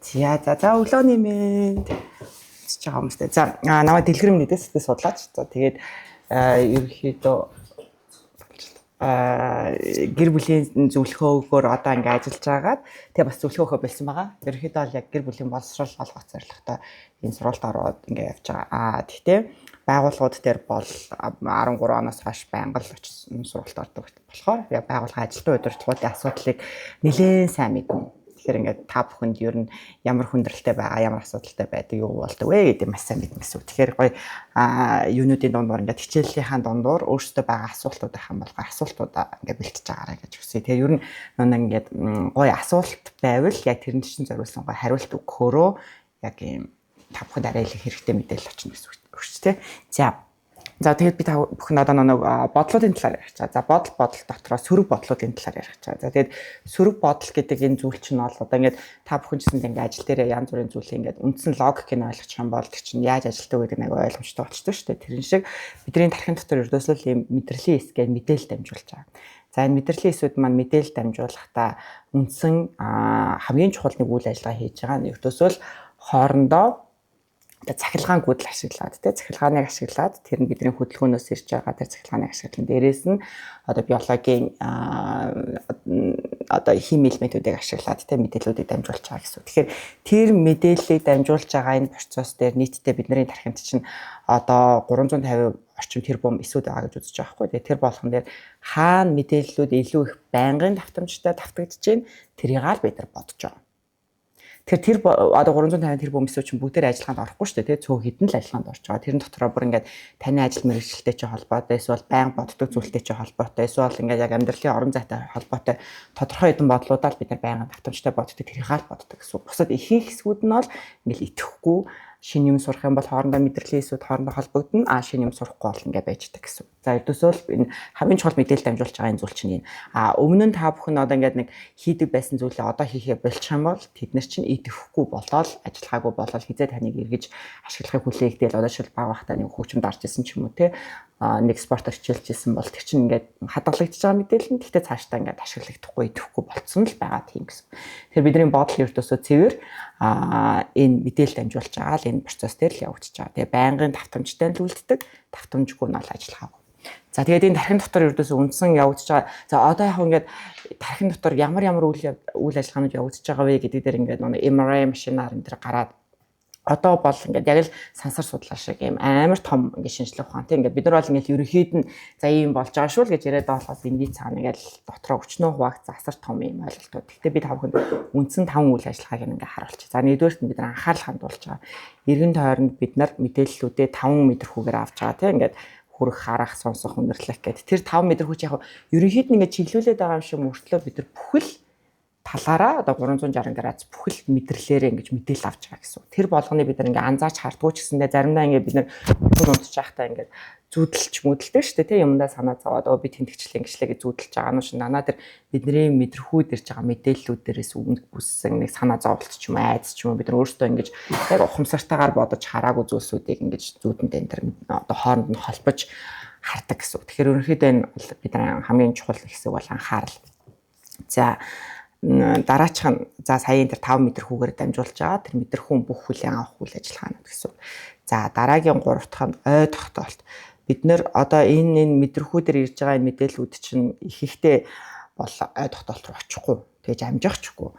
За өглөөний мэнд хийж байгаа хүмүүстэй. За намайг дэлгэрэн мэдээс сэтгэл судлаач. За тэгээд ерөнхийдөө гэр бүлийн зөвлөхөөгөөр одоо ингээд ажиллаж байгаад тэгээ бас зөвлөхөөхөө болсон байгаа. Ерөнхийдөө бол яг гэр бүлийн боловсрол олгох зорилготой энэ сургалт ороод ингээд явж байгаа. Тэгтээ байгууллагууд дээр бол 13 оноос хойш байнга л очсон сургалт ордог болохоор яг байгууллагын ажилтны удирдлагуудын асуудлыг нэлээд сайн мэднэ. Тэгэхээр ингээд та бүхэнд ер нь ямар хүндрэлтэй байгаа, ямар асуудалтай байдаг юу болдог вэ гэдэг маш сайн мэднэ гэсэн үг. Тэгэхээр гоё юунуудын дундуур ингээд хичээлийнхаа дундуур өөрсдөө байгаа асуултуудын хамгаалах асуултуудаа ингээд бэлтэж байгаарай гэж хүсье. Тэгээ ер нь ингээд гоё асуулт байвал яг тэрэн чинь зориулсан гоё хариулт өгөхөөрөө яг юм та бүхэнд арай их хэрэгтэй мэдээлэл очно гэсэн үг шүү дээ. За тэгээд би та бүхэн одоо нэг бодлуудын талаар ярих чаа. За бодол дотроо сөрөг бодлуудын талаар ярих чаа. За тэгээд сөрөг бодол гэдэг энэ зүйл чинь бол одоо ингээд та бүхэн ч гэсэн ингээд ажил дээр янз бүрийн зүйлийг ингээд үндсэн логикийг ойлгох юм бол тэр чинь яаж ажилтдаг гэдэг нэг ойлгомжтой болчихсон шүү дээ. Тэрэн шиг бидний тархин дотор ердөөсөө ийм мэдрэлийн хэсэг гээд мэдээлэл дамжуулж байгаа. За энэ мэдрэлийн хэсүүд маань мэдээлэл дамжуулахдаа үндсэн хамгийн чухал нэг үйл ажиллагаа хийж байгаа нь ердөөсөө хоорондоо цахилгаангууд л ашиглаад цахилгааныг ашиглаад тэр нь бидний хөдөлгөөнөөс ирж байгаа тэр цахилгааныг ашиглан дээрээс нь одоо биологийн одоо химийн элементүүдийг ашиглаад мэдээллүүдийг дамжуулж байгаа гэсэн. Тэгэхээр тэр мэдээллийг дамжуулж байгаа энэ процесс дээр нийтдээ бидний тархинд чинь одоо 350 орчим тэрбум эсүүд байгаа гэж үзэж байгаа байхгүй. Тэр болгон дээр хаана мэдээллүүд илүү их байнгын давтамжтай давтагдж байна тэрийг л бид нар бодож байгаа. Тэр одоо 350 тэрбум эсүү чинь бүгдээр ажиллагаанд орохгүй шүү дээ. Цөөн хідэн л ажиллагаанд орж байгаа. Тэрэн дотроо бүр ингээд таны ажил мэргэжилтэй ч холбоотой, эсвэл байнга боддог зүйлтэй ч холбоотой, эсвэл ингээд яг амьдралын орон зайтай холбоотой тодорхой хэдэн бодлуудаа л бид нар байнга давтамжтай боддог, тэрийг хаал боддог гэсэн. Бусад ихэнх хэсгүүд нь бол ингээд итгэхгүй шинэ юм сурах юм бол хоорондоо мэдрэлийн хэсүүд хоорондоо холбогдно. Шинэ юм сурахгүй бол ингээд байждаг гэсэн. За ердөөсөө энэ хамгийн чухал мэдээлэл дамжуулж байгаа энэ зүйл чинь энэ. Өмнө нь та бүхэн одоо ингээд нэг хийдэг байсан зүйлээ одоо хийхээ болчих юм бол тэд нар чинь идэвхгүй болоод ажиллагаагүй болоод хизээ таныг эргэж ашиглахыг хүлээгдээл одоо шил баг бахтаа нэг хөгжимд орж исэн ч юм уу те нэг спортоор хичээлжсэн бол тэр чинь ингээд хадгалагдаж байгаа мэдээлэл нь гэхдээ цаашдаа ингээд ашиглагдахгүй идэвхгүй болцсон л байгаа тийм гэсэн. Тэгэхээр бидний бодол ердөөсөө цэвэр энэ мэдээлэл дамжуулж байгаа л энэ процесс дээр л явагдаж байгаа. Тэгээ байнгын давтамжтай л үлддэг, давтамжгүй нь бол ажиллахаагүй. За тэгээд энэ тархин дотор ердөөсөө үндсэн явагдаж байгаа. За одоо яг ингээд тархин дотор ямар үйл ажиллагаанууд явагдаж байгаа вэ гэдэг дээр ингээд нэг MRI машинаар энэ төр гараад одоо бол ингээд яг л сансар судлаа шиг юм амар том ингээд шинжлэх ухаан тийм ингээд бид нар бол ингээд ерөнхийд нь за ийм болж байгаа шүү л гэж яриад байгаа болохоос энэ цаана ингээд дотроо өчнөө хуваагц асар том юм ойлголтууд. Гэхдээ би та бүхэнд үндсэн 5 үйл ажиллагааг ингээд харуулчих. За нэгдүгээрт нь бид нар анхаарал хандуулж байгаа. Эргэн тойронд бид нар мэдээллүүдээ 5 мэдрэхүүгээр авч байгаа тийм ингээд хүрх харах сонсох үнэрлэх гэдэг. Тэр 5 мэдрэхүүч яг ерөнхийд нь ингээд чиглүүлээд байгаа юм шиг мөртлөө бид нар бүхэл талаараа одоо 360 градус бүхэл мэдрэлээрээ ингэж мэдээлэл авч байгаа гэсэн. Тэр болгоныг бид нар ингээ анзаарч хардгуу ч гэсэндээ заримдаа ингээ бид нар унтж байхдаа ингээ зүудэлч мөдөлтэй шүү дээ тийм юмдаа санаа зовоод би тэнтгчлээ ингэчлээ гэж зүудэлж байгаа нь шин нанаа тэр бидний мэдрэхүүд ирж байгаа мэдээллүүд дээрээс үүнд бүссэн нэг санаа зовлт ч юм айц ч юм бид нар өөрсдөө ингэж яг ухамсартайгаар бодож хараагүй зүйлсүүдийг ингэж зүүдэнд энэ тэр одоо хооронд нь холбож хардаг гэсэн. Тэгэхээр ерөнхийдөө энэ бид нар хамгийн чухал хэсэг бол анхаарал. За дараачих нь за саяын тэр 5 мэдрэхүүгээр дамжуулж байгаа тэр мэдрэхүүн бүх хүлээн авах үйл ажиллагаанууд гэсэн. За дараагийн 3 дахь нь ой тогтоолт. Бид нэр одоо энэ мэдрэхүүдээр ирж байгаа энэ мэдээллүүд чинь их ихтэй бол ой тогтоолт руу очихгүй. Тэгэж амжихгүй.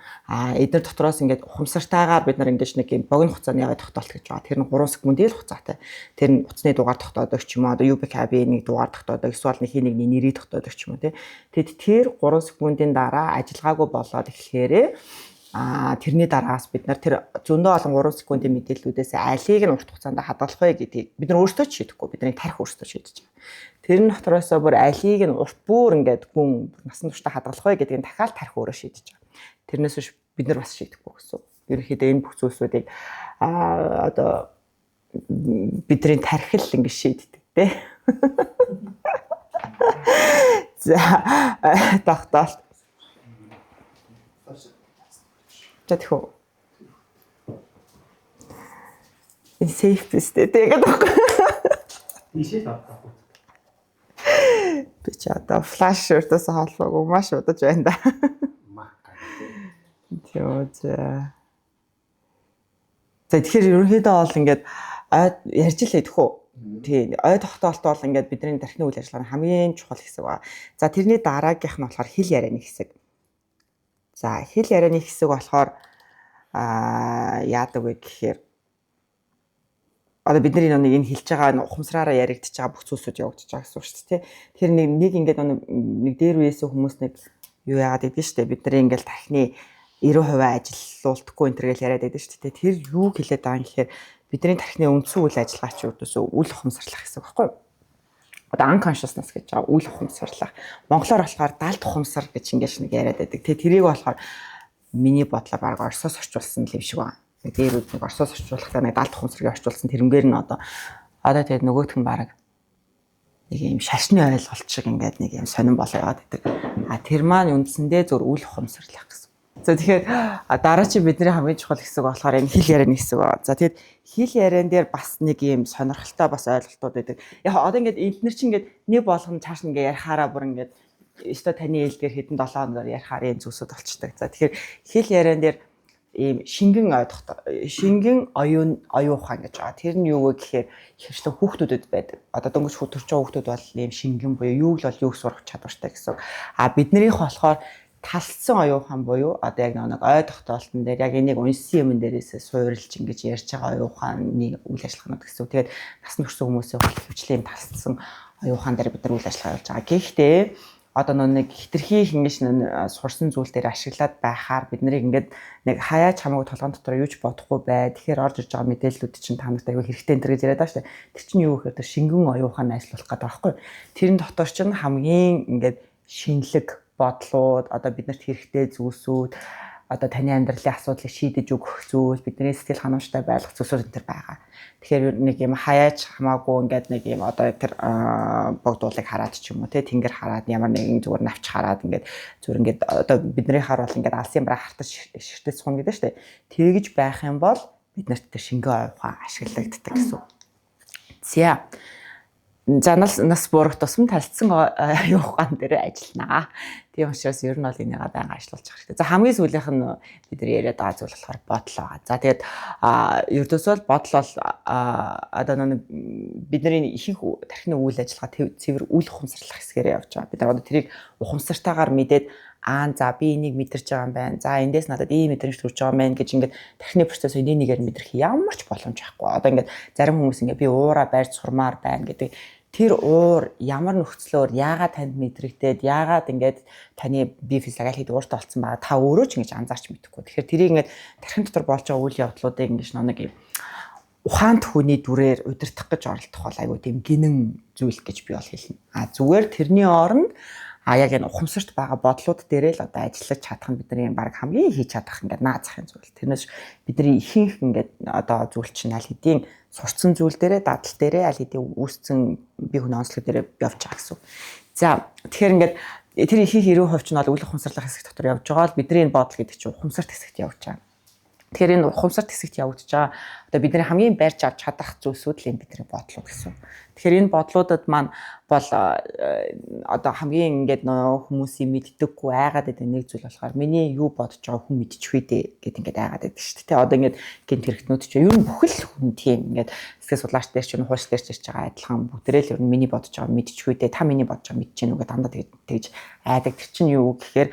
Эдгээр дотроос ингээд ухамсартайгаар бид нар ингэж нэг юм богино хугацааны ой тогтоолт гэж байгаа. Тэр нь 3 секундын хугацаатай. Тэр нь утасны дугаар тогтоодог ч юм уу одоо UBKB нэг дугаар тогтоодог эсвэл нэг хий нэгний нэрийг тогтоодог ч юм уу тий. Тэгэд тэр 3 секундын дараа ажиллагаагүй болоод эхлэхээрээ тэрний дараагаас бид нар тэр зөндөө олон 3 секундын мэдээллүүдээс алийг нь урт хугацаанд хадгалах вэ гэдгийг бид нар өөрсдөө ч шийдэхгүй. Бидний тарих өөрсдөө шийдэж байгаа. Тэр нь дотроосоо бүр алийг нь урт бүр ингээд гүн насан туршдаа хадгалах вэ гэдгийг дахиад тарих өөрөө шийдэж байгаа. Тэрнээс биш бид нар бас шийдэхгүй гэсэн. Ерөнхийдөө энэ бүх зүйлсүүдийг одоо бидний тарих л ингээд шийддэг тий. За тогтоолт. Тэхүү. Энэ сейф бистэй тэгээд байхгүй. Ийшээ тавтаа. Би ч одоо флаш өртөөс холбоогүй маш удаж байна да. Мах. Тэвээ. За тэгэхээр ерөнхийдөө бол ингээд ярьж л идэх үү. Тийм ой тогтоолт бол ингээд бидний тархины үйл ажиллагааны хамгийн чухал хэсэг ба. За тэрний дараагийнх нь болохоор хэл ярианы хэсэг. За хэл ярианы хэсэг болохоор яадаг вэ гэхээр одоо бидний нэг энэ хэлж байгаа ухамсараараа яригдчихэж байгаа бүх зүйлсүүд явагдаж байгаа гэсэн үг шүү дээ. Тэгэхээр нэг ингээд нэг дээр үеэс хүмүүс нэг юу яагаад гэдэг шүү дээ. Бид нар ингээд тархины 90% ажилуулдаггүй энэ төргээл яриад байдаг шүү дээ. Тэр юу хэлээд байгаа юм гэхээр бидний тархины үндсэн үйл ажиллагаа чи үрдөөсөө үл ухамсарлах гэсэн үг байхгүй юу? Одоо unconsciousness гэж байгаа үл ухамсарлах. Монголоор болохоор далд ухамсар гэж ингэж нэг яриад байдаг. Тэрийг болохоор миний бодлоор баг Оросоос орчуулсан юм шиг байна. Дээрүүд нэг Оросоос орчуулахдаа нэг далд ухамсарыг орчуулсан тэрнгээр нь одоо тэгээд нөгөөх нь баг нэг юм шашны ойлголт шиг ингээд нэг юм сонирн болоо яваад байдаг. Тэр маань үндсэндээ зөв үл ухамсарлах гэсэн. За тэгэхээр дараа чи бидний хамгийн чухал хэсэг болохоор энэ хэл ярианы хэсэг ба. За тэгэд хэл яриан дээр бас нэг юм сонирхолтой бас ойлголтууд байдаг. Яг одоо ингээд эдгээр чинь ингээд нэг болгоно цааш нь ингээд ярихаараа бүр ингээд өстой таны хэл дээр хэдэн 7 хоногор ярихаар энэ зүйлсүүд болчдаг. За тэгэхээр хэл яриан дээр ийм шингэн оюухан гэж байгаа. Тэр нь юу вэ гэхээр ихэнхдээ хүүхдүүдэд байдаг. Одоо дөнгөж төрж байгаа хүүхдүүд бол ийм шингэн буюу юуг л юуг сурах чадвартай гэсэн. Биднэрийнх болохоор талцсан оюухан буюу одоо яг нэг ой тогтоолтон дээр яг энийг унсан юм дээрээс суурилж ингэж ярьж байгаа оюуханы үйл ажиллагаанууд гэсэн. Тэгээд насны хүрсэн хүмүүсийн хөвчлийн талцсан оюухан дээр бид нар үйл ажиллагаа явуулж байгаа. Гэхдээ одоо нэг хитрхи ингэж сурсан зүйл дээр ашиглаад байхаар бид нарыг ингээд нэг хаяач хамаагүй толгойн дотор юу ч бодохгүй бай. Тэгэхээр орж иж байгаа мэдээллүүд чинь та нарт аягүй хэрэгтэй энэ гэж яриад байгаа шүү дээ. Тэр чинь юу гэхээр шингэн оюухан ажиллах гэдэг байхгүй. Тэрэн дотор чинь хамгийн ингээд шинэлэг бодлууд одоо биднэрт хэрэгтэй зүйлсүүд одоо таны амьдралын асуудлыг шийдэж өгөх зүйл бидний сэтгэл ханамжтай байлгах зүйлсүүд энэ төр байгаа. Тэгэхээр нэг юм хаяач хамаагүй ингээд нэг юм одоо тэр богдуулыг хараад ч юм уу те тэнгэр хараад ямар нэгэн зүгээр навч хараад ингээд зүгээр ингээд одоо бидний хар бол ингээд алсын бараа хартаж ширтэж сухна гэдэг шүү дээ. Тэгж байх юм бол биднэрт тэр шингэн оюухан ашиглагддаг гэсэн. За нас бурах тусам талцсан оюухан дээр ажилланаа. Тийм учраас ер нь бол энийг байнга ажиллуулж байгаа хэрэгтэй. За хамгийн сүүлийнх нь бид нар яриад байгаа зүйл болохоор бодол байгаа. За тэгээд ердөөсөө бодол бол одоо бидний ихэнх тархины үйл ажиллагаа цэвэр үл ухамсарлах хэсгээрээ явж байгаа. Бид нар одоо тэрийг ухамсартайгаар мэдээд за би энийг мэдэрч байгаа юм байна. За эндээс надад ийм мэдрэмж төрж байгаа юм байна гэж ингээд тархины процесс энийг нэгээр мэдрэх ямар ч боломж байхгүй. Одоо ингээд зарим хүмүүс ингээд би уураа байрч сурмаар байна гэдэг. Тэр уур ямар нөхцлөөр яагаад танд мэдрэгдээд яагаад ингээд таны бие физиологи хэд ууртай болсон байгаа та өөрөө ч ингэж анзаарч мэдэхгүй. Тэгэхээр тэрийг ингээд тархин дотор болж байгаа үйл явдлуудыг ингэж нэг юм ухаант хүний дүрээр удирдах гэж оролдох бол айгүй тийм гинэн зүйл гэж би бол хэлнэ. Зүгээр тэрний оронд яг энэ ухамсарт байгаа бодлууд дээрээ л одоо ажиллаж чадах нь бидний баг хамгийн хийж чадах ингээд наад захын зүйл. Тэрнээс бидний ихэнх ингээд одоо зүйл чинь аль хэдийн сурцсан зүйл дээрээ дадал дээрээ аль хэдийн үүсцэн бие хүний онцлог дээрээ явж байгаа гэсэн. За тэгэхээр ингээд тэр ихэнх 90% ч нь бол үл ухамсарлах хэсэг дотор явж байгаа бол бидний бодол гэдэг чинь ухамсарт хэсэгт явж байгаа. Тэгэхээр энэ ухамсарт хэсэгт явагдаж байгаа одоо бидний хамгийн байрч авч чадах зүйлсүүд л энэ бидний бодлууд гэсэн. Тэгэхээр энэ бодлуудад маань бол одоо хамгийн ингээд хүмүүсийн мэддэггүй айгаад байдаг нэг зүйл болохоор миний юу бодож байгааг хүн мэдчихвэ дээ гэд ингээд айгаад байдаг шүү дээ. Одоо ингээд гэнт хэрэгтнүүд чинь ер нь бүхэл хүн тийм ингээд сэтгэл судлаач дээр чинь хуульч дээр ч байгаа адилхан бүгдээрээ л ер нь миний бодож байгааг мэдчихвэ дээ. Та миний бодож байгааг мэдэж гэнэ үгээ дандаа тэгж айдаг. Тэр чинь юу гэхээр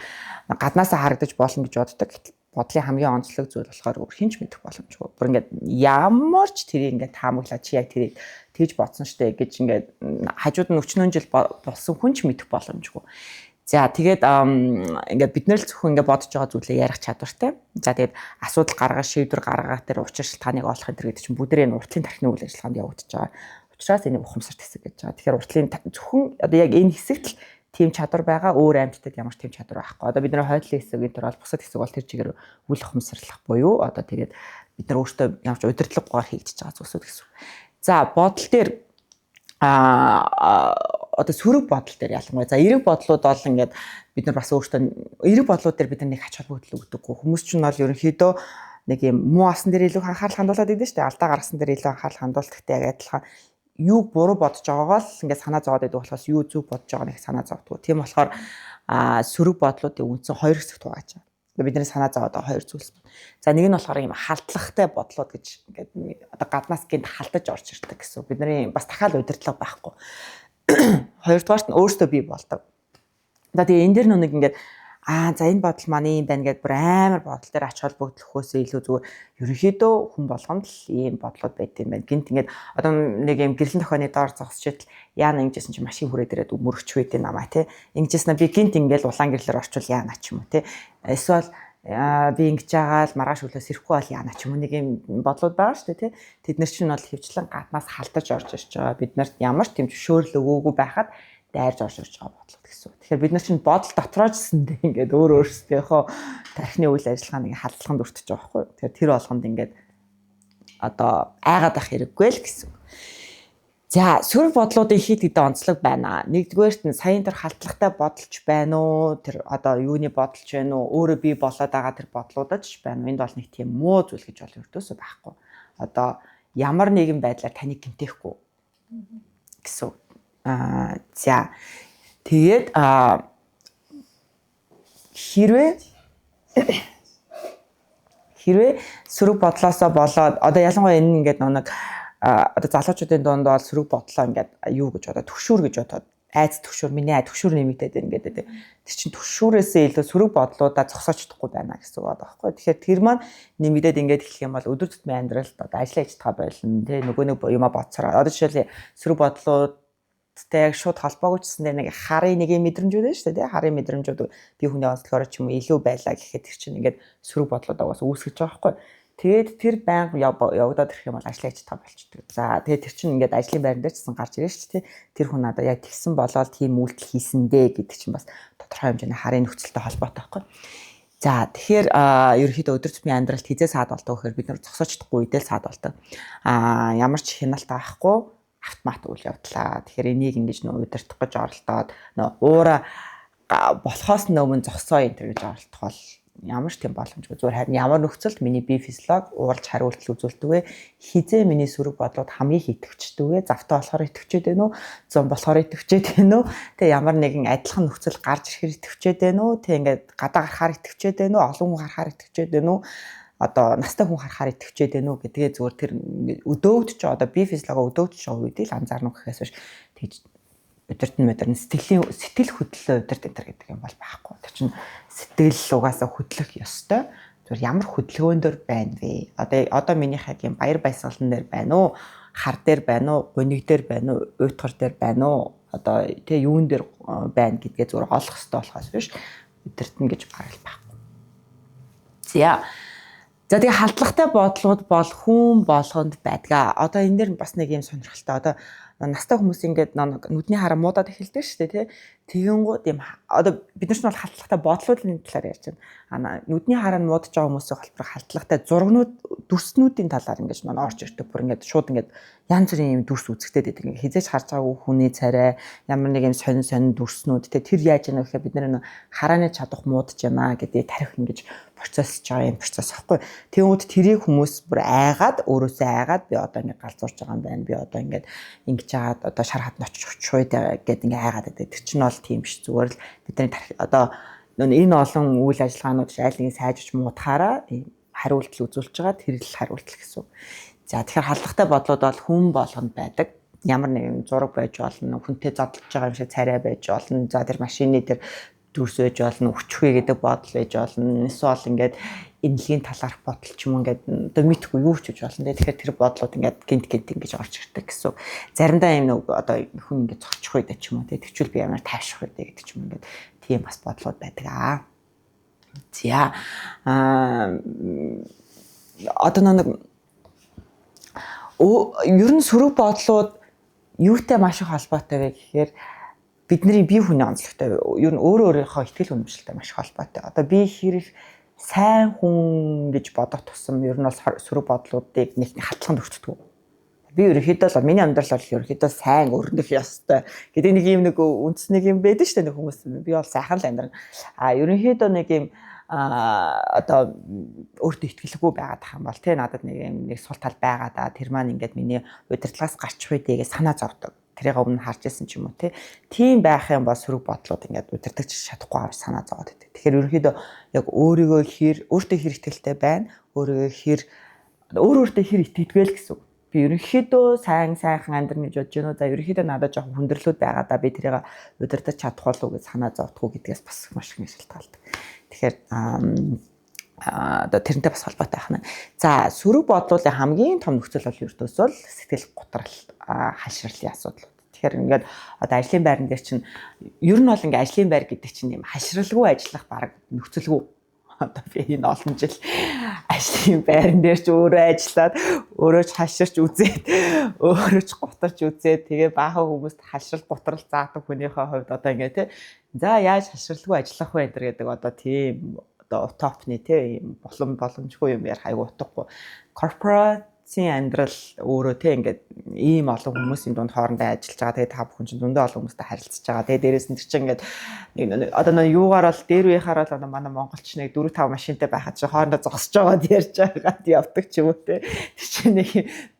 гаднаасаа харагдаж болно гэж боддог. Бодлын хамгийн онцлог зүйл болохоор хинч мэдэх боломжгүй. Бүр ингээд ямар ч тэрийг ингээд таамаглаа чи яг тэрийг тэгж бодсон штэ гэж ингээд хажууд нь 40 жил болсон хүн ч мэдэх боломжгүй. За тэгээд ингээд бид нэр л зөвхөн ингээд бодож байгаа зүйлээ ярих чадвартай. За тэгээд асуудал гаргаж шийдвэр гаргаад тэр учир шалтгааныг олох энэ гэдэг чинь бүгдээ энэ уртлын тархины үйл ажиллагаанд явагдаж байгаа. Учираас энийг ухамсарт хэсэг гэж байгаа. Тэгэхээр уртлын зөвхөн одоо яг энэ хэсэгт л тийм чадвар байгаа өөр амьтдад ямар ч тийм чадвар байхгүй. Одоо бидний хойдлын хэсгийн төр бол бусад хэсэг бол тэр чигээр үл ухамсарлах буюу одоо тэгээд бид нар өөртөө ямар ч удирдлаггүйгээр хийгдэж байгаа зүйлсүүд гэсэн. За бодол дээр одоо сөрөг бодол дээр ялангуяа за эерэг бодлууд бол ингээд бид нар бас өөртөө эерэг бодлууд дээр бид нар нэг ач холбогдол өгдөггүй. Хүмүүс ч нь бол ерөнхийдөө нэг юм муу асан дээр илүү анхаарал хандуулаад идэв шүү дээ. Алдаа гаргасан дээр илүү анхаарал хандуулдагтай яг адилхан юу буруу бодож байгаагаа л ингээд санаа зовоод байдаг болохоос юу зөв бодож байгааг нэг санаа зовдгоо. Тийм болохоор сөрөг бодлуудын үндсэн хоёр хэсэгт хувааж байгаа. бидний санаа зовоод байгаа хоёр зүйлс. За нэг нь болохоор ийм халдлагатай бодлууд гэж ингээд одоо гаднаас гинт халдаж орж ирдэг гэсэн. Бидний бас дахиад удирдлага байхгүй. Хоёрдугаарт нь өөртөө бий болдог. За тэгээ энэ дэр нэг ингээд за энэ бодол маань юм байна гэдээ бүр амар бодол дээр ач холбогдлохоос илүү зүгээр ерөнхийдөө хүн болгонд л ийм бодлууд байд юм байна. Гинт ингээд одоо нэг юм гэрлэн тохионы доор зогсчихэд яана ингэжсэн чинь машин хүрээд ирээд өмөрч байд намаа тий. Ингэжсэн би гинт ингээд улаан гэрлэр орчвол яана ч юм уу тий. Эсвэл би ингэж байгаа л маргааш өглөөс ирэхгүй бол яана ч юм уу нэг юм бодлууд байгаа шүү дээ тий. Тэд нар чинь бол хөвчлэн гаднаас халдаж орж ирж байгаа. Бид нарт ямар ч тийм зөвшөөрөл өгөөгүй байхад дайрж орж ирж байгаа бодлоо гэсэн. Тэгэхээр бид нар чинь бодол дотроо ч гэсэндээ ингээд өөрөөсөө тархины үйл ажиллагааны халдлаганд өртөж байгаа байхгүй. Тэгэхээр тэр болгонд ингээд одоо айгаад байх хэрэггүй л гэсэн. За сөрөг бодлуудын хит хэдэн онцлог байна. Нэгдүгээрт нь саяын тэр халдлагатай бодолч байна уу? Тэр одоо юуны бодолч байна уу? Өөрөө бий болоод байгаа тэр бодлуудад ч байна уу? Энд бол нэг тийм муу зүйл гэж бол өртөөсөө байхгүй. Одоо ямар нэгэн байдлаар таныг гэмтээхгүй гэсэн. За тэгээд хэрвээ сөрөг бодлоосоо болоод одоо ялангуяа энэ ингээд нэг одоо залуучуудын дунд бол сөрөг бодлоо ингээд юу гэж одоо төгшүүр гэж бодоод айц төгшүүр миний төгшүүр нэмэгдээд байна гэдэг. Тэр чинь төгшүүрээсээ илүү сөрөг бодлуудаа зогсоож чадахгүй байна гэсэн үг байхгүй. Тэгэхээр тэр маань нэмэгдээд ингээд эхлэх юм бол өдөр тутмын амьдралд одоо ажиллаж чадхаа болно. Тэ нөгөө нэг юма бодсороо. Одоо жишээлбэл сөрөг бодлууд тэг шууд холбоогүй ч гэсэн нэг харын нэг мэдрэмжүүд байна шүү дээ. Харын мэдрэмжүүд би хүний онцлогоор ч юм уу илүү байлаа гэхэд тэр чинь ингээд сөрөг бодлуудаа бас үүсгэж байгаа байхгүй. Тэгээд тэр байнга явагдаад ирэх юм бол ажиллаж чадхаа болчдөг. За тэгээд тэр чинь ингээд ажлын байран дээр ч гэсэн гарч ирж шүү дээ. Тэр хүн надад яг тэгсэн болоод тийм үйлдэл хийсэн дээ гэдэг чинь бас тодорхой хэмжээний харын нөхцөлтэй холбоотой байхгүй. За тэгэхээр ерөнхийдөө өдөр тутмын амьдралд хизээ саад болдог гэхээр бид нар зогсоож чадахгүй үедээ л саад болдог. Ямар ч хяналт авахгүй автомат үйл явдлаа. Тэгэхээр энийг ингэж удирдах гэж оролдоод уура болохоос өмнө зогсоо энэ төр гэж оролдох бол ямар ч тийм боломжгүй. Зүгээр харин ямар нөхцөлд миний бие физиологи уурж хариултал үзүүлдэг вэ? Хизээ миний сөрөг бодлууд хамгийн идэвхждэг вэ? Завтай болохоор идэвхжээд байна уу? Зам болохоор идэвхжээд байна уу? Тэг ямар нэгэн адилхан нөхцөл гарч ирэхээр идэвхжээд байна уу? Тэг ингээд гадаа гарахаар идэвхжээд байна уу? Олон хүн харахаар идэвхжээд байна уу? Одоо настай хүн харахаар идэвхжээд байна уу гэдгээ зүгээр тэр өдөөгдөж одоо бие физиологи өдөөгдөж байгаа үед л анзаарна гэхээс биш тэгж өдөрт нь сэтгэл хөдлөлөө өдөрт энэ гэдэг юм бол байхгүй. Тэр чинь сэтгэл угаасаа хөдлөх ёстой. Зүгээр ямар хөдөлгөөн дээр байна вэ? Одоо минийх яг юм баяр баясгалан дээр байна уу? Хар дээр байна уу? Гуниг дээр байна уу? Уйтгар дээр байна уу? Одоо тэг юун дээр байна гэдгээ зүгээр олох ёстой болохоос биш өдөрт нь гэж барал байхгүй. За тэгээ халдлагатай бодлууд бол хүн болгонд байдаг. Одоо энэ дэр бас нэг юм сонирхолтой. Одоо настай хүмүүс ингээд нүдний хараа муудаад эхэлдэг шүү дээ тий. Тэгэнгүүт юм одоо бид нар ч бол халдлагатай бодлуудын талаар ярьж байна. Нүдний хараа муудаж байгаа хүмүүсийн холбоор халдлагатай зургнууд дүрснүүдийн талаар ингэж орж ирдэг. Бүр ингээд шууд ингээд янз бүрийн юм дүрс үзэгдээд байдаг. Ингээд хизээж харж байгаагүй хүний царай ямар нэг юм сонин дүрснүүд тий. Тэр яаж яана гэхээр бид нар харааны чадах муудаж байна гэдэг тарих ингэж процессж байгаа юм процесс аахгүй. Тэгвэл тэрийг хүмүүс бүр айгаад өөрөөсөө айгаад би одоо ингэ галзуурж байгаа юм байна. Би одоо ингээд ингэж жаад одоо шар хад ночих чуйд гэдэг ингэ айгаад байдаг. Тэр чинь бол тийм биш зүгээр л бидний одоо энэ олон үйл ажиллагаанууд айл нэг сайжирч муудахаараа хариултал үзүүлж байгаа тэр л хариултал гэсэн. За тэгэхээр халдлагатай бодлууд бол хүн болгонд байдаг. Ямар нэгэн зураг байж болно, хүнтэй задлж байгаа юм шиг царай байж болно. За тэр машины тэр дүрс байж болно, өчхөө гэдэг бодол байж болно. Эсвэл ингээд энэлийн талаарх бодол ч юм ингээд одоо мэдхгүй юу ч гэж болно. Тэгэхээр тэр бодлууд ингээд гинт ингэж орж ирдэг гэсэн. Заримдаа юм нэг одоо хүн ингээд зочих үед ч юм уу тэгчүүл би ямар тайвшрах үед гэдэг ч юм ингээд тийм бас бодлууд байдаг. За одоо нэг ер нь сөрөг бодлууд юутай маш их холбоотой вэ гэхээр бидний бие хүний онцлогтой ер нь өөрийнхөө ихтгэл үнэмшилтэй маш холбоотой. Одоо би хэрэг сайн хүн гэж бодох тусам ер нь бол сөрөг бодлуудыг нэг хатлаганд өртдөг. Би ерөнхийдөө л миний амьдрал бол ерөнхийдөө сайн өрнөх ёстой гэдэг нэг юм нэг үндэсний юм байдаг шүү дээ хүмүүс. Би бол сайхан л амьдран. Ерөнхийдөө нэг юм одоо өөртөө итгэлгүй байгаад байгаа юм бол тий надад нэг сул тал байгаа да тэр маань ингээд миний удирдлагаас гарч байдгийг санаа зовдөг. тэрийг өмнө харж ирсэн ч юм уу тийм байх юм бол сөрөг бодлууд ингээд удирдах чадахгүй авч санаа зовоод байдаг. Тэгэхээр ерөнхийдөө яг өөртөө хэр ихтэй байна, өөртөө хэр итгэдэг гэсэн үг. Би ерөнхийдөө сайхан амьдрах гэж бодож байна. За ерөнхийдөө надад жоох хүндрэлүүд байгаа да би тэрийг удирдах чадах болов уу гэж санаа зовдгоо гэдгээс бас маш их шалтгаалдаг. Тэгэхээр одоо тэрнтэй бас холбоотой байна. За сөрөг бодлуулын хамгийн том нөхцөл бол ердөөс бол сэтгэл готрал, хаширлын асуудал. Тэгэхээр ингээд одоо ажлын байран дээр чинь ер нь бол ингээд ажлын байр гэдэг чинь юм хаширалгүй ажиллах баг нөхцөлгүй. Одоо би энэ олон жил ажлын байран дээр ч өөрөө ажиллаад өөрөө ч хаширч үзээд өөрөө ч гутарч үзээд тэгээ баахан хүмүүст хаширал гутрал заадаг хүнийхээ хувьд одоо ингээд за яаж хаширалгүй ажиллах вэ гэдэг одоо тийм одоо утопны ийм боломжгүй юм ярих айгу утгагүй. Корпорацийн амьдрал өөрөө ингээд ийм олон хүмүүсийн дунд хоорондоо ажиллаж байгаа. Тэгээ та бүхэн чинь зөндөө олон хүмүүстэй харилцаж байгаа. Тэгээ дээрээс нь чинь ингээд одоо нэг юугаар бол дээр үеийнхаар бол манай монголч нэг 4-5 машинтай байхад чинь хоорондоо зогсож байгаад ярьж байгаад явдаг ч юм уу те. Тэр чинь нэг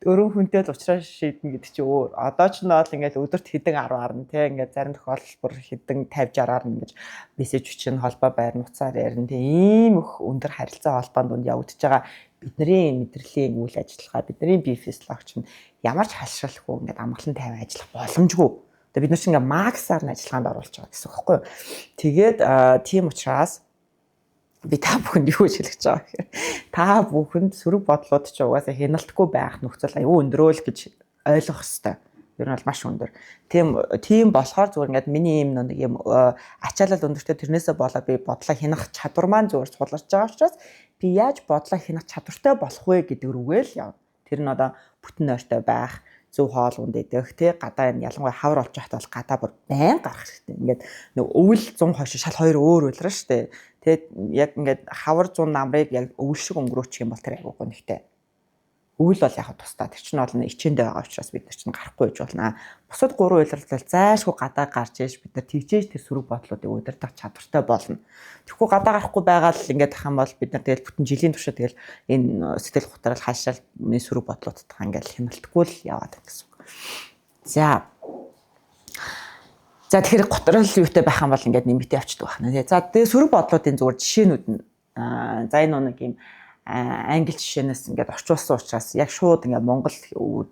4 хүнтэй л уулзраа шийднэ гэдэг чинь өөр. Одоо ч нь бол ингээд өдөрт хэдэн 10-аар нь те ингээд зарим тохиолдолд хэдэн 50-60-аар нь ингэж мессеж бичэн холбоо байр нуцаар ярина те. Ийм их өндөр харилцаа холбоонд дунд явагдаж байгаа бидний мэдрэлийн үйл ажиллагаа, бидний бие физиологч нь ямар ч хашралгүй ингээд амгалан тайван ажиллах боломжгүй. Тэгээ бид нар чинь ингээд максаар нь ажиллагаанд оруулж байгаа гэсэн үг байхгүй юу? Тэгээд тийм учраас би та бүхэнд юу хэлж байгаа гэхээр та бүхэнд сөрөг бодлууд ч угаасаа хяналтгүй байх нөхцөл аюу өндрөөл гэж ойлгох хэрэгтэй. Ер нь бол маш өндөр. Тийм болохоор зүгээр ингээд миний нэг юм ачаалал өндөртэй тэрнээсээ болоод би бодлоо хянах чадвар маань зүгээр суларч байгаа учраас би яаж бодлоо хянах чадвартай болох вэ гэдэг рүүгээ л явна. Тэр нь одоо бүтэн ойртой байх, зөв хоол унд идэх, гадаа энэ ялангуяа хавар олж яхад бол гадаа бүр байн гарах хэрэгтэй. Ингээд нэг өвөл 100 хойш шал хоёр өөр үлрэн штэ. Тэгээд яг ингээд хавар 100 намрыг яг өвөл шиг өнгөрөөчих юм бол тэр айгуу гонхтой. Өвөл бол яг тусдаа тэр чинь бол ичээндээ байгаа учраас бид нар чинь гарахгүй гэж болно. Бусад 3 уйлралтай зайлшгүй гадаа гарч ийж бид нар тэгжээж тэр сөрөг бодлуудыг удирдах чадвартай болно. Тэгэхгүй гадаа гарахгүй байгаа л ингээд ах юм бол бид нар тэгэл бүтэн жилийн туршид тэгэл энэ сэтгэл готрал хашаалны сөрөг бодлуудтай ингээд хяналтгүй л яваад гэсэн үг. За тэгэхээр готрал юутай байх юм бол ингээд нэмэгдээ авчдаг байна. За тэгээ сөрөг бодлуудын зүгээр жишээнүүд нь за энэ нэг юм англи жишээнээс ингээд орчуулсан учраас яг шууд ингээд монгол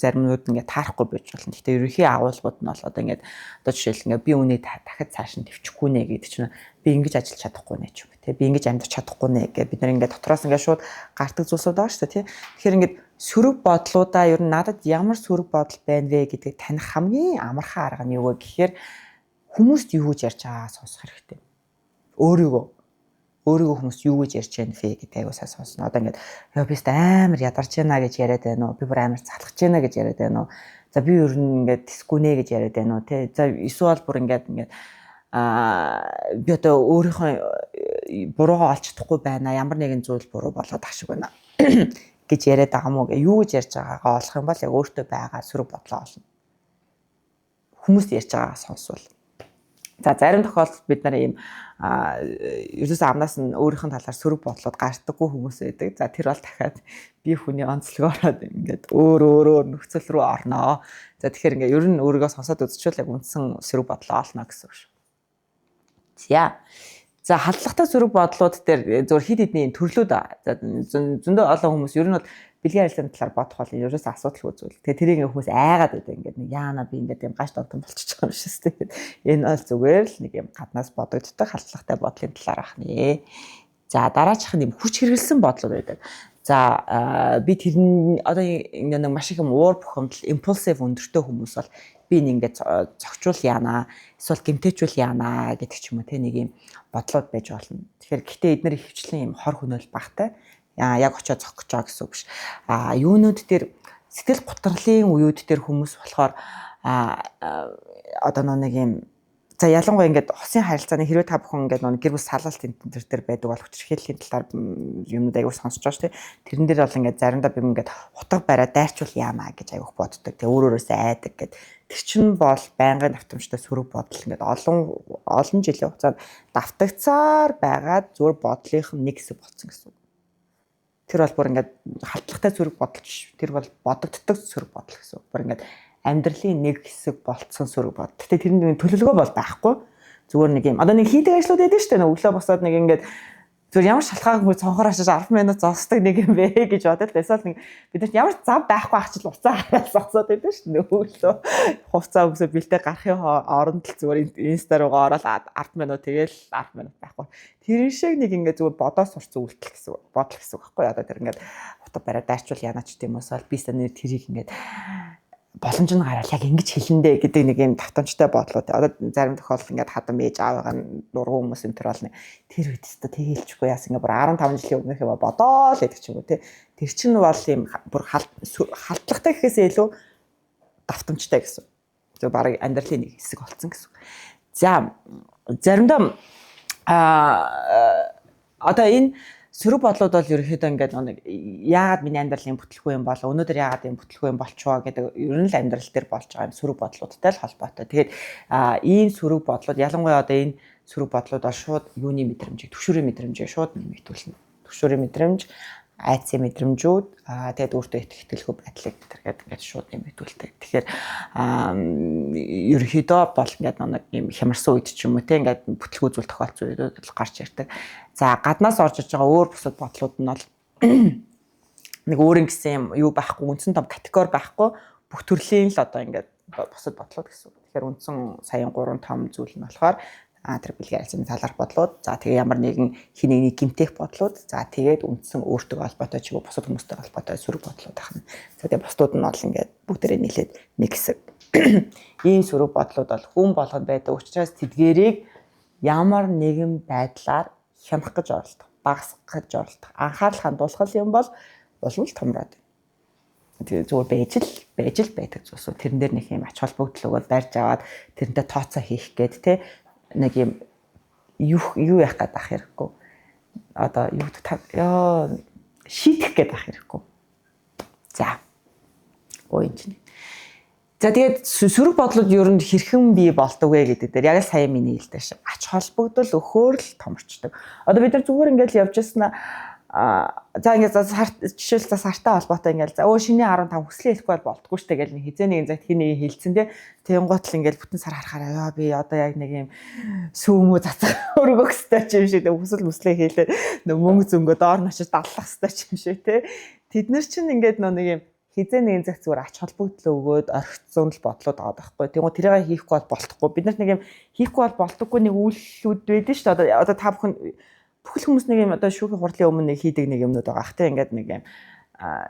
заримнууд ингээд таарахгүй байж болно. Гэхдээ ерөнхий агуулгууд нь бол одоо ингээд одоо жишээл ингээд би үнийг дахиад цааш нь төвчихгүй нэ гэдэг чинь би ингэж ажиллаж чадахгүй нэ ч юм. Тэ би ингэж амьдрах чадахгүй нэ гэж бид нар ингээд дотроос ингээд шууд гардаг зүйлсүүд байгаа шүү дээ. Тэгэхээр ингээд сөрөг бодлуудаа ер нь надад ямар сөрөг бодол байна вэ гэдгийг таних хамгийн амархан арга нь юу вэ гэхээр хүмүүст юу гэж ярьж байгаагаа сонсох хэрэгтэй. Өөрийгөө хүмүүс юу гэж ярьж байна вэ гэдэг аягүй сайн сонсно. Одоо ингээд би амар ядарч байна гэж яриад байна уу? Би бүр амар залхаж байна гэж яриад байна уу? За би ер нь ингээд тэсгүнэ гэж яриад байна уу? Тэ. За эсвэл бүр ингээд би одоо өөрийнхөө буруугаа олж чадахгүй байна. Ямар нэгэн зүйл буруу болоод ах шиг байна гэж яриад байгаа мó гэ юу гэж ярьж байгаагаа олох юм бол яг өөртөө байгаа сөрөг бодлоо олно. Хүмүүс ярьж байгаагаа сонсвол. За зарим тохиолдолд бид нар ийм ерөөсөө амнаас нь өөрийнх нь талаар сөрөг бодлоод гардаггүй хүмүүс байдаг. За тэр бол дахиад бие хүний онцлогоороо ингээд өөр нөхцөл рүү орноо. За тэгэхээр ингээд ер нь өөрийгөө сонсоод үзчихвэл яг үндсэн сөрөг бодлоо олно гэсэн үг шүү. За халдлагатай сөрөг бодлууд дээр зөвхөн хид хидний төрлүүд зөндөө олон хүмүүс ер нь бол бэлгийн харилцааны талаар бодох бол ерөөсөө асуудалгүй зүйл. Тэгээ тэрийг хүмүүс айгаад байдаг ингээд нэг яана би ингээд юм гаш догтон болчихж байгаа юм шээс тэгээд энэ бол зүгээр л нэг юм гаднаас бодогддог халдлагатай бодлын талаар ахнэ. За дараачих нь юм хүч хэрэгэлсэн бодлууд байдаг. За би тэр нь одоо нэг маш их юм уур бухимдал импульсив өндөртэй хүмүүс бол би ингээд зогчвол яана эсвэл гэмтээчүүл яана гэдэг ч юм уу те нэг юм бодлууд байж болно. Тэгэхээр гэхдээ эдгээр хөвчлэн юм хор хөнөөл багтай яг очиод зогсож байгаа гэсэн үг биш. Юунууд дээр сэтгэл готрлын үеуд дээр хүмүүс болохоор одоо нэг юм за ялангуяа ингээд хосын харилцааны хэрвээ та бүхэн ингээд гэр бүл салалт энэ төр байдаг болох чирхээлийн талаар юмнууд аягүй сонсож байгаа шүү дээ. Тэрэн дээр бол ингээд заримдаа би ингээд утга бариад дайрчвал яамаа гэж аягүй боддог. Тэгээ өөрөөсөө айдаг гэд. Тэр чинь бол байнгын давтамжтай сөрөг бодол ингээд олон жилийн хугацаанд давтагцаар байгаад зүгээр бодлынх нь нэг хэсэг болсон гэсэн үг. Тэр бол бүр ингээд халдлагатай сөрөг бодол биш. Тэр бол бодогддог сөрөг бодол гэсэн үг. Бүр ингээд амьдралын нэг хэсэг болцсон сөрөг бод. Гэтэ тэрний төлөвлөгөө бол байхгүй. Зүгээр нэг юм. Одоо нэг хийдэг ажлууд байдаг шүү дээ. Өглөө босоод нэг ингээд зүгээр ямар шалхаагүй цонхоор очиж 10 минут зогсдог нэг юм бэ гэж бодоод байсаар нэг бид нар ямар зав байхгүй ахчил уцаа хараад зогсоод байдаг шүү дээ. Өглөө хувцас өгсөө бэлтээ гарахын оронд л зүгээр инста руугаа ороод 10 минут тэгэл 10 минут байхгүй. Тэр шиг нэг ингээд зүгээр бодоод сурцсан үйлдэл гэсэн бодол гэсэн үг байхгүй. Одоо тэр ингээд утга бариад дайрчвал яанач тийм уусаал би саний тэрийг ингээд боломж нь гараад яг ингэж хэлэндэ гэдэг нэг юм тавтамжтай бодлоо. Одоо зарим тохиолдолд ингээд хадам ээж аавыгаа дургуун хүмүүс энэ төр бол тэр үед тест тэгэлчихгүй яасан ингээд бүр 15 жилийн өмнөхөө бодоол гэдэг ч юм уу тий. Тэр чинь бол юм бүр халдлагатай гэхээсээ илүү давтамжтай гэсэн. зөв бараг амьдралын нэг хэсэг болсон гэсэн. За заримдаа одоо энэ сөрөг бодлууд бол ерөөхдөө ингээд нэг яагаад миний амьдралын бүтлгүй юм бол өнөөдөр яагаад юм бүтлгүй юм болчихоо гэдэг ер нь л амьдрал дээр болж байгаа юм сөрөг бодлуудтай л холбоотой. Тэгээд ийм сөрөг бодлууд ялангуяа одоо энэ сөрөг бодлууд бол шууд юуны мэдрэмжийг төвшөрийн мэдрэмжийг шууд нэмэгдүүлнэ. Төвшөрийн мэдрэмж, айцын мэдрэмжүүд тэгээд өөртөө итгэлгүй байдлыг тэргээд ингээд шууд нэмэгдүүлдэг. Тэгэхээр ерөөхдөө бол ингээд нэг юм хямарсан үед ч юм уу те ингээд бүтлгүй зүйл тохиолдсон үед гарч ирдэг. За гаднаас орж иж байгаа өөр бусад бодлууд нь бол нэг өөрийн гэсэн юм юу байхгүй үндсэн том категори байхгүй бүх төрлийн л одоо ингээд бусад бодлууд гэсэн. Тэгэхээр үндсэн саяын 3 том зүйл нь болохоор тэр бэлгийн арилжааны талаарх бодлууд, за тэгээ ямар нэгэн хин нэг гимтэх бодлууд, за тэгээд үндсэн өөртөө холбоотой ч юм уу бусад хүмүүстэй холбоотой сөрөг бодлууд ахна. За тэгээ бусдууд нь бол ингээд бүгдээрээ нийлээд нэг хэсэг. Ийм сөрөг бодлууд бол хүн болгонд байдаг учраас тэдгээрийг ямар нэгэн байдлаар хянах гэж оролдох, багасгах гэж оролдох, анхаарал хандуулах юм бол болов томроод. Тэгээ зүгээр байж байдаг зүйлсүү. Тэрэн дээр нэг юм ач холбогдол өгөөд барьж аваад тэрнтэй тооцоо хийх гээд те нэг юм юу яах гээд ах хэрэггүй. Одоо юу шийдэх гээд ах хэрэггүй. За. Ой энэ. За тэгээд сөрөг бодлууд ер нь хэрхэн бий болдог вэ гэдэг дээр яг л сая миний хэлдэг шиг ач холбогдол өхөөр л томорчдөг. Одоо бид нар зүгээр ингээд явж яснаа за ингээд жишээл за сартай холбоотой ингээд за шиний 15 хүслээ хэлэхгүй бол болтгүй штэ гэж хизээ нэгэн цагт хин нэг хэлсэн те тэнгуут л ингээд бүтэн сар харахаараа би одоо яг нэг юм сүүмүү цацах өргөхстэй ч юм шиг хүсэл мүслээ хийлээ мөнгө зөнгөө доор нь очиж даллах хэвтэй ч юм шиг те тэд нар чинь ингээд нэг юм хизээ нэгэн цагт зүгээр ач холбогдол өгөөд орхицсон л бодлоод байгаа байхгүй тэнгуут тэрийг хийхгүй бол болтохгүй бид нар нэг юм хийхгүй бол болтоггүй нэг үйлчлүүд байдэн штэ одоо та бүхэн бүхэл хүмүүс нэг юм одоо шүүхийн хурлын өмнө нэг хийдэг нэг юмнууд байгаа. Ахтай ингээд нэг юм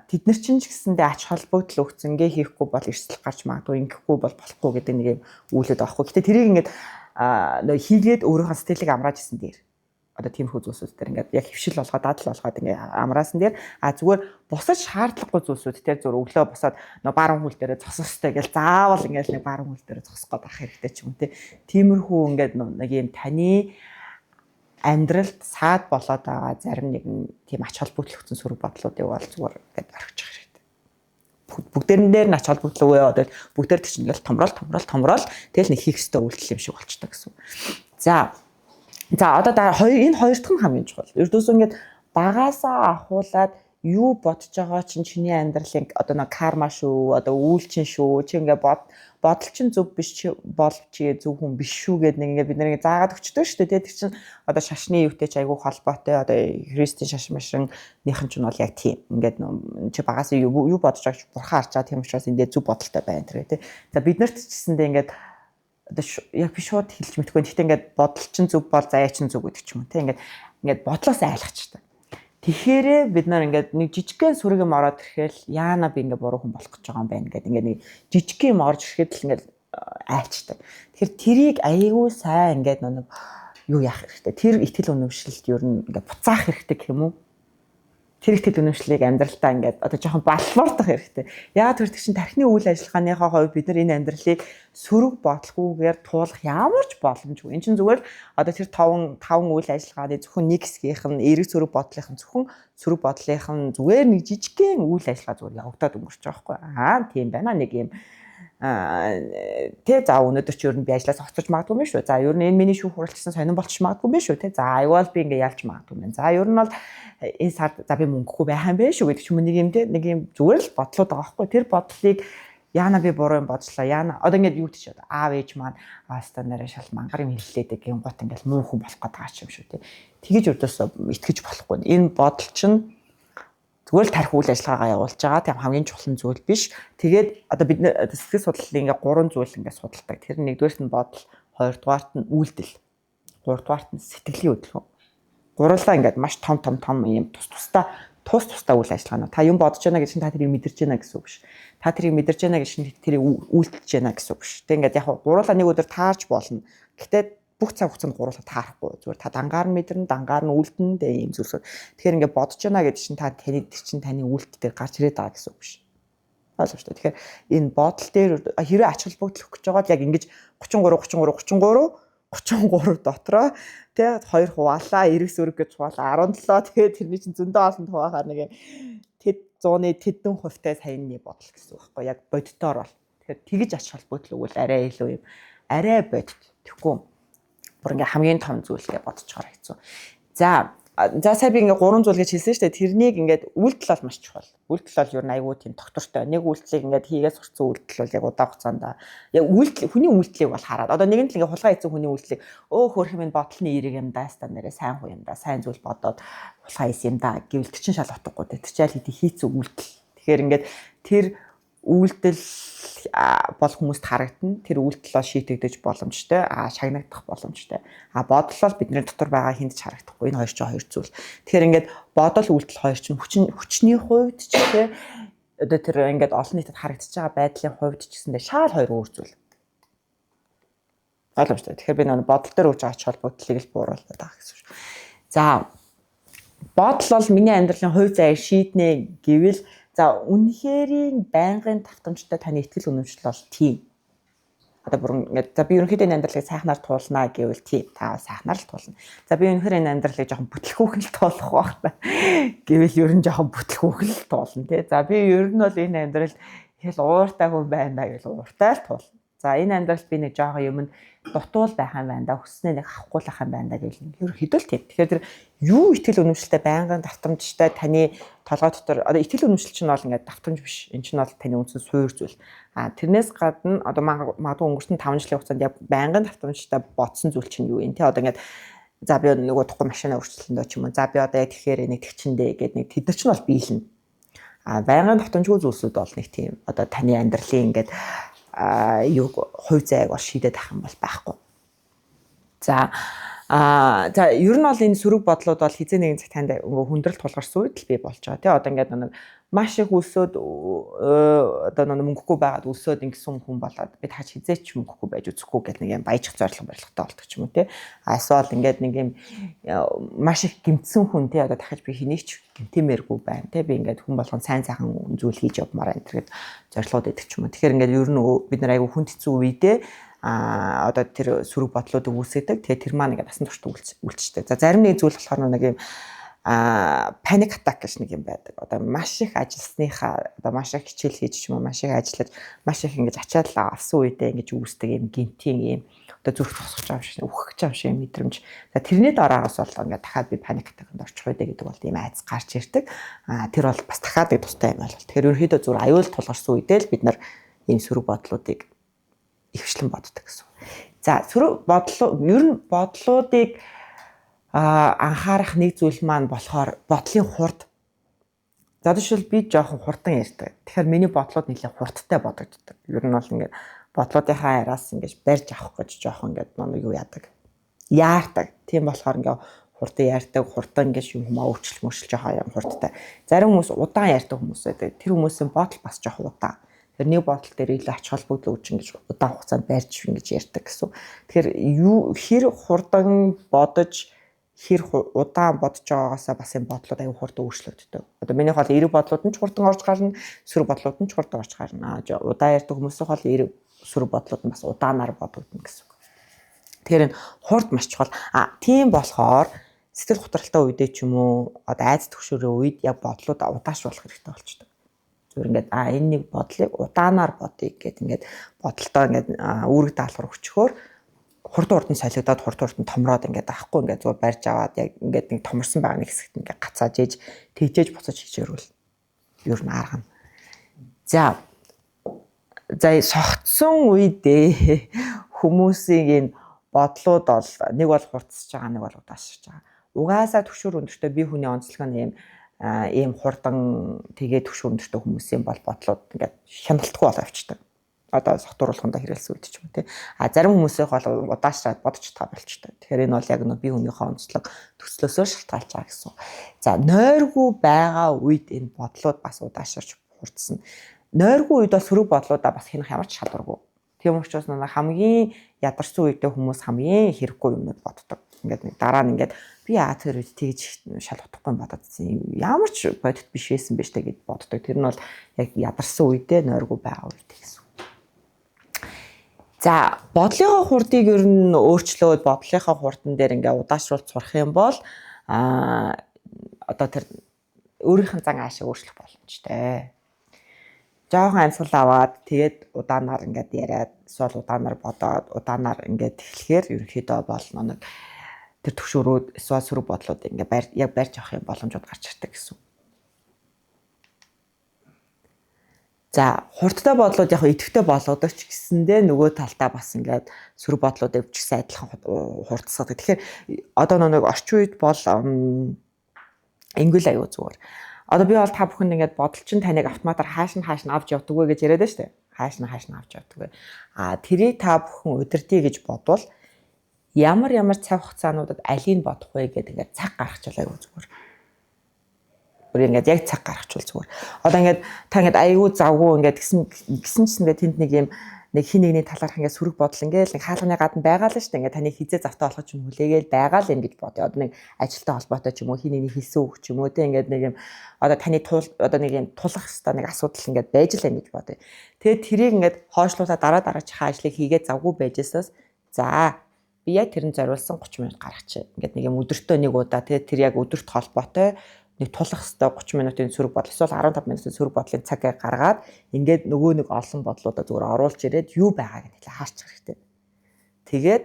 тэд нар чинь ч гэсэндээ ач холбогдол өгцөнгээ хийхгүй бол эрсдэл гарч магадгүй ингэхгүй бол болохгүй гэдэг нэг юм үйлдэл байхгүй. Гэтэ тэрийг ингээд нэг хийгээд өөрийнхөө сэтгэлийг амрааж исэн дээр. Одоо тиймэрхүү зүйлсүүд дээр ингээд яг хөвшил болгоод дадал болгоод ингээд амраасан дээр зүгээр бусаж шаардлагагүй зүйлсүүд тэр зөв өглөө босоод баруун хөл дээрээ зогсох хэрэгтэй гэж заавал ингээд нэг баруун хөл дээрээ зогсох гээд ах хэрэгтэй ч юм те. Тиймэрхүү ингээд нэг юм таны амьдралд саад болоод байгаа зарим нэгэн тийм ач холбогдол өгсөн сөрөг бодлуудыг бол зүгээр ингээд орхиж явах хэрэгтэй. Бүгдээрэн дээр нь ач холбогдол өгөө одоо бүгдээр чинь ингээл томрол тэгэл нэг хийх ёстой үйлдэл юм шиг болчтой гэсэн. За одоо энэ хоёр дахь нь хамгийн чухал. Ердөөсөө ингээд багаасаа ахуулаад юу бодож байгаа чинь чиний амьдралын одоо нэг карма шүү, одоо үйл чинь шүү. Чи ингээд бодол чинь зөв биш чи бол чи зөв хүн биш шүү гэд нэг ингээд бид нарыг заагаад өчтөө шүү дээ. Тэр чинь одоо шашны юутэй ч айгүй холбоотой. Одоо христийн шаш машинныхан ч нь бол яг тийм. Ингээд чи багаасаа юу бодож байгааг бурхан харж байгаа тийм учраас эндээ зөв бодолтой байна тэр тий. За бид нарт ч гэсэндээ ингээд одоо яг би шууд хэлж мэдгүй. Гэхдээ ингээд бодол чинь зөв бол заяа чинь зөв гэдэг ч юм уу тий. Ингээд бодлоос айлгачтай. Тэгэхээр бид нар ингээд нэг жижигхэн сүрэг юм ороод ирэхэл яана би ингээд буруу хүн болох гэж байгаа юм байна гэдэг ингээд нэг жижигхэн юм орж ирэхэд л ингээд айчтай. Тэгэхээр тэрийг аягүй сайн ингээд нэг юу яах хэрэгтэй. Тэр итгэл үнэмшилд ер нь ингээд буцаах хэрэгтэй гэх юм уу? Тэр итгэл үнэмшлийг амьдралдаа ингээд одоо жоохон балбартах хэрэгтэй. Яагаад тэр чинь тархины үйл ажиллагааныхаа хувьд бид нар энэ амьдралыг сөрөг бодлохгүйгээр туулах ямар ч боломжгүй. Энд чинь зүгээр одоо тэр 5 үйл ажиллагааны зөвхөн нэг хэсгийнх нь эрэг сөрөг бодлынхан зөвхөн сөрөг бодлынхан зүгээр нэг жижигхэн үйл ажиллагаа зүгээр явагдаад өнгөрч байгаа байхгүй. Тийм байна нэг юм тэ за өнөөдөр ч ер нь би ажлаас хоцорч магадгүй юм шүү. За ер нь энэ миний шүүх хуралчсан сонирн болчих магадгүй юм шүү. Тэ за аюул би ингээ ялж магадгүй юм. За ер нь бол энэ сард за би мөнгөгүй байх юм бэ шүү гэдэг ч юм нэг юм тэ нэг юм зүгээр л бодлоод байгаа байхгүй. Тэр бодлыг яана би буруу юм бодлоо. Яана одоо ингээд юу гэж аав ээж маань аастаа нараа шал мангар юм хэллээд гин гот ингээд муу хүн болох гэдэг юм шүү тий. Тэгэж өрдөөсөө итгэж болохгүй. Энэ бодол чинь зүгээр л тарих үйл ажиллагаагаа явуулж байгаа. Тийм хамгийн чухал зүйл биш. Тэгээд одоо бид сэтгэл судлалын ингээ 3 зүйл ингээ судалдаг. Тэр нэгдүгээрт нь бодол, хоёрдугаарт нь үйлдэл, гуравдугаарт нь сэтгэлийн хөдөлгөөн. Гурлаа ингээ маш том юм тусдаа үйл ажиллагаа. Та юм бодож байна гэж та тэрийг мэдэрч байна гэсэн үг биш. Та тэрийг мэдэрч байна гэж тэрийг үйлдэлж байна гэсэн үг биш. Тэг ингээ яг гурлаа нэг өдөр таарч болно. Гэтэ бүх цаг хугацаанд гурлаа таарахгүй. Зүгээр та дангаар нь мэдэрнэ, дангаар нь үлдэн дээ юм зүйлсүүд. Тэгэхээр ингээ бодож байна гэдэг чинь та таны үйлдэл дээр гарч ирээд байгаа гэсэн үг биш. Ойлгомжтой. Тэгэхээр энэ бодол дээр хэрэг ач холбогдол өгч байгаа яг ингэж 33 дотроо тий 2 хуваалаа, эргэс өрг гэж хуваалаа 17. Тэгээд тэрний чинь зөндөө олон хуваахаар нэг тэд 100-ны тэдэн хувьтай саяны бодол гэсэн үг байхгүй яг боддоор бол. Тэгэхээр тэгж ач холбогдол өгвөл арай илүү юм. Арай бодд. Тэгэхгүй бүр ингээ хамгийн том зүйлгээ бодцохоор хэцүү. За сая би ингээ 3 зүйл гэж хэлсэн шүү дээ. Тэрнийг ингээд үйлдэл бол маш чухал. Үйлдэл бол юу н айгүй тийм доктортой. Нэг үйлдэлийг ингээд хийгээд сурцсан үйлдэл бол яг удаан хугацаанд яг үйлдэл хүний үйлдэлийг бол хараад. Одоо нэг нь л ингээ хулгай хийсэн хүний үйлдэлийг хөөх минь бодлоны эерэг юм да, стандараа сайн хуу юм да, сайн зүйл бодоод хулгай хийсэн юм да гэвэл тэр чинь шал утгагүй. Тэр чинь аль хэдийн хийцэн үйлдэл. Тэгэхээр ингээд тэр үйлдэл бол хүмүүст харагдана. Тэр үйлдэлээ шийтэгдэж боломжтой, шагнагдах боломжтой. Бодол бол бидний дотор байгаа хүнд ч харагдахгүй. Энэ хоёр ч хоёр зүйл. Тэгэхээр ингээд бодол үйлдэл хоёр чинь хүчний хувьд ч гэсэн одоо тэр ингээд олон нийтэд харагдаж байгаа байдлын хувьд ч гэсэндээ шал хоёр өөр зүйл. Ойлгомжтой. Тэгэхээр би нэг бодол дээр үүж байгаа ач холбогдлыг л бууруулдаг байгаа гэсэн шүү. За бодол бол миний амьдралын хувь заяа шийднэ гэвэл за үнэхэрийн байнгын давтамжтай таны итгэл үнэмшил бол тийм. Одоо бүр ингээд за би ерөнхийдөө энэ амьдралыг сайхнаар туулнаа гэвэл тийм. Та сайхнаар л туулна. За би үнэхээр энэ амьдралыг жоохон бүтлгүүхэн л туулах байх та. Гэвэл ер нь жоохон бүтлгүүхэн л туулна тий. За би ер нь бол энэ амьдрал хэл ууртай хүн байна гэвэл ууртай л туулна. За энэ амьдралд би нэг жоохон юм дутуул байх юм байна да. Хүснээ нэг авахгүй л ах юм байна да гэвэл ерөнхийдөө л тийм. Тэгэхээр тэр юу итгэл үнэмшилтэй байнгын давтамжтай таны толгой дотор одоо итгэл үнэмшил чинь бол ингээд давтамж биш. Энэ чинь бол таны үндсэн суур зүйл. Тэрнээс гадна одоо магадгүй өнгөрсөн 5 жилийн хугацаанд яг байнгын давтамжтай ботсон зүйл чинь юу юм те одоо ингээд за би нэг удахгүй машина өөрчлөлтөндөө ч юм уу. За би одоо яг тэгэхээр нэг тэгчэндээ гэдэг нэг тэд нар чинь бол биелнэ. Байнгын давтамжгүй зүйлсүүд бол нэг тийм одоо таны амьдралын ингээд юу хувь заяаг бол шийдээд ах юм бол байхгүй. За ер нь бол энэ сөрөг бодлууд бол хизээ нэгэн цаг танд хүндрэл тулгарсан үед л бий болж байгаа. Тэ одоо ингээд нэг маш их өсөөд одоо нэг мөнгөгүй байгаад өсөөд ингэсэн хүн болоод бид хаж хизээч мөнгөгүй байж үзэхгүй гэдэг нэг юм баяжих зорилго барилгатай болдог ч юм уу те. Эсвэл ингээд нэг юм маш их гэмтсэн хүн те одоо дахиж би хинээч гэмтэмээргүй байна те. Би ингээд хүн болгон сайн сайхан зүйл хийж явмаар энэ төргээд зорилгоод идэх ч юм уу. Тэгэхээр ингээд ер нь бид нар айгүй хүн хэцүү үедээ одоо тэр сөрөг бодлуудыг үүсгэдэг. Тэгээ тэр маань ингээд насан туршид үйлчдэг. За зарим нэг зүйл болохоор нэг юм паник атак гэж нэг юм байдаг. Одоо маш их ажилласныхаа одоо маш их хичээл хийж ч юм уу маш их ажиллаж маш их ингэж ачаалал авсан үедээ ингэж үүсдэг юм гинтийн юм одоо зүрх тосгож байгаа юм шиг үхэж байгаа юм шиг мэдрэмж. За тэрний дараагаас бол ингээд дахиад би паник атаканд орчих үедээ гэдэг бол тийм айц гарч ирдэг. Тэр бол бас дахиад нэг тустай юм байна. Тэгэхээр ерөнхийдөө зүгээр аюул тулгарсан үедээ л бид нар ийм сөрөг бодлуудыг ихвчлэн боддог гэсэн. За сөрөг бодлоо ер нь бодлуудыг анхаарах нэг зүйл маань болохоор бодлын хурд. За жишээл би жоохон хурдан ярьдаг. Тэгэхээр миний бодлууд нэлээд хурдтай бодогддог. Ер нь бол ингээд бодлуудынхаа араас ингэж барьж авах гэж жоохон ингээд нэг юу яадаг. Яардаг. Тийм болохоор ингээд хурдан ярьдаг, хурдан ингэж юм өөрчлөлт жоохон юм хурдтай. Зарим хүмүүс удаан ярьдаг хүмүүс байдаг. Тэр хүмүүсийн бодол бас жоохон удаан. Тэр нэг бодол дээр илүү ач холбогдол үүж ингэж удаан хугацаанд барьж ингэж ярьдаг гэсэн. Тэгэхээр юу хэр хурдан бодож хэр удаан бодож байгаагаасаа бас юм бодлууд аюу хурдан өөрчлөгддөг. Одоо минийх бол эерэг бодлууд нь ч хурдан орж гарна, сөрөг бодлууд нь ч хурдан орж гарна. Удаан ярьдаг хүмүүсийн бол эерэг сөрөг бодлууд нь бас удаанаар бодогдно гэсэн. Тэгэхээр энэ хурд маш чухал. Тийм болохоор сэтгэл готролтой үедээ ч юм уу одоо айц төгшөрөө үед яг бодлууд удаашруулах хэрэгтэй болчтой. Зүгээр ингээд энэ нэг бодлыг удаанаар бодъё гэд ингээд бодолтоо ингээд үүрэг даалгавар өчгөөр хурдан урдан солигдоод хурдан урдан томроод ингээд авахгүй ингээд зүгээр барьж аваад яг ингээд нэг томорсон байгаа нэг хэсэгт ингээд гацааж ээж тэгжээж буцаж хийж өргөл ер нь арга. За За согтсон үедээ хүмүүсийн энэ бодлууд бол нэг бол хурцсаж байгаа, нэг бол удаашрж байгаа. Угаасаа түвшүүр өндөртөө бие хүний онцлог нь ийм хурдан тэгээ түвшүүр өндөртөө хүмүүсийн бол бодлууд ингээд хяналтгүй болоо явчихдаг. Одоо согтууруулахында хэрэгэлсэн үед ч юм уу тий. А зарим хүмүүсийн бол удаашраад бодож таа болчтой. Тэгэхээр энэ бол яг нэг бие хүнийхээ онцлог төслөөсөө шалтгаалж байгаа гэсэн. За нойргүй байгаа үед энэ бодлууд бас удаашрж хурцсана. Нойргүй үед бол сөрөг бодлуудаа бас хянах ямар ч шалгуур. Тийм учраас нэг хамгийн ядарсан үедээ хүмүүс хамгийн хэрэггүй юмнууд боддог. Ингээд нэг дараа нь ингээд би тэр үед тэгж шалгахгүй бододсон. Ямар ч бодит биш байсан байж та гэд боддог. Тэр нь бол яг ядарсан үедээ нойргүй байгаа үед гэсэн. За бодлынхаа хурдыг ер нь өөрчлөөд бодлынхаа хурдан дээр ингээд удаашруулж сурах юм бол одоо тэр өөрийнх нь зан аашаа өөрчлөх боломжтой. Жохон амьсгал аваад тэгээд удаанаар ингээд яриад эсвэл удаанаар бодоод удаанаар ингээд эхлэхээр ерөнхийдөө бол нэг тэр төвшөрөөд эсвэл сөрөг бодлууд ингээд яг барьж авах юм боломжууд гарч ирдэг гэсэн. За хурдтай бодлууд яг идэвхтэй болгодог ч гэсэндээ нөгөө талдаа бас ингээд сөрөг бодлуудыг ч гэсэн адилхан хурдсадаг. Тэгэхээр одоо нэг орчин үед бол ингүүл аюу зүгээр. Одоо би бол та бүхэнд ингээд бодолчин таныг автоматар хааш нь авч явдаг вэ гэж яриад штэ. Хааш нь авч явдаг вэ. Тэрийг та бүхэн удирдъя гэж бодвол ямар цаг хугацаануудад алийг бодох вэ гэдэг ингээд цаг гаргачвал аюу зүгээр. Бүр ингээд яг цаг гаргачвал зүгээр. Одоо ингээд та ингээд аюу завгүй ингээд гисэн чинь ингээд тэнд нэг юм нэг хин нэгний талаарх ингээд сөрөг бодол ингээд нэг хаалганы гадна байгаа л штэ. Ингээд таны хизээ завтаа болох юм хүлээгээл байгаа л юм гэж бодё. Одоо нэг ажилтай холбоотой ч юм уу хин нэгний хэлсэн үг ч юм уу те ингээд нэг юм одоо таны одоо нэг юм тулах хэвээр нэг асуудал ингээд байж л юм гэж бодё. Тэгээд тэрийг ингээд хойшлуулаад дараачихаа ажлыг хийгээд завгүй байжсаас за би яг тэрэн зориулсан 30 минут гаргачих. Ингээд нэг юм өдөртөө нэг удаа те тэр яг өдөрт холбоотой нэг тулах хэвээр 30 минутын сөрөг бодол эсвэл 15 минутын сөрөг бодлын цагийг гаргаад ингээд нөгөө нэг олон бодлуудаа зүгээр оруулж ирээд юу байгааг нь хаарчих хэрэгтэй. Тэгээд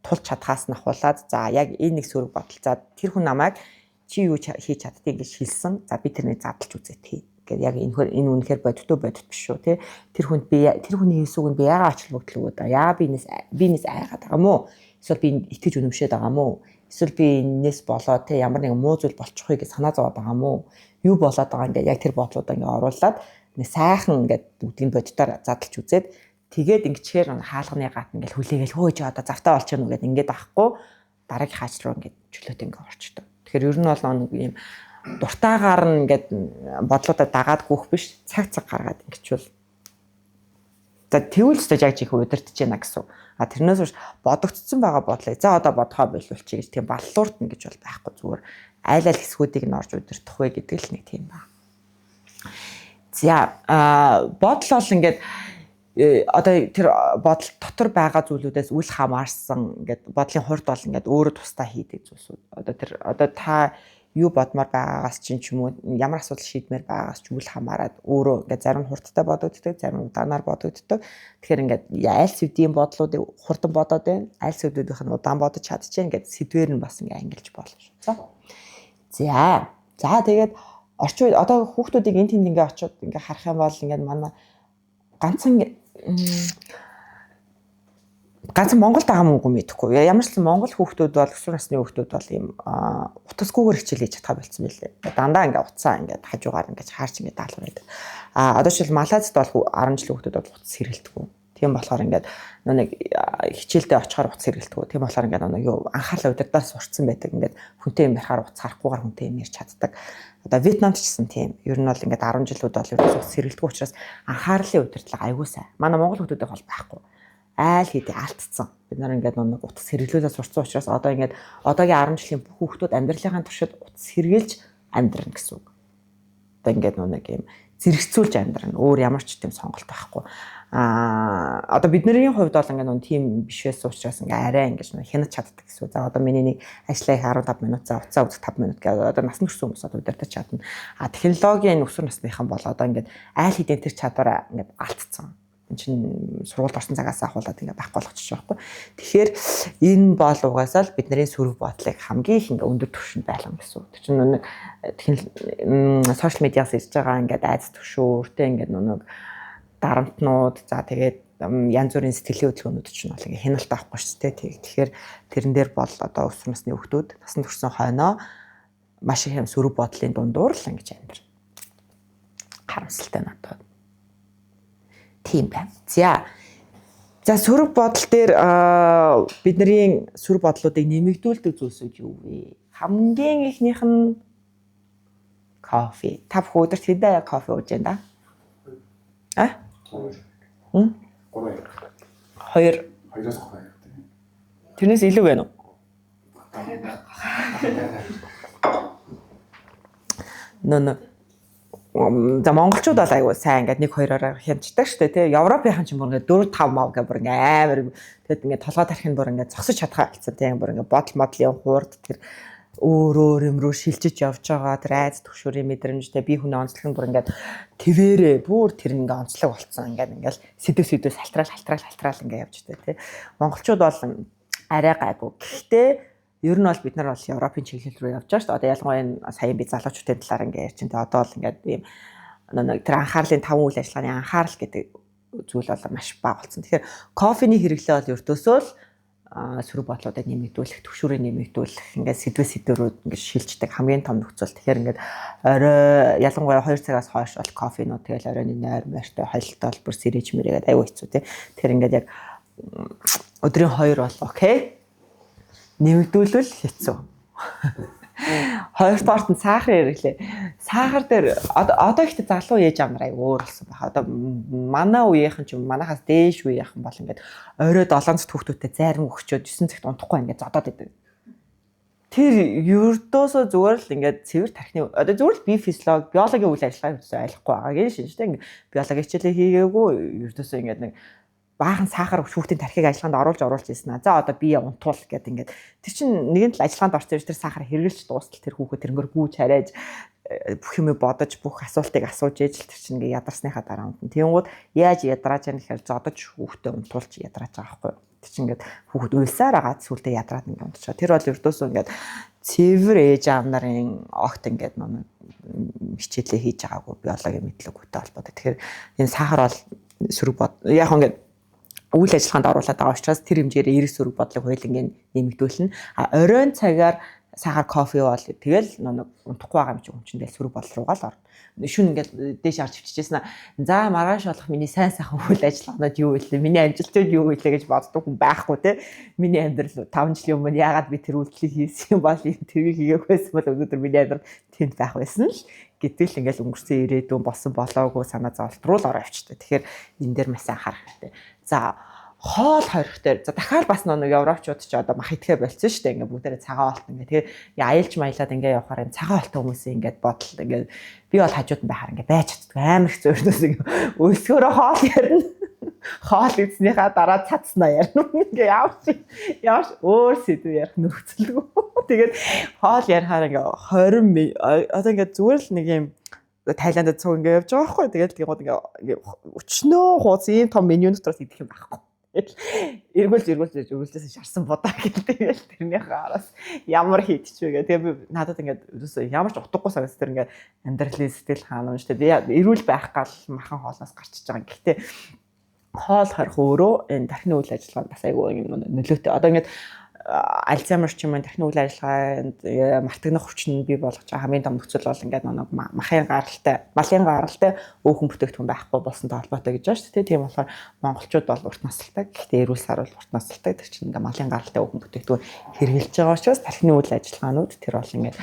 тулж чадхаас нь ахуулаад за яг энэ нэг сөрөг бодол за тэр хүн намайг чи юу хийж чаддгийг гэж хэлсэн. За би тэрнийг задлж үзээ тий. Ингээд яг энэ үнэхээр бодит биш шүү тий. Тэр хүний хэлсүүг нь би яагаад ачлалгдлаа да. Яа би энэс айгаад байгаа мó? Эсвэл би итгэж үнэмшээд байгаа мó? Эсвэл би энэс болоод те ямар нэгэн муу зүйл болчихгүй гэж санаа зовоод байгаа мó? Юу болоод байгаа ингээд яг тэр бодлуудаа ингээд оруулаад нэг сайхан ингээд бүгдийг бодитоор задлж үзээд тэгээд ингэчээр хаалганы гат ингээд хүлээгээл хөөж одоо завтаа болчих юм гээд ингээд авахгүй дараагийн хаач руу ингээд чөлөөт ингээд орчдөг. Тэгэхээр ер нь бол нэг юм дуртайгаар нь ингээд бодлуудаа дагаад гүөх биш цаг гаргаад ингэчвэл за тэгвэл ч яг жих удирдах гэж байна гэсэн. Тэрнээс биш бодогдсон байгаа бодлыг за одоо бодхоо боловлчих гэж тийм баллуурт нь гэж бол байхгүй зүгээр айл хэсгүүдийг нь орж удирдах вэ гэдэг л нэг тийм ба. За бодол бол ингээд одоо тэр бодол дотор байгаа зүйлүүдээс үл хамаарсан ингээд бодлын хурд бол ингээд өөрөө тусдаа хийдэг зүйлсүүд. Одоо та юу бодмоор байгаагаас ч юм уу ямар асуудал шийдмээр байгаагаас ч үл хамааран өөрөө ингээд зарим хурдтай бодогддог, зарим удаанаар бодогддог. Тэгэхээр ингээд аль сэдвийн бодлуудыг хурдан бодоод байна, аль сэдвүүдийнх нь удаан бодож чадчихээн ингээд сэдвээр нь бас ингээд ангилж болно шүү. За тэгээд орчин үед одоо хүүхдүүдийг энэ тэнд ингээд очиод ингээд харах юм бол ингээд манай ганцхан Монголд байгаа мөнгө мэдэхгүй. Ямар ч Монгол хүүхдүүд бол өсвөр насны хүүхдүүд бол ийм утасгүйгээр хичээл хийж чадхаа болсон байлээ. Дандаа ингээ утсаа ингээ хажуугаар ингээ хаарч ингээ даалгавар байдаг. Одоо жишээл Малайзад бол 10 жилийн хүүхдүүд бол утас хэрэглэдэггүй. Тийм болохоор ингээд нэг хичээлдээ очихоор утас хэрэглэдэггүй. Тийм болохоор ингээд нэг юу анхаарлаа удирдаас сурцсан байдаг. Ингээд хүнтэй юм ярихаар утас харахгүйгээр хүнтэй юм ярьж чаддаг. Одоо Вьетнамд ч гэсэн тийм. Ер нь бол ингээд 10 жилүүд бол утас хэрэглэдэггүй учраас анхаарлын удирдлага аягүй сайн. Манай Монгол хүүхдүүдтэй бол байхгүй. Айл хийдэ алдцсан. Бид нар ингээд нэг утас хэрэглүүлээ сурцсан учраас одоо ингээд одоогийн 10 жилийн бүх хүүхдүүд амьдралынхаа туршид утас хэрэглэж амьдрна гэсэн үг. Одоо ингээд нэг юм зэрэгцүүлж амьдрна. Өөр ямар ч тийм сонголт байхгүй. Одоо бидний хувьд бол ингээд тийм биш байсан учраас ингээд арай ингээд хянаж чаддаг гэсэн үг. За одоо миний нэг ажлаа 15 минут за утсаа үзэх 5 минут гэдэг одоо нас нөрсөн хүмүүс одоо удирдах чадна. Технологийн өсвөр насныхан бол одоо ингээд айл хийдэн тэр чадвараа ингээд алдцсан. Чин сургуульд орсон цагаас ахуулаад ингээ байхгүй болгочих жоохгүй. Тэгэхээр энэ бол угаасаа л бидний сөрөг бодлыг хамгийн их ингээ өндөр түвшинд байлгана гэсэн үг. Тэр чинь нэг сошиал медиас ирж байгаа ингээ айц төвшөөртэй ингээ нэг дарамтнууд за тэгээд янз бүрийн сэтгэлийн хөдөлгөөнүүд чинь бол ингээ хяналт авахгүй шүү дээ. Тэгэхээр тэрэн дээр бол одоо өсвөр насны хүүхдүүд насанд хүрсэн хойноо маш их юм сөрөг бодлын дундуур л ингэж амьдрал. Харамсалтай надад. Тийм байна. За сөрөг бодол дээр бидний сөрөг бодлуудыг нэмэгдүүлдэг зүйлсүүд юу вэ? Хамгийн ихнийх нь кофе. Та бүх өдөрт хэдэн кофе ууж байна да? Хоёр. Тэрнээс илүү байна уу? Нөө. За монголчууд бол айгуу сайн ингээд 1-2-ороо хямддаг шүү дээ тий. Европынхан ч бүр ингээд 4-5 мав гэх бүр ингээд амар тэгэд ингээд толгой тархин бүр ингээд зогсож чадхаа болсон тий. Бүр ингээд бодол модлын хуурд тэр өөр юм руу шилжиж явж байгаа тэр айц төгшөрийн мэдрэмжтэй би хүний онцлог нь бүр ингээд твэрээ бүр тэр ингээд онцлог болцсон ингээд сэдв халтраал ингээд явж байгаа тий. Монголчууд бол арай гайгүй. Гэхдээ ер нь бол бид нар бол Европын чиглэл рүү явж байгаа шүү дээ. Одоо ялангуяа энэ саяхан би залуучуудын талаар ингээд ярьж байна. Одоо бол ингээд ийм тэр анхаарлын 5 үйл ажиллагааны анхаарал гэдэг зүйл бол маш бага болсон. Тэгэхээр кофений хэрэглээ бол ердөөсөө л сөрөг бодлуудыг нэмэгдүүлэх, төвшүүрээ нэмэгдүүлэх, ингээд сэдвэрүүд ингээд шилждэг хамгийн том нөхцөл. Тэгэхээр ингээд орой ялангуяа 2 цагаас хойш бол кофенууд тэгэл оройн нойр морьтой холилтой бол бүр сэрэж мэрээгээд аюу хэцүү тий. Тэгэхээр ингээд яг өдрийн 2 бол окей. Нэмэгдүүлвэл хэцүү. Хоёрдугаарт нь сахарын хэрэглээ. Сахар дээр одоо ихтэй залуу ээж аав нар аяа өөр болсон байна. Одоо манай үеийнхэн ч манахаас дээш үеийнхэн бол ингээд орой 7 цагт хүүхдүүдэд зарим өгчөөд 9 цагт унтахгүй ингээд зодоод идэв. Тэр ердөөсөө зүгээр л ингээд цэвэр тархины одоо зүгээр л бие физиологи, биологийн үйл ажиллагааг ойлгохгүй байгаа гэж шинж тэ ингээд биологи хичээлээ хийгээгүй ердөөсөө ингээд нэг баахан сахар хүүхдийн тархийг ажиллагаанд оруулж ирсэн. За одоо бие унтуул гэдэг ингээд тэр чинь нэгэн тал ажиллагаанд орж ирж тэр сахар хэрглэж дуустал тэр хүүхэд тэрнгээр гүйж харайж бүх юм бодож бүх асуултыг асууж ээж л тэр чинь ингээд ядарсныхаа дараа унтна. Тэнгууд яаж ядрааж яах гэхээр зодож хүүхдээ унтуулж ядрааж байгаа байхгүй. Тэр чинь ингээд хүүхэд уйлсаар агаад сүултээ ядраад ингээд унтчихаа. Тэр бол ердөөсөө ингээд цэвэр ээж аав нарын огт ингээд хичээлээ хийж байгаагүй биологийн мэдлэгтэй холбоотой. Тэгэхээр энэ сахар бол сөрөг бод яг ингээд үйл ажиллагаанд оруулаад байгаа учраас тэр хэмжээр эрс сөрөг бодлого хуулингийн нэмэгдүүлнэ. Оройн цагаар сахар кофе бол тэгэл унтахгүй байгаа юм чи өмчөндөл сөрөг бодлого руугаа л орно. Шүн ингээд дээш арч хвчижсэн. За маргааш болох миний сайн сайхан үйл ажиллагаанууд юу вэ? Миний амжилтууд юу вэ гэж боддог хүн байхгүй те. Миний амьдрал 5 жилийн өмнө яагаад би тэр үйлдэлийг хийсэн юм бол тэрийг хийгээх байсан бол өнөөдөр миний амьдрал тэнд байх байсан л. Гэтэл ингээл өнгөрсөн ирээдүйн болсон болоогүй санаа зовлт руу л ороо авчтай. Тэгэхээр энэ дээр маш анхаарах хэрэгтэй. За хоол хорих дээр за дахиад бас нэг европчууд ч одоо мах идэхэ болцсон шүү дээ. Ингээ бүгдээрээ цагаан хоолт ингээ тэгээ аялж маялаад ингээ явахаар энэ цагаан хоолтой хүмүүсийн ингээ бодол ингээ би бол хажууд нь байхаар ингээ байж чаддаг амар их зөөрнөөс ингээ өсгөрөө хоол ярина. Хоол идснийхаа дараа цацснаа ярина. Ингээ явж өөр сэдв ярих нөхцөлгүй. Тэгээд хоол ярихаар ингээ 20 одоо ингээ зүгээр л нэг юм Тайландд цуг ингээ явж байгаа байхгүй. Тэгээд тиймүүд ингээ өчнөө хууц ийм том меню дотроос идэх юм байхгүй. Эргүүлж шарсан будаа гэдэг тэрнийхээ араас ямар хийдчихвэ гэх. Тэгээ би надад ингээд ямар ч утгагүй санагс тэр ингээд амьдралын сэтгэл ханамж тэгээ эрүүл байх гал махан хоолноос гарчиж байгаа. Гэхдээ хоол хорих өөрөө энэ тархины үйл ажиллагаанд бас айгүй нөлөөтэй. Одоо ингээд Альцгеймер ч юм уу тархины үйл ажиллагаанд мартагнах хүчин бий болгож байгаа хамгийн том нөхцөл бол ингээд малын гаралтай өөхөн бүтээгдэхүүн байхгүй болсонтой холбоотой гэж байна шүү дээ. Тийм болохоор монголчууд бол урт насалтай. Гэхдээ эрүүл сар бол урт насалтай. Тэр чинь ингээд малын гаралтай өөхөн бүтээгдэхүүн хэрэгжилж байгаа учраас тархины үйл ажиллагаанууд тэр бол ингээд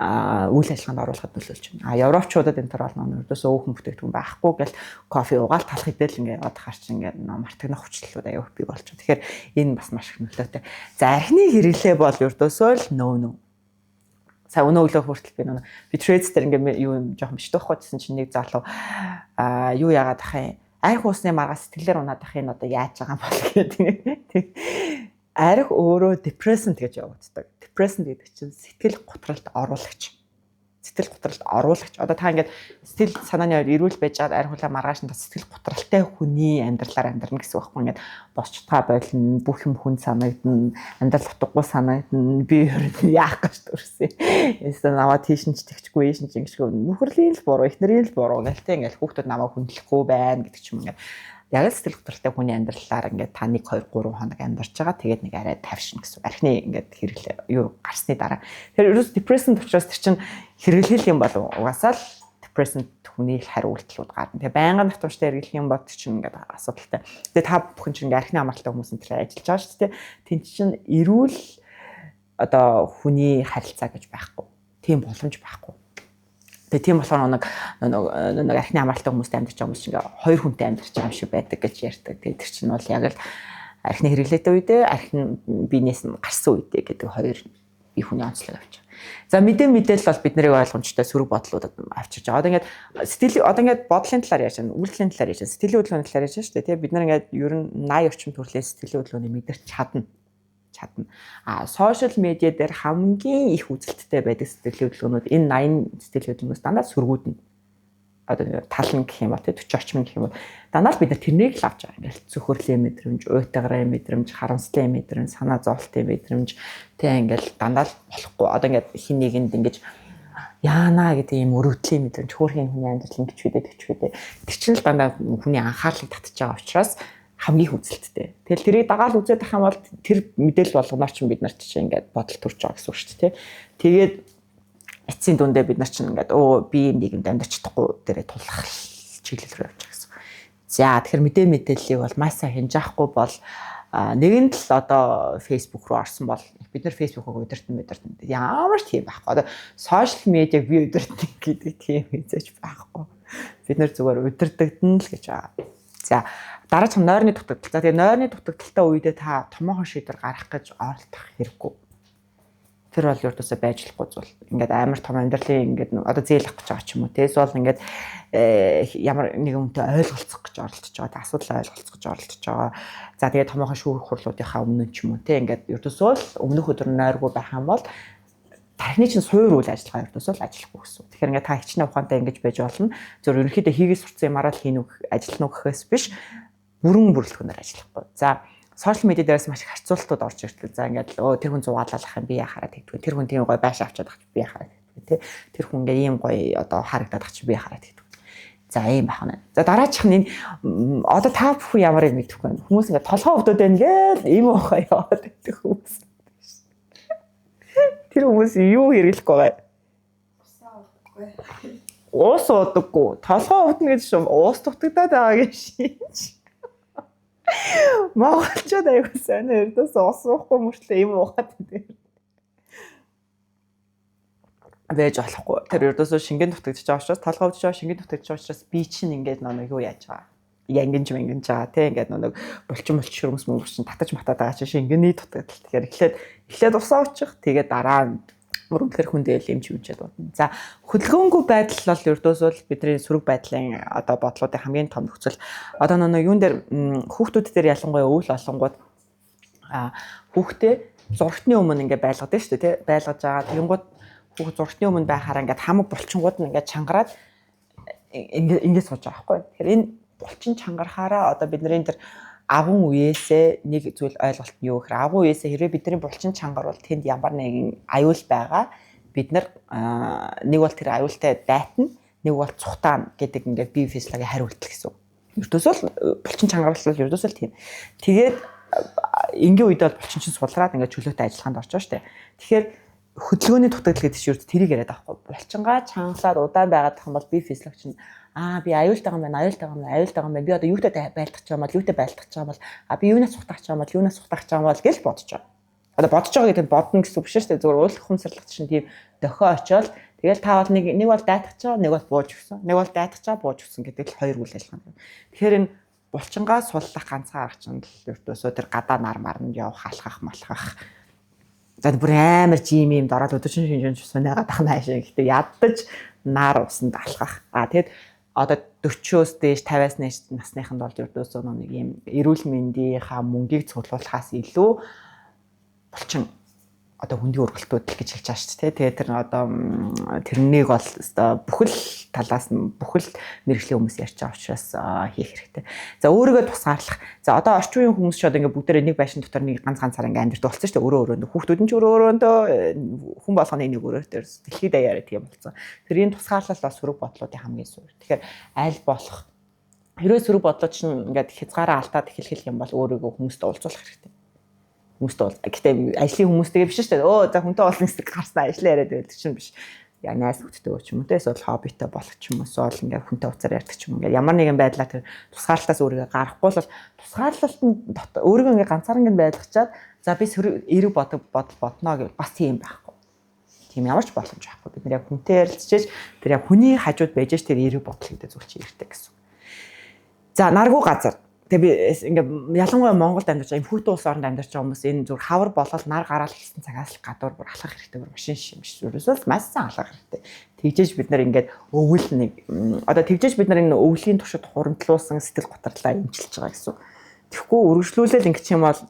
үйл ажиллагаанд оруулахад нөлөөлж байна. Европчуудад энэ төр бол ердөөсөө өөхөн бүтээгдэхүүн байхгүй гэл кофе уугаал талах идэл ингээд одохаар чи ингээд мартагнах хүчлэлүүд аяа бий болж байна. Тэгэхээр энэ бас маш их нөлөөтэй. За архины хэрэглээ бол ердөөсөө л нөө. Сая өнөө өглөө хүртэл би Bitrades дээр ингээд юу юм жоохон биш тоохгүй гэсэн чинь нэг залуу юу яагаад ах юм арх уусны маргаас сэтгэлээр унаад ах юм одоо яаж байгаа юм бол гэдэг. Арх өөрөө депрессант гэж явагддаг. Депрессант гэдэг чинь сэтгэл готролд оруулагч. Сэтгэл готролд оруулагч. Одоо та ингээд сэтгэл санааны эрүүл байж чад арь хулаа маргааш нь сэтгэл готролтой хүний амьдралаар амьдрна гэсэн үг байхгүй. Ингээд босч та болно, бүх юм хүн санагдана, амьдрал утгагүй санагдана. Би яах гэж төрсөн. Эсвэл наваа тийш нь ч тэгчгүй, ийш нь ч ингэчгүй. Нөхөрлийн л буруу, эхнэрийн л буруу гэлтэй ингээд хүүхдүүд намайг хүндлэхгүй байна гэдэг ч юм ингээд яг л сэтгэл готролтой хүний амьдралаар ингээд та 1 2 3 хоног амьдарч байгаа. Тэгээд нэг арай тавьшин гэсэн. Архины ингээд хэрэглээ юу гарсны дараа. Тэр ерөөс depression учраас тэр чинь хэрэглэх юм бол угаасаа л depression хүний хариу үйлдэлүүд гарна. Тэгээ байнгын давтамжтай хэрэглэх юм бол чинь ингээд асуудалтай. Тэгээ та бүхэн чинь ингээд архины амралтай хүмүүсийн төлөө ажиллаж байгаа шүү дээ. Тэнд чинь эрүүл одоо хүний харилцаа гэж байхгүй. Тийм боломж байхгүй. Тэгээ тийм болохоор нэг архины амралтай хүмүүстэй амьдарч байгаа хүмүүс чинь ингээ 2 хүнтэй амьдарч байгаа юм шиг байдаг гэж ярьдаг. Тэгээ тэр чинь бол яг л архины хэрэглээтэй үедээ архин биенээс нь гарсан үедээ гэдэг 2 бие хүний онцлог авч байгаа. За мэдээлэл бол бид нарыг ойлгомжтой сөрөг бодлуудад авчирч байгаа. Одоо ингээд сэтгэл одоо ингээд бодлын талаар яаж байна, үйлдэлийн талаар яаж байна, сэтгэлийн хөдөлгөөний талаар яаж байна шүү дээ. Тэгээ бид нар ингээд ер нь 80 орчим төрлөөс сэтгэлийн хөдөлгөөний мэдэрч чадна. Сошиал медиа дээр хамгийн их үзэлттэй байдаг сэтгэлийн хөдөлгөөнүүд энэ 80 сэтгэлийн хөдөлгөөнөөс дандаа сүргүүднэ. Одоо талн гэх юм бол 40 орчим гэх юм бол дандаа л бид нар тэрнийг л авч байгаа. Ингээл зөвхөрлийн мэдрэмж, уйтгарын мэдрэмж, харамслын мэдрэмж, санаа зовлтын мэдрэмж тэг ингээл дандаа л болохгүй. Одоо ингээд хин нэгэнд ингэж яана гэдэг ийм өрөвдлийн мэдрэмж хөөрхийн хүний амьдрал ингэж үдэ. Тэр чинь л дандаа хүний анхаарлыг татж байгаа учраас хамгийн хүзэлттэй. Тэгэл тэрийг дагаал үзээд ах юм бол тэр мэдээлэл болгоноор чинь бид нарт чинь ингээд бодол төрж байгаа гэсэн үг шүү дээ. Тэгээд эцсийн дүндээ бид нар чинь ингээд би юм нийгэмд амьдарч чадахгүй дээрээ тулах чиглэл рүү явж байгаа гэсэн. За тэгэхээр мэдээллийг бол маш сайн хинж авахгүй бол нэгэн л одоо Facebook руу орсон бол бид нар Facebook-ыг удирдсан. Ямар ч тийм байхгүй. Одоо сошиал медиаг би удирдсан гэдэг тийм хэзээч байхгүй. Бид нар зүгээр удирдагдана л гэж байгаа. За дараач нойрны дутагдал. За тэгээ нойрны дутагдaltaй үедээ та томоохон шийдвэр гаргах гэж оролдох хэрэггүй. Тэр бол ердөөсөө байж болохгүй зүйл. Ингээд амар том амьдралын ингээд одоо зээлэх гэж байгаа ч юм уу. Тэгээс бол ингээд ямар нэг юмтай ойлголцох гэж оролдож байгаа. Асуудал ойлголцох гэж оролдож байгаа. За тэгээ томоохон шүүх хурлуудынхаа өмнө ч юм уу. Тэ ингээд ердөөсөө л өмнөх өдөр нойргүй байх юм бол тархины чинь суур үйл ажиллагаа ердөөсөө л ажиллахгүй гэсэн. Тэгэхээр ингээд та хичнээн ухаантай ингэж байж болно. Зөв ерөнхийдөө хийгээс сурцсан юмараа л хийнү ажиллана уу гэхээс биш бүрэн бүрэлдэхүүнээр ажиллахгүй. За сошиал медиа дээрээс маш их харьцуултууд орж ирдэг. За ингээд тэр хүн зугаалалах юм би яхаараа тэгдэг. Тэр хүн тийм гоё байшаа авчаад ах би яхаараа тэгдэг тий. Тэр хүн ингээд ийм гоё одоо харагдаад ах чи би яхаараа тэгдэг. За ийм байна. За дараачих нь энэ одоо та бүхэн ямар юм мэдэхгүй байна. Хүмүүс ингээд толгоо өвдөд байна гээл ийм ухаа яваад байдаг хүмүүс. Тэр хүмүүс юу хэрэглэхгүй байгаа. Уус уудаггүй. Толгоо өвднө гэж шум уус дутагдаад байгаа гэж шинж. Монголчууд аягүй сонио ердөөс уус уухгүй мөртлөө юм уухад дээ. Вэж болохгүй. Тэр ердөөсөө шингэн дутагдчих байгаа учраас толгоо өвдөж байгаа шингэн дутагдчих байгаа учраас би чинь ингээд нэг юу яаж байгаа. Янгинж байгаа тий ингээд нэг булчин хүмүүс чинь татаж матаад байгаа чинь шингэний дутагдал. Тэгэхээр эхлээд усаа учих тэгээд дараа мөрөмлөр хүндэл эмч үчээд байна. За хөдөлгөөнгүй байдал бол ердөөсөө бидний сөрөг байдлын одоо бодлуудын хамгийн том нөхцөл. Одоо нэг юун дээр хүүхдүүд дээр ялангуяа өвөл олонгууд хүүхдээ зургтны өмнө ингээд байлгадаг шүү дээ тий байлгаж байгаа. Тэгэнгүүт хүүхд зургтны өмнө байхаараа ингээд хамаг булчингууд нь ингээд чангараад ингээд сууж байгаа байхгүй. Тэгэхээр энэ булчин чангарахаараа одоо бидний тэр агун үеэсээ нэг зүйл ойлголт нь юу гэхээр агун үеэсээ хэрвээ бидний булчин чангар бол тэнд ямар нэгэн аюул байгаа бид нар нэг бол тэр аюултай дайтна нэг бол цухтаана гэдэг ингээд бие физиологийн хариулт гэсэн. Ердөөсөө л булчин чангар бол ердөөсөө л тийм. Тэгээд энгийн үед бол булчин чинь сулраад ингээд чөлөөтэй ажиллагаанд орж байгаа шүү дээ. Тэгэхээр хөдөлгөөний дутагдал гэдэг чинь тэрийг яриад байхгүй. Булчингаа чангалаад удаан байгаад тах юм бол бие физиологч нь би аюултай юм байна. Би одоо юутай байлдах ч юм бол юутай байлдах ч юм бол би юунаас сухтах ч юм бол гэж бодож байгаа. Одоо бодож байгаа гэдэг нь бодно гэсэн үг биш шүү дээ. Зүгээр уулах хүмсэрлэгт чинь тийм дохио очоод тэгэл та бол нэг бол дайтах чаа, нэг бол бууж өгсөн. Нэг бол дайтах чаа, бууж өгсөн гэдэг л хоёр үйл ажиллагаа. Тэгэхээр энэ булчингаа суллах ганцхан арга чинь л ердөөсөө тэр гадаа нар марнд явах, алхах, малхах. За бүр амар жим юм дороод өдөржин шинжэн сунаагаад ах наашаа гэхдээ яддаж нар усанд алхах. Тэгэд одоо 40-оос дээш 50-аас дээш насныханд бол ердөөсөө нэг юм эрүүл мэндийнхаа мөнгийг цуглуулахаас илүү булчин одоо хүндийн өргөлтүүд гэж хэлж байгаа шүү дээ. Тэгээд тэр одоо тэрнийг бол бүхэл талаас нь бүхэл мэрэгжлийн хүмүүс ярьж байгаа учраас хийх хэрэгтэй. За өөрийгөө тусгаарлах. За одоо орчин үеийн хүмүүс ч одоо ингээ бүгдээрээ нэг байшин дотор нэг ганцаар ингээ амьдардаг болсон шүү дээ. Өөрөө хүүхдүүд нь ч өөрөө хүн болгоны нэг өөрөөр тэр дэлхийд даяараа тийм болсон. Тэрийн тусгаарлал бас сөрөг бодлуудын хамгийн суур. Тэгэхээр аль болох хэрвээ сөрөг бодлоо чинь ингээд хязгаараа алдаад эхлэх юм бол өөрийгөө хүмүүстэй уулзуулах хэрэгтэй. Хүмүүстэй гэхдээ ажлын хүмүүстэйгээ биш шүү дээ. Өө за хүнтэй уулзсан гэсэн гарснаа ажиллаа яриад байдаг чинь биш. Яа найс хүчтэй ч юм уу те эсвэл хоббитой болох ч юм уу эсвэл ингээд хүнтэй уцаар ярьдаг ч юм уу. Ингээд ямар нэгэн байдлаар тэр тусгаарлалтаас өөрийгөө гарахгүй бол тусгаарлалтанд өөрийгөө ингээд ганцаараа ингээд байлгачаад за би эерэг бодол бодно гэж бас тийм байхгүй. Тийм ямар ч боломж байхгүй. Бид нэр яг хүнтэй ярилцчихэж тэр яг хүний хажууд байж ш тэр эерэг бодол гэдэг зүйл чинь ирдэг гэсэн. За наргуу газар. Тэгээ би ингээ ялангуяа Монголд амьдарч байгаа юм хүүтэн улс орнд амьдарч байгаа хүмүүс энэ зүр хавар болол нар гараал хийсэн цагаас л гадуур бүр алхах хэрэгтэй бүр машин шимш ерөөсөө маш сайн алхах хэрэгтэй. Тэгжээж бид нар ингээд өвөл нэг одоо тэгжээж бид нар энэ өвлийн туршид хуримтлуулсан сэтгэл готрлаа эмчилж байгаа гэсэн. Тэгэхгүй үргэлжлүүлэл ингэ ч юм бол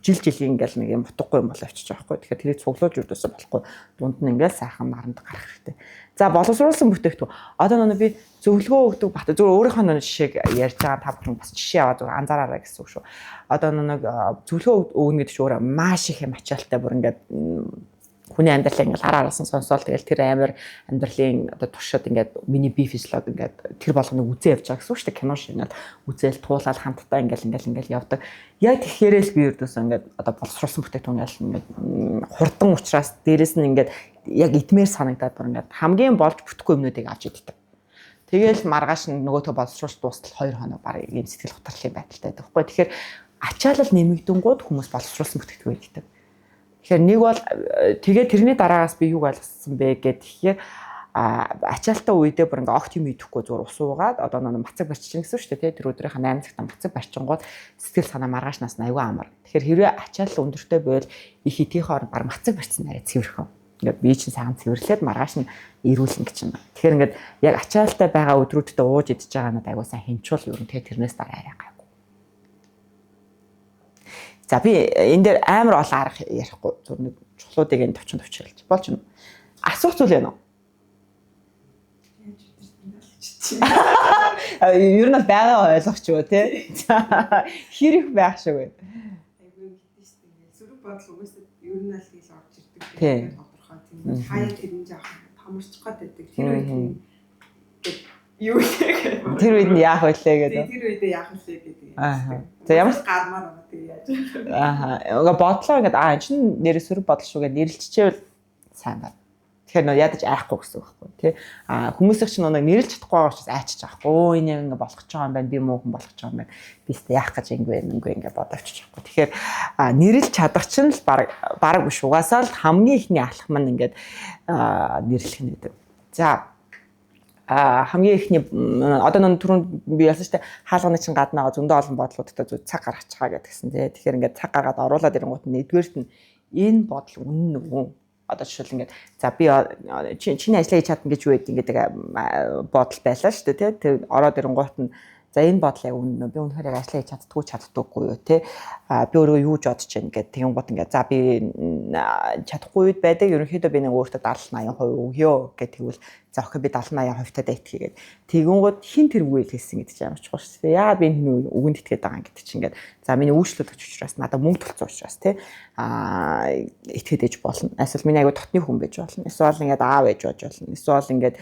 жилийн ингээл нэг юм бутгагүй юм болоо авчиж байгаа байхгүй. Тэгэхээр тэрийг цуглуулж үрдөөсөө болохгүй дунд нь ингээл сайхан наранд гарах хэрэгтэй. За боловсруулсан бүтээгдэхүүн. Одоо нөгөө би зөвлөгөө өгдөг бат зөв өөрийнхөө нөгөө жишээг ярьж байгаа та бүхэн бас жишээ аваад зөв анзаараарай гэсэн үг шүү. Одоо нөгөө зөвлөгөө өгнө гэдэг чинь өөрөө маш их юм ачаалтай бүр ингээд хүний амьдралаа ингээл хараарсан сонсоол тэгэл тэр амар амьдралын одоо туршид ингээд миний би физиологи ингээд тэр болгоныг үзээ явж байгаа гэсэн үг шүү дээ. Кино шинэл үзээл туулаад хамтдаа ингээл явдаг. Яг тэгэхээр л би ердөөсөө ингээд одоо боловсруулсан бүтээгдэхүүн ингээд хурдан ухраас дээрэс нь ингээд яг идмээр санагдаад бүр ингээд хамгийн болж бүтэхгүй юмнуудыг авч иддэг. Тэгээл маргааш нь нөгөөтөө боловсруулалт дуустал 2 хоног барыг ийм сэтгэл готрлын байдалтай байдаг байхгүй. Тэгэхээр ачаалал нэмэгдэнгууд хүмүүс боловсруулсан бүтээгдэхүүн иддэг. Тэгэхээр нэг бол тэгээ тэрний дараагаас би юг ойлгосон бэ гэхээр ачаалтаа үедээ бүр ингээ огт юм идэхгүй зур ус уугаад одоо нэг мацаг барьчихна гэсэн шүү дээ. Тэр өдрийнх нь 8 цагт мацаг барьчингууд сэтгэл санаа маргаашнаас аюу амар. Тэгэхээр хэрвээ ачаалал өндөртэй байвал их идэхийн хооронд баг мацаг барьсан арай цэвэрхэн. Ингээд би чинь сайхан цэвэрлээд маргааш нь ирүүлнэ гэж байна. Тэгэхээр ингээд яг ачаалтаа байгаа өдрүүдэд ууж идэж байгаа надад аюу сайн хэмчүүл ер нь тэрнээс дараа арай гайгүй. За би энэ дээр амар олон арга ярихгүй зөв нэг чухлуудыг энэ товчон хэлж болж байна. Асуух зүйл байна уу? Ер нь байгаа ойлгоч юу те. Хэр их байх шиг вэ? Айгүй гэдэг чинь ингээд зүрх бодол угаасаа ер нь л хийж орж ирдэг. Тийм. Тодорхой тийм. Хаяа тэр нь жоохон томорчих гот байдаг. Тэр үед юу гэх Тэр үед нь яах вэ гэдэг. Тэр үед яах вэ гэдэг. Аа. За ямар гармаар байна тийм яаж. Аа. Бодлоо ингээд энэ чинь нэр сөрөг бодол шүүгээ нэрлэлчихвэл сайн байна. Тэгэхээр нөө ядаж айхгүй гэсэн үг байхгүй тий. Хүмүүсийг чинь нэг нэрлж чадахгүй байгаа учраас айчиж байхгүй. Өө энэ яг ингээ болгож байгаа юм байна. Би муухан болгож байгаа юм байна. Би өөртөө яах гэж ингээ бодовч чадахгүй. Тэгэхээр нэрлж чадах чинь л баг биш угаасаа л хамгийн ихний алхам нь ингээд нэрлэх нь гэдэг. За хамгийн ихний одоо нэг түрүүнд би ялсан штэ хаалганы чинь гаднаа зөндөө олон бодлуудтай зүг цаг гаргаж байгаа гэдгсэн тий. Тэгэхээр ингээд цаг гаргаад оруулаад ирэнгуут нэгдүгээрт нь энэ бодол үнэн үү? Одоо жишээл ингээд за би чиний ажлаа хийж чадна гэж юу гэдэг ингээд бодол байлаа шүү дээ тий. Тэр ороод ирэнгуут нь за энэ бодол яг үнэн үү? Би үнэхээр ажлаа хийж чаддаггүй юу тий. Би өөрөө юу ч бодож байна гэдэг тэгэнгუут ингээд за би чадахгүй үед байдаг ерөнхийдөө би нэг өөртөө 70-80% өгөө гэх тэгвэл за охин би 70-80% таа дайт хийгээд тэгэнгუут хин тэр үгүй хэлсэн гэдэг чинь ямар чухал шүү дээ. Яагаад би энэ үгэнд итгээд байгаа юм гэдэг чинь ингээд за миний үйлчлүүд өгч учраас надад мөнгө төлцсөн учраас тий итгээд ээж болно. Эсвэл миний айгу дотны хүн байж болно. Эсвэл ингээд аав байж болно. Эсвэл ингээд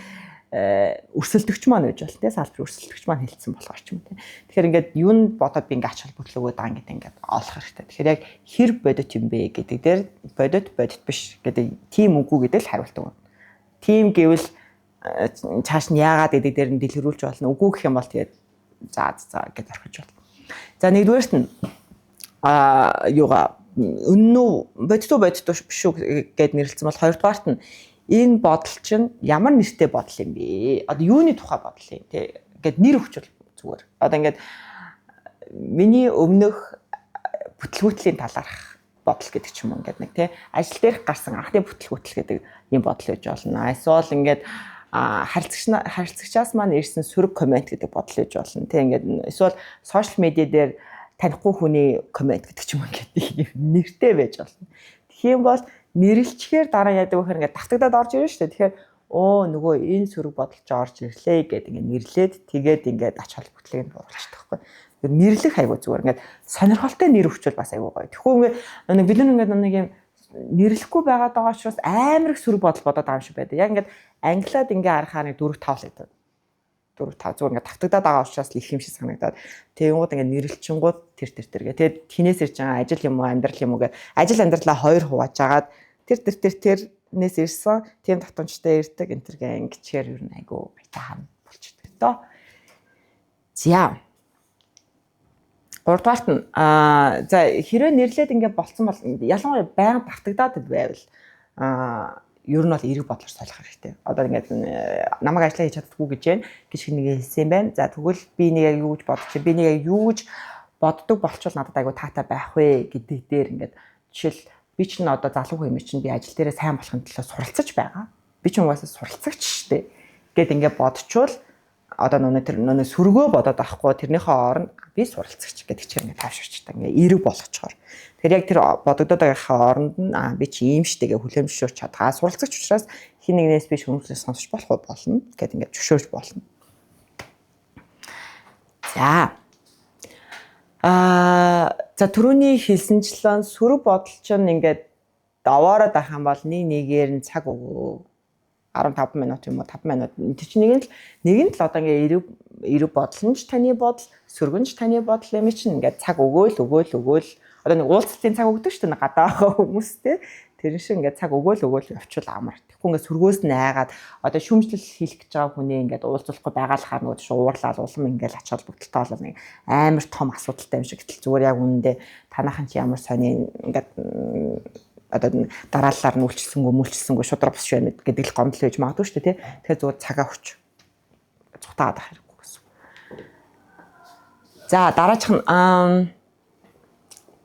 өрсөлдөгч маань байж болно тий салбар өрсөлдөгч маань хэлсэн болохоор ч юм тий. Тэгэхээр ингээд юунд бодоод би ингээд ач холбогдол өгөөд байгаа ингээд ингээд олох хэрэгтэй. Тэгэхээр яг хэр бодит юм бэ гэдэг дээр бодит биш гэдэг тийм үгүй гэдэг л хариулт өгнө. Тийм гэвэл цааш нь яагаад гэдэг дээр нь дэлгэрүүлж болно. Үгүй гэх юм бол тэгээд за гэж орхиж болно. За нэгдүгээрт нь юугаа өнөө бодит биш үү гэд нэрлэлсэн бол хоёрдугаарт нь энэ бодол чинь ямар нэртэй бодол юм бэ? Одоо юуны тухай бодол юм те гэд нэр өгчвөл зүгээр. Одоо ингээд миний өмнөх бүтлгүүтлийн талаарх бодол гэдэг ч юм уу ингээд нэг те ажил дээрх гарсан анхны бүтлгүүтэл гэдэг юм бодол гэж болно. Эсвэл ингээд харилцагчаас маань ирсэн сөрөг комент гэдэг бодол гэж болно. Тэ ингээд эсвэл сошиал медиа дээр танихгүй хүний комент гэдэг ч юм ингээд нэртэй байж болно. Тийм бол нэрлэлчээр дараа яадаг вэ гэхээр ингээд давтагдаад орж ирнэ шүү дээ. Тэгэхээр нөгөө энэ сөрөг бодол ч орж ирлээ гэдэг ингээд нэрлээд тэгээд ингээд ач холбогдлыг нь бууруулчихдаг байхгүй. Тэгэхээр нэрлэх айгуу зүгээр ингээд сонирхолтой нэр өгчвөл бас айгуу гоё. Тэгэхгүй ингээд бид нар ингээд нэг юм нэрлэхгүй байгаад байгаа учраас амар их сөрөг бодол бодоод байгаа юм шиг байдаг. Яг ингээд англиад ингээд харахаар 4 5 л байдаг. 4 5 зүгээр ингээд тавтагдаад байгаа учраас л их юм шиг санагдаад тэгэнгүүт ингээд нэрлэлчингууд тэр гээ. Тэгээд тинээс ирж байгаа ажил юм уу амьдрал юм уу гэдэг ажил амьдралаа хоёр хувааж агаад тэрнээс ирсэн тийм татамжтай ирдэг энэ төр гээ ингэчээр юу нэг айгу байтахан болчихдог доо. За 3-дугаарт нь за хэрвээ нэрлээд ингээд болцсон бол ялангуяа байнга давтагдаад байвал ер нь бол эерэг бодлоор солих хэрэгтэй. Одоо ингээд намайг ажиллаа хийж чаддаггүй гэж байна гэж нэг хэлсэн байна. За тэгвэл би нэг яг юу гэж бодож би нэг яг юу гэж боддог болчвол надад айгу таатай байх вэ гэдэг дээр ингээд жишээл би ч н одоо залуу хүмүүс чинь би ажил дээрээ сайн болохын төлөө суралцаж байгаа. Би ч угаасаа суралцагч штэ гэд ингээд бодчвол одоо нөгөө сөргөө бодоод авахгүй тэрнийхээ оронд би суралцагч гэдэг чинь ингээд таашаачтай ингээд эерэг болгочоор. Тэгэхээр яг тэр бодогдоод байгаахийн оронд нь би чи ийм штэ гэж хүлэмжшөөрч чадгаа. Суралцагч учраас хин нэгнээс би хүмүүсээс сонсож болох болно гэд ингээд зөвшөөрч болно. За түрүүний хэлсэнчлэн сөрөг бодол чинь ингээд даваараад ах юм бол нэгээр нь цаг өгөө 15 минут юм уу 5 минут тэр чинь нэг нь л одоо ингээ эерэг бодол нь ч таны бодол сөргөнч таны бодол юм чинь ингээ цаг өгөөл одоо нэг уулзалтын цаг өгдөг шүү дээ гадаа байгаа хүмүүс те тэр шиг ингээ цаг өгөөл явчвал амар. Тэгэхгүй ингээ сөргөөс нь айгаад одоо шүүмжлэл хийх гэж байгаа хүнээ ингээ уулзуулахгүй байгаалахаар нөгөө чинь уурлал улам ингээ ач холбогдолтой болоо нэг амар том асуудалтай юм шиг гэтэл зүгээр яг үнэндээ танаахан чи ямар сони ингээ одоо дараалалаар нь үйлчлсэнгүй шудраг бос шүү гэдэг л гомдол байж магадгүй шүү дээ тий. Тэгэхээр зүгээр цагаа өгч цухтаад ах хэрэггүй гэсэн. За дараачих нь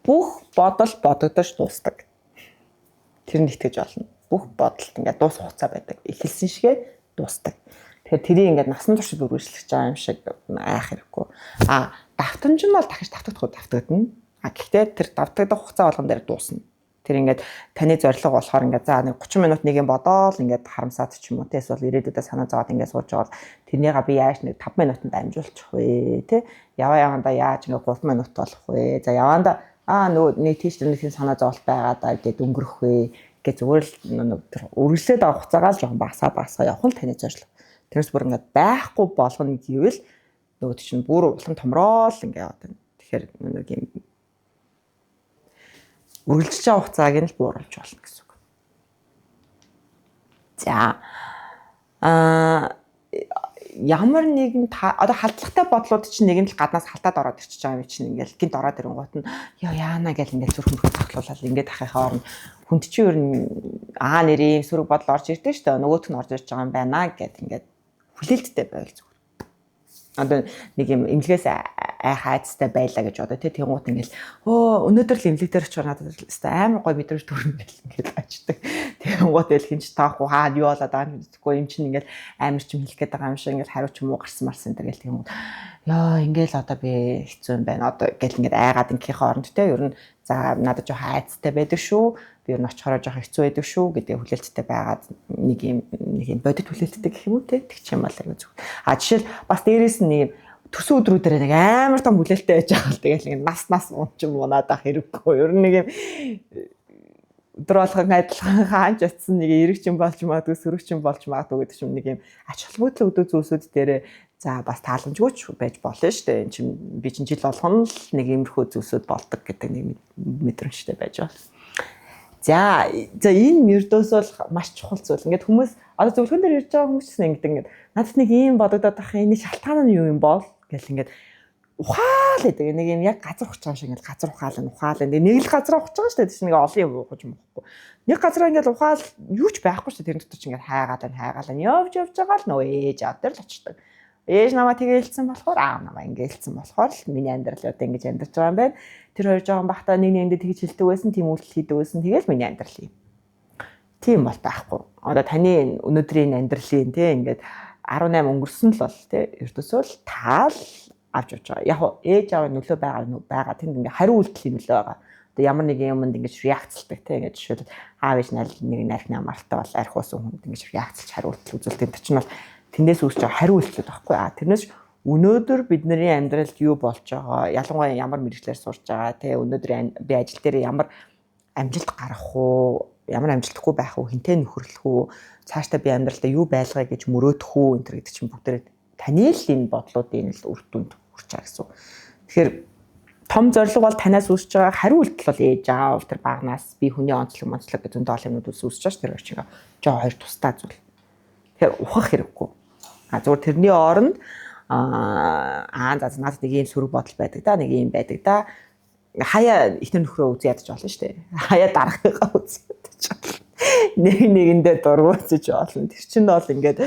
бүх бодол бодогдож дуустдаг. Тэр нь итгэж болно. Бүх бодолд ингээд дуус хугацаа байдаг. Эхэлсэн шигээ дуустдаг. Тэгэхээр тэрийг ингээд насан туршид үргэлжлэж байгаа юм шиг айх хэрэггүй. Давтамж нь бол дахиж давтагдана. Гэхдээ тэр давтагдах хугацаа болгон дээр дуусна. Тэр ингээд таны зорилго болохоор ингээд за нэг 30 минут нэг юм бодоол ингээд харамсаад ч юм уу те эсвэл ирээдүйдээ санаа зовоод ингээд сууж байгаа бол тэрнийга би яаж нэг 5 минутанд амжуулчих вэ те яваанда яаж ингээд 3 минут болох вэ за яваанда нөгөө нэг тийш нэг санаа зоволт байгаа даа гэдэг өнгөрөх вэ гэж зүгээр л тэр үргэлжлээд авах хугацаагаа л жоохон багасаа явах нь таны зорилго. Тэрс бүр ингээд байхгүй болгоно гэвэл нөгөө чинь бүр улам томроо л ингээд яваад байна. Тэгэхээр нэг юм үргэлжлэж байгаа хугацааг нь л бууруулж болно гэсэн үг. За ямар нэгэн одоо халдлагатай бодлууд чинь нэг нь л гаднаас халтаад ороод ирчихэж байгаа юм чинь ингээл гинт ороод ирэнгуут нь яана гэл ингээл зүрх мөрөх тахлуулаад ингээд ахихаа орно хүнд чи ер нь нэрийн сөрөг бодол орж ирдэ штэ нөгөөт нь орж ирж байгаа юм байна гэд ингээд хүлээлттэй байл зүгээр. Одоо нэг юм эмнэлгээс хайцтай байлаа гэж одоо тий тэнгуут ингээл өнөөдөр л эмнэлэг дээр очиж надад амар гой мэдрэмж төрнө гэл ингээд очдөг. Тэнгуут эл хинч таахгүй юу болоод байгаа юм гэдэггүй юм чинь ингээл амар ч юм хэлэх гээд байгаа юм шиг ингээл хариу ч юм уу гарсан марсан энэ гэл тэнгуут ингээл одоо би хэцүү юм байна одоо гэл ингээд айгаад ингээхийн оронд тий ер нь за надад жоо хайцтай байдаг шүү би ер нь очихороо жоо хэцүү байдаг шүү гэдэг хүлээлттэй байгаад нэг юм бодит хүлээлттэй гэх юм уу тий тэг ч юм аа зүг. Жишээл бас дээрээс нь нэг төсөө өдрүүдээр нэг амар том хүлээлттэй байж байгаа л тэгэл нас унч юм унаад ах хэрэггүй. Ер нь нэг юм өдөр болгон адилхан хаанч очсон нэг эрэг чинь болж магадгүй сөрөг чинь болж магадгүй гэдэг чинь нэг юм ач холбогдол өдөө зүйлсүүд дээр за бас тааламжгүй ч байж болно шүү дээ. Энд чинь би чинь жил болгоно л нэг иймэрхүү зүйлсүүд болдог гэдэг нэг мэдрэмжтэй байж байна. За энэ мөрдөөс бол маш чухал зүйл. Ингээд хүмүүс одоо зөвлөгөн дээр ирж байгаа хүмүүс чинь ингээд надад нэг ийм бодогдоод ах энэ шалтгаан нь юу юм бол гэл ингээд ухаал гэдэг нэг юм яг газар ухаж байгаа шиг ингээд газар ухаал нэг л газар ухаж байгаа шүү дээ. Тэс нэг олон юм ухаж мөхгүй. Нэг газар ингээд ухаал юу ч байхгүй шүү дээ. Тэр дотор чинь ингээд хайгаалаа явж байгаа л нөө ээж аав дээр л очдог. Ээж намаа тэгэлцсэн болохоор аав намаа ингээйлсэн болохоор л миний амьдрал одоо ингэж амьдарч байгаа юм байна. Тэр хоёр жоохон бахта нэг нэгэндээ тэгж хэлдэг байсан, тийм үйлдэл хийдэг байсан. Тэгэл миний амьдрал юм. Тийм бол байхгүй. Одоо таны өнөөдрийн амьдралын тий ингээд 18 өнгөрсөн л бол тий ердөөсөө л таал авч явж байгаа. Яг ээж аавын нөлөө байгаа тэнд ингээд хариу үйлдэлийн нөлөө байгаа. ямар нэг юмд ингэж реакцлдаг те ингэж жишээлбэл аав ээж нэг нархны амралтай бол арх уусан хүнд ингэж реакцлж хариулт үзүүлдэг. Тэр чинь бол тэндээс үүсэж байгаа хариултлууд байхгүй. Тэрнээс өнөөдөр бидний амьдралд юу болж байгаа, ялангуяа ямар мэргэжлэр сурж байгаа те өнөөдөр би ажил дээр ямар амжилт гарах уу, ямар амжилтгүй байх уу, хинтээ нөхөрлөх үү, цаашдаа би амьдралдаа юу байлгая гэж мөрөөдөх үү энэ гэдэг чинь бүгдээ таны л энэ бодлуудын л үр дүнд хүрч байгаа гэсэн. Тэгэхээр том зорилго бол танаас үүсэж байгаа хариулт бол ээж аав тэр багнаас би хүний онцлог гэж зөндөө олон юмнууд үүсэж байгаа ш тэр чинь жоо хоёр тусдаа зүйл. Тэгэхээр ухах хэрэггүй. Зүгээр тэрний оронд за надад нэг юм сөрөг бодол байдаг да, нэг юм байдаг да. Хаяа ихнэр нөхрөө үзье ядаж болно шүү дээ. Хаяа дарахыгаа үзье ядаж болно. Нэгэндээ дургуутж болно. Тэр чинь бол ингээд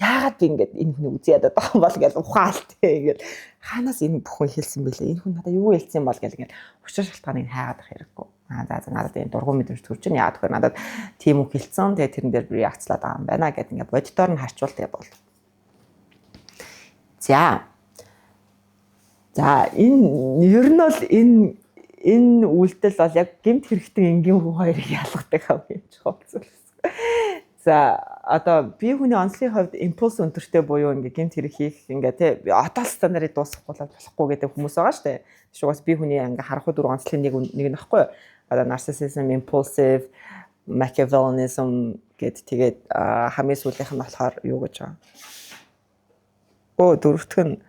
яагаад би ингээд энэ хүн үзье ядаад байгаа юм бол гэж ухаалтай ингээд хаанаас энэ бүхэн хэлсэн бэлээ. Энэ хүн надад юу хэлсэн бол гэж ингээд учир шалтгааныг хайгаад ах хэрэггүй. За надад энэ дургуй мэдрэмж төрж чинь яа тэгэхээр надад тийм үг хэлсэн. Тэгээ тэрэн дээр би реакцлаад байгаа юм байна гэдэг ингээд боддоор нь харчвал тэгээ бол. За энэ ер нь бол энэ үйлдэл бол яг гэмт хэрэгтэй энгийн хүн хоёрыг ялгадаг хамгийн чухал зүйл. За одоо бие хүний онцлогийн хувьд импульс өндөртэй буюу ингээ гэмт хэрэг хийх ингээ тий одоо стандартыг дуусгахгүй болохгүй гэдэг хүмүүс байгаа шүү дээ. Шугаас бие хүний ингээ харахгүй дөрвөн онцлогийн нэг нь нөхгүй. Одоо narcissism, impulsive, Machiavellianism гэд тэгээд хамгийн сүүлийнх нь болохоор юу гэж байгаа. Дөрөвтг нь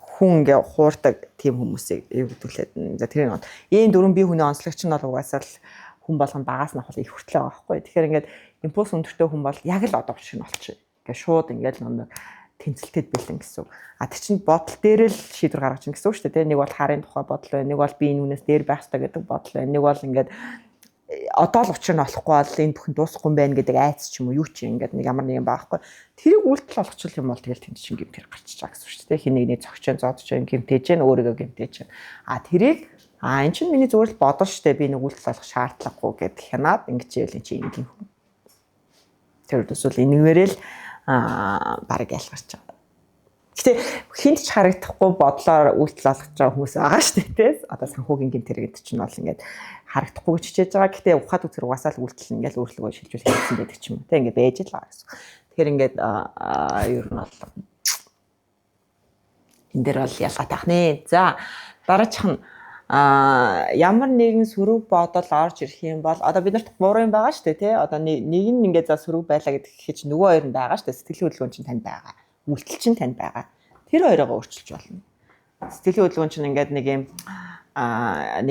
хүн ингээ хуурдаг тийм хүмүүсийг юу гэдүүлээд за тэрийг нот. Ийм дөрвөн бие хүний онцлогч нь бол угаасаа л хүн болгон багаас нь их хүртлээ байгаа байхгүй. Тэгэхээр ингээд импульс өндөртэй хүн бол яг л одоо шиг болчих. Ингээ шууд ингээд нэг тэнцэлтэд бэлэн гэсэн. Тэр чинь бодол дээр л шийдвэр гаргаж чинь гэсэн үг шүү дээ. Нэг бол харын тухай бодол байна, нэг бол би энэ хүнээс дээр байх хэрэгтэй гэдэг бодол байна. Нэг бол ингээд одоо л учир нь болохгүй бол энэ бүхэн дуусахгүй юм байна гэдэг айц ч юм уу юу ч ингээд нэг ямар нэг юм байхгүй. Тэрийг үйлдэл болгочих юм бол тэгэл тэнд чинь гэмтэр гарчиж байгаа гэсэн шүү дээ. Хин нэгний цогчон зодож гэмтээж гэн өөрийгөө гэмтээж гэн. Тэрийг энэ чинь миний зүгээр л бодол шүү дээ. Би нэг үйлдэл болгох шаардлагагүй гэдэг хянаад ингэж яавал чи энгийн хүн. Тэр үл энэгээрэл бараг ялгарч байгаа. Гэтэ хинт ч харагдахгүй бодлоор үйлдэл болгож байгаа хүмүүс байгаа шүү дээ. Одоо санхүүгийн гэмтэр гэдэг чинь бол ингээд харагдахгүй гэж хичээж байгаа. Гэтэ ухаад үзэр угаасаа л үйлдэл ингээл өөрчлөгөө шилжүүлэх хэрэгсэн байдаг ч юм уу. Тэ ингээд байж л байгаа гэсэн. Тэгэхээр ингээд ер нь бол энэ дээр бол ялгаатай ах нэ. За дараачих нь ямар нэгэн сөрөг бодол орж ирэх юм бол одоо биднэрт 3 юм байгаа шүү дээ тий. Одоо нэг нь ингээд за сөрөг байлаа гэдэг хийж нөгөө хоёр нь байгаа шүү дээ. Сэтгэлийн хөдөлгөөн чинь танд байгаа. Үйлдэл чинь танд байгаа. Тэр хоёроо өөрчилж болно. Сэтгэлийн хөдөлгөөн чинь ингээд нэг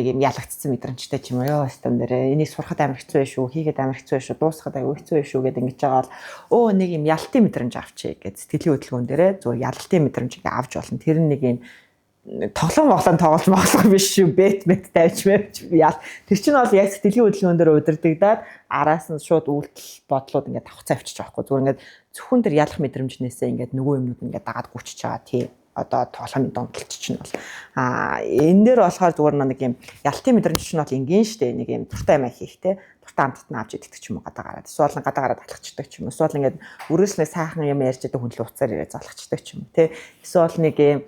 юм ялагдсан мэдрэмжтэй ч юм уу ёо систем дээр энийг сурахад амар хэцүү байх шүү, хийгээд амар хэцүү байх шүү, дуусгахад аягүй хэцүү байх шүү гэдэг ингэж байгаа бол нэг юм ялтын мэдрэмж авчий гэж сэтгэлийн хөдөлгөөн дээрээ зүгээр ялтын мэдрэмжийг авч болно. Тэр нэг юм тоглоом тоглож биш шүү. Бет тавьж яал. Тэр чинь бол яг сэтгэлийн хөдөлгөөн дээр удирдагдаад араас нь шууд үйлдэл бодлууд ингээд давхцаа авчиж байгаа хгүй. Зүгээр ингээд зөвхөн тэр ялах мэдрэмжнээсээ ингээд нөгөө юмнууд ингээд дагаад гүчиж байгаа тийм. Одоо тоглоомын донтолч чинь бол энэ дээр болохоор зүгээр нэг юм ялтын мэдрэмж чинь бол энгийн штэ нэг юм дуртай юм хийхтэй дуртай амттан авч идэх ч юм уу гадаа гараад эсвэл гадаа гараад алхацдаг ч юм уу эсвэл ингээд өрөөснөө сайхан юм ярьж байгаа хүн л уцаар ирээ залхацдаг ч юм уу те эсвэл нэг юм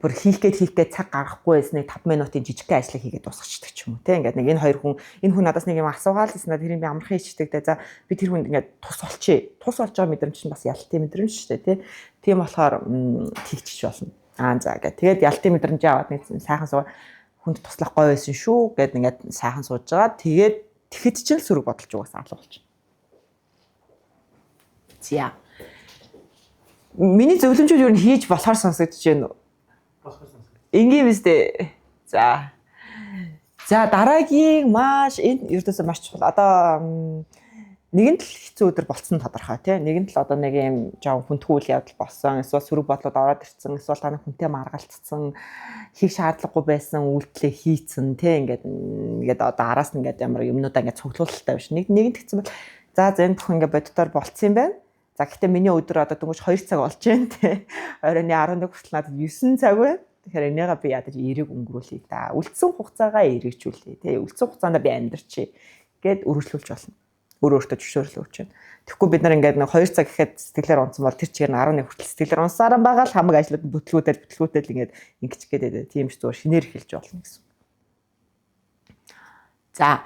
бүр хийх гээд цаг гаргахгүй байсныг 5 минутын жижигхэн ажлыг хийгээд дуусгацдаг ч юм уу те ингээд нэг энэ хоёр хүн надаас нэг юм асуугаал гэсэн тэрийг би амархан хийчихдэг те за би тэр хүнд ингээд тус болчих болж байгаа мэдрэмж чинь бас ялтын мэдрэмж штэ те тийм болохоор тэгчих болно. За гэх. Тэгээд ялтын мэдрэмж аваад нэг сайхан суу хүнд туслах гоё байсан шүү гэд ингээд сайхан сууж байгаа. Тэгээд тэгэхэд ч л сөрөг бодолж угаасаа алга болчих. За. Миний зөвлөмжүүд юу н хийж болохоор сонсогдож байна уу? Ингийн биз дээ. За. За дараагийн маш энэ ердөөсөө маш чухал. Одоо нэгэнт л хэцүү өдөр болцсон тодорхой тий. Нэгэнт л одоо нэг юм жаа хүндхүү үйл явдал болсон. Эсвэл сөрөг бодлоод ороод ирсэн. Эсвэл та хүнтэй маргалцсан. Хийх шаардлагагүй байсан үйлдэлээ хийцэн тий. Ингээд одоо араас нь ингээд ямар юмнуудаа ингээд цуглуулалтай биш. Нэгэнт хэцүү бол за энэ бүхэн ингээд боддоор болцсон юм байна. За гэхдээ миний өдөр одоо дөнгөж 2 цаг болж байна тий. Оройн 11 хүртэл надад 9 цаг байна. Тэгэхээр энийгээ би ядаж эерэг өнгөрүүлье да. Үлдсэн хугацаагаа эргэжүүлье тий. Үлдсэн хугацаанд би амьдрчий гэд өргөжлүүлж болно. Өөртөө зөвшөөрлөө өгч байна. Тэгэхгүй бид нар ингээд нэг 2 цаг гэхэд сэтгэлээр унсан бол тэр чигээр 11 хүртэл сэтгэлээр унсараа байгаа л хамаг ажлууд нь бүтлгүүтэл ингээд ингэж гээд тийм ч зүгээр шинээр эхэлж болно гэсэн. За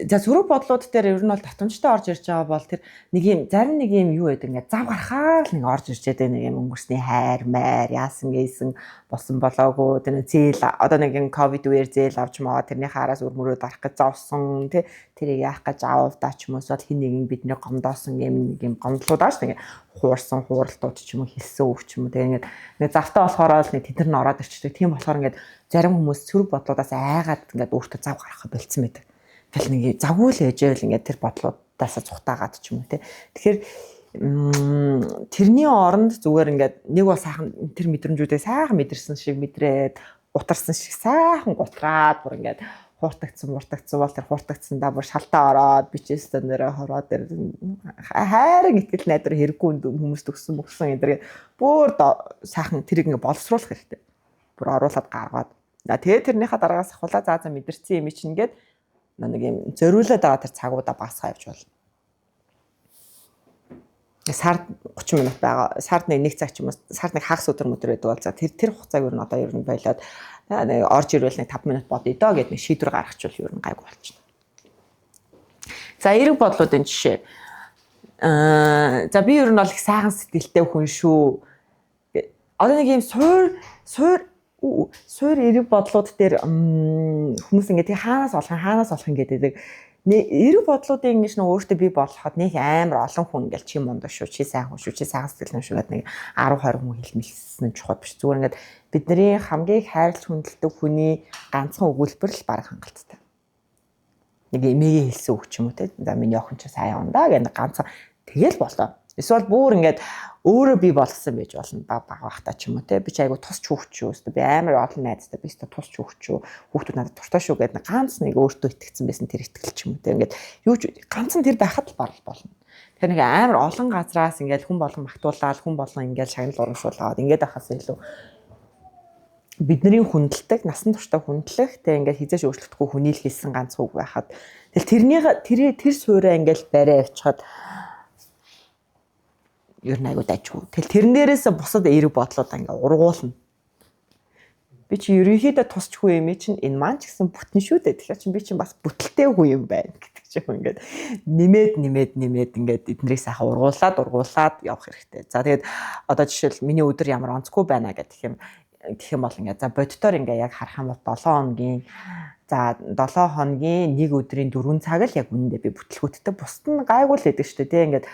за сөрөг бодлууд дээр ер нь бол татамжтай орж ирж байгаа бол тэр нэг юм зарим нэг юм юу байдаг ингээд зав гарахаар л нэг орж ирж байгаа нэг юм өнгөрсний хайр майр яасан гээсэн болсон болоогүй тэр зээл одоо нэг юм ковид үеэр зээл авч маа тэрний хараас өрмөрөө дарах гэж зовсон тий тэрийг яах гэж аавдаа ч юм уу хин нэгэн бидний гомдоосон юм нэг юм гомдлууд ааш нэг хуурсан хууралтууд ч юм уу хэлсэн үг ч юм уу тэгээ ингээд нэг завтаа болохоор л нэг тэдэр нь ороод ирчихдэг тийм болохоор ингээд зарим хүмүүс сөрөг бодлуудаас айгаад ингээд өөртөө зав гаргахаа болцсон байдаг. Тэгэл нэг завгүй л ээжээл ингээд тэр бодлуудаасаа цухтаагаад ч юм уу те. Тэгэхээр тэрний оронд зүгээр ингээд нэг бол сайхан тэр мэдрэмжүүдээ сайхан мэдэрсэн шиг мэдрээд утарсан шиг сайхан гутраад бүр ингээд хууртагдсан бол тэр хууртагдсандаа бүр шалтаа ороод бичээстэн нэрээ хороод тэр хайрын итгэл найдар хэрэггүй хүмүүс төгссөн энэ бүр сайхан тэрийг ингээд боловсруулах хэрэгтэй. Бүр оруулаад гаргаад. Тэгээ тэрнийхээ дараагаас ахвала за мэдэрсэн юм чинь ингээд нэг юм зориулаад байгаа тэр цагуудаа багасгаа явж болно. Сард 30 минут байгаа. Сард нэг цаг ч юм уу сард нэг хагас өдөр байдаг бол за тэр хугацааг ер нь одоо ер нь байлаад нэг орж ирвэл нэг 5 минут бодъё доо гэдэг нэг шийдвэр гаргачихвал ер нь гайгүй болчихно. За эрэг бодлуудын жишээ. За би ер нь бол их сайхан сэтгэлтэй хүн шүү. Одоо нэг юм суур эрэг бодлууд дээр хүмүүс ингээд хаанаас олох гэдэг. Эрэг бодлуудын ингэж нэг өөртөө бий болгоход нэг амар олон хүн ингээл чи мундаа шүү, чи сайн хүн шүү, чи сайхан сэтгэл хүн шүү гэдэг нэг 10 20 хүн хэлмэлсэн нь чухал биш. Зүгээр ингээд бидний хамгийн хайрлах хүндэлдэг хүний ганцхан өгүүлбэр л баг хангалттай. Нэг эмээгээ хэлсэн үг ч юм уу те. За миний охин ч сайн ундаа гэх нэг ганцхан тэгэл болоо. Эсвэл бүр ингээд өөрөө бий болгосон байж болно баг багтаа ч юм уу те. Би ч айгу тусч хүүхч шүү. Би амар олон найзтай би ч тусч хүүхч шүү. Хүүхдүүд надад туртаа шүү гэдэг нэг ганц нэг өөртөө итгэцэн байсан тэр итгэл ч юм уу те. Ингээд юу ч ганцхан тэр байхад л баг болно. Тэгэхээр нэг амар олон газраас ингээд хүн болгон магтуулаад хүн болгон ингээд шагнал урамшуулаад ингээд байхаас илүү бидний хүндэлдэг насан туршдаа хүндлэх те ингээд хизээш өөрчлөгдөхгүй хүний л хэлсэн ганц үг байхад тэр суураа ингээд барай авчихад ер нь айгуу дайггүй. Тэрэн дээрээс бусад эрэг бодлоо ингээ ургуулна. Би чи ерөнхийдөө тусч хүн юм чинь энэ маань ч гэсэн бүтэн шүү дээ. Тэгэхээр чи би чинь бас бүтэлтэй хүн юм байна гэдэг ч юм ингээд нэмээд ингээд эднэрийг сайхан ургуулад явах хэрэгтэй. За тэгээд одоо жишээл миний өдөр ямар онцгүй байна гэх юм бол ингээд за бодитоор ингээ яг харах юм бол 7 хоногийн за 7 хоногийн нэг өдрийн 4 цаг л яг үнэндээ би бүтлгүүттэй бусд нь гайгүй л байдаг шүү дээ тийм ингээд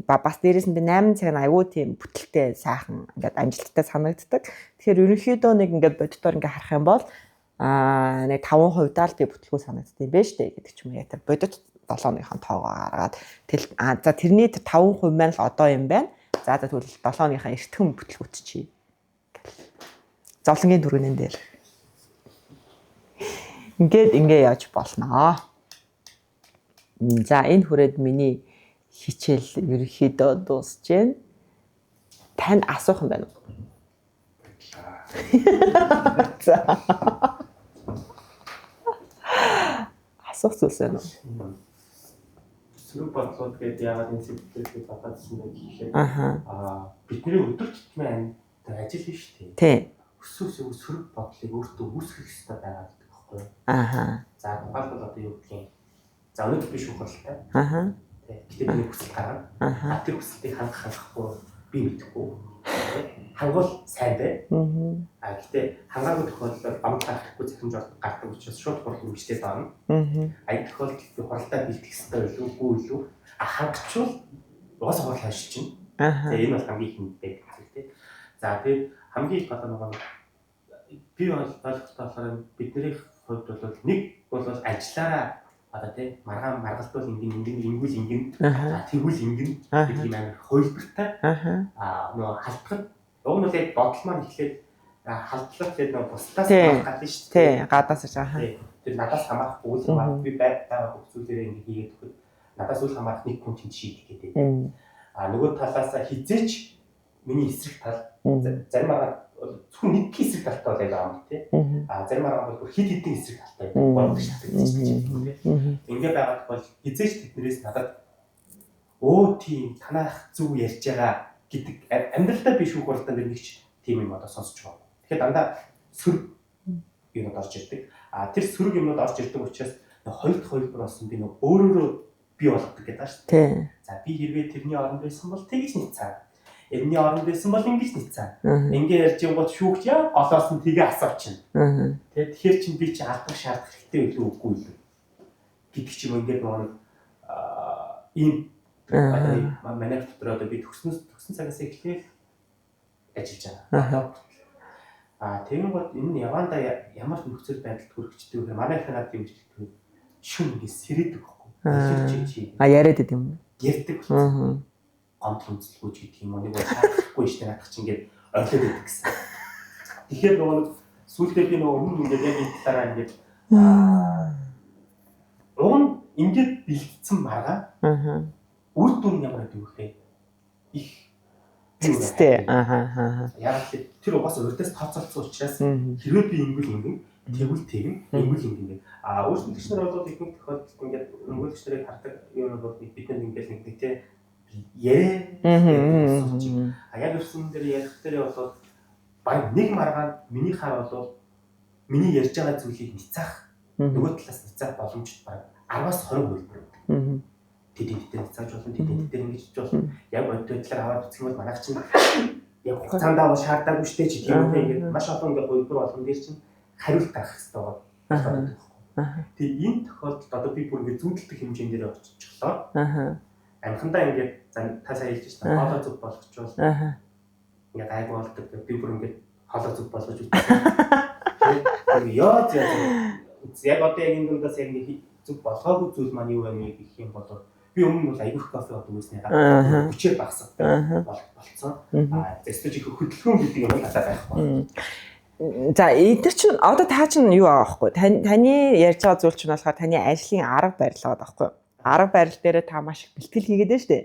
бас дээрээс нь би 8 цаг нь айгүй тийм бүтэлтэй сайхан ингээд амжилттай санагддаг. Тэгэхээр ерөнхийдөө нэг ингээд бодитоор ингээ харах юм бол нэг 5% даа л би бүтлгүү санагддаг юм байна шүү дээ гэдэг ч юм уу яа тэр бодит 7-ныхаа тоогоо гаргаад за тэрний 5% маань л одоо юм байна. За тэгвэл 7-ныхаа эртхэн бүтлгүүт чи зовлонгийн дөрөвнэн дээр ингээ яаж болноо. За энэ хүрээд миний хичээл ерөнхийдөө дуусж байна. Танд асуух юм байна уу? За. Асуух зүйлс байна уу? Сөрөг бодлууд гэдэг яагаад энэ сэдвүүдийг бодоодсэн бэ гэхээр бидний өдөр тутмын амьд ажил нь шүү дээ. Тийм. Өсөөсөө сөрөг бодлыг өөртөө үүсгэх хэрэгтэй байгаа гэдэг байхгүй юу? За гадаад одоо юу гэх юм. За өнөөдөр би шүүх болтой. Гэтэ би хүсэл гаргана. Тэр хүслийг хангахгүй би мэдэхгүй. Хангуул сайн бай. Гэтэ хангаагүй тохиолдолд бамд гарахгүй захимж гардаг учраас шууд хурал үргэлжлээд байна. Энэ тохиолдолд би хуралдаа бэлтгэх хэрэгтэй үгүй юу? Хангачвал уус хурал хайшиж чинь. Энэ бол хамгийн ихэнд байдаг хэрэгтэй. За тэгээд хамгийн их одоо нэг би ойлгохтой болохоор бидний хувьд бол нэг бол ажиллаараа одоо тийм маргалтуул ингэнгүүл тэгвэл ингэн гэдэг юм амар хөлбөртэй нөгөө халтгад уг нь яг бодол маань ихлээр халдлага гэдэг нөгөө бусдаас гадна шүү дээ. Тийм, гаднаас ч тэр надаас хамаарах үйл хамаарах би байгаа хөвцүүлээрээ ингэ хийгээд өгөхөд надаас үйл хамаарах нэг хүн чинь шийдэх гэдэг. Нөгөө талаас хизээч миний эсрэг тал заримаа зөвхөн нэг эсрэг талтай бол байгаа юм тий. Заримаа бол хэд хэдэн эсрэг талтай болдог шүү. Ингээд байгаад бол хизээч тэднээс надад тийм танах зүг ярьж байгаа гэдэг амьдралдаа би шүүх уралдаан дээр нэг ч тийм юм одоо сонсож байгаа. Тэгэхээр дандаа сөрөг юмуд орж ирдэг. Тэр сөрөг юмнууд орж ирдэг учраас хоёр дахь хувилбар болсон би нэг өөрөөрөө бий болгодог гэдэг байна шүү дээ. Тий. За би хэрвээ тэрний оронд байсан бол тэгж нийцээ. Энэний оронд байсан бол ингэж нийцээ. Ингээ ярьж явгот шүүгч яа голоос нь тгээ асуучна. Тэгэхээр чинь би чи алдах шаардах хэрэгтэй үү үгүй юу гэдэг ч юм ингээд нэг ийм манай дотор одоо би төгсөн цагаас эхлээл ажиллаж байгаа. Тэгэн гол энэ яванда ямар нөхцөл байдалд хүрчихдэг вэ? Манай ханаад юм хэлдэг. Шүн ингэ сэрээдэг байхгүй. Яриад идэв юм. Ярьдаг болсон. Гомдол үнэлгүүч гэдэг юм уу? Нэг шаардахгүй шүү дээ. Надад чинь ингэ орлоод идэг гэсэн. Тэгэхээр нөгөө сүүлдээ би нөгөө өмнө ингэ яг энэ талаараа ингэ ингээд бэлдсэн маргаа. Үр дүн ямар гэдэг вэ? Их Тэгстэй. Яг тэр угаас урдаас тооцоолсон учраас хэрвээ би ингэвэл тэгвэл ингэвэл ингэ. Өөрсдөө тэгш нар бол ихэнх тохиолдолд ингээд өмгөөлөгч нарыг хардаг юм бол бидний ингээд нэг тэ яг ирсэн дээр ярих дээр бол баг нэг маргаан миний хаар бол миний ярьж байгаа зүйлийг ницаах нөгөө талаас ницаах боломжтой баг 10-аас 20 хөлбөр. Тэдний дээр цааж болно, тэдний дээр ингэж болно. Яг бодтой талаар аваад үзэх юм бол манайх чинь яг хугацаанд авах шаардлагагүй шүү дээ ч гэх юм. Ингээд маш олон ингээд хөлбөр болгон дээр чинь хариулт авах хэрэгтэй байна. Тэгээ энэ тохиолдолд одоо би бүр ингээд зүүдэлдэх хэмжээнд дээр очичлоо. Амхандаа ингээд та сая хэлж байна. Хоолой зүг болгочвол ингээд айг болдог. Би бүр ингээд хоолой зүг болгож үзсэн. Яа яг одоо яг энэ дундаас яг нэг зүг болгоогүй зүйл маань юу вэ гэх юм бол би өмнө бол аягүйх кофе одоо үүснийгаа хүчээр багсдаг болцсон. Зөвхөн их хөдөлгөөн гэдэг юм надад байхгүй. За эдгээр чинь одоо та чинь юу байгаа байхгүй? Таны ярьж байгаа зүйл чинь болохоор таны ажлын арга барил байгаа байхгүй? Арга барил дээр та маш их бэлтгэл хийгээд байна шүү дээ.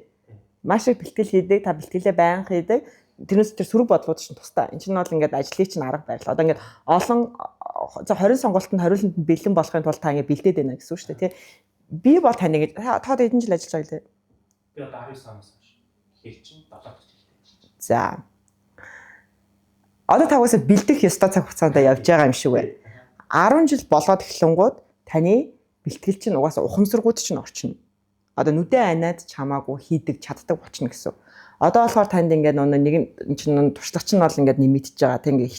Маш их бэлтгэл хийдэг, та бэлтгэлээ байнга хийдэг. Тэрнээс тэр сөрөг бодлууд чинь тустай. Энэ чинь бол ингээд ажлын чинь арга барил. Одоо ингээд олон 20 сонголтод хариултанд бэлэн болохын тулд та ингээд бэлдээд байна гэсэн үг шүү дээ, тий. Би бол таныг та хэдэн жил ажиллаж байгаа лээ? Би одоо 19 оноос хойш. Тэгэхээр чинь 7 жил. За. Одоо та уусаа бэлдэх ёстой цаг хугацаанд явж байгаа юм шиг байна. 10 жил болоод эхлэнгууд таны бэлтгэл чинь угаасаа ухамсаргууд чинь орчихно. Одоо нүдэ анаад чамаагүй хийдэг чаддаг болчихно гэсэн. Одоо болохоор танд ингээд нэг чинь туршлагач нь бол ингээд нэмэгдэж байгаа. Тэг ингээд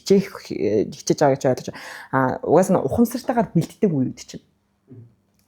хичээж байгаа гэж ойлгож байгаа. Угаасаа ухамсартайгаар бэлддэг үед чинь.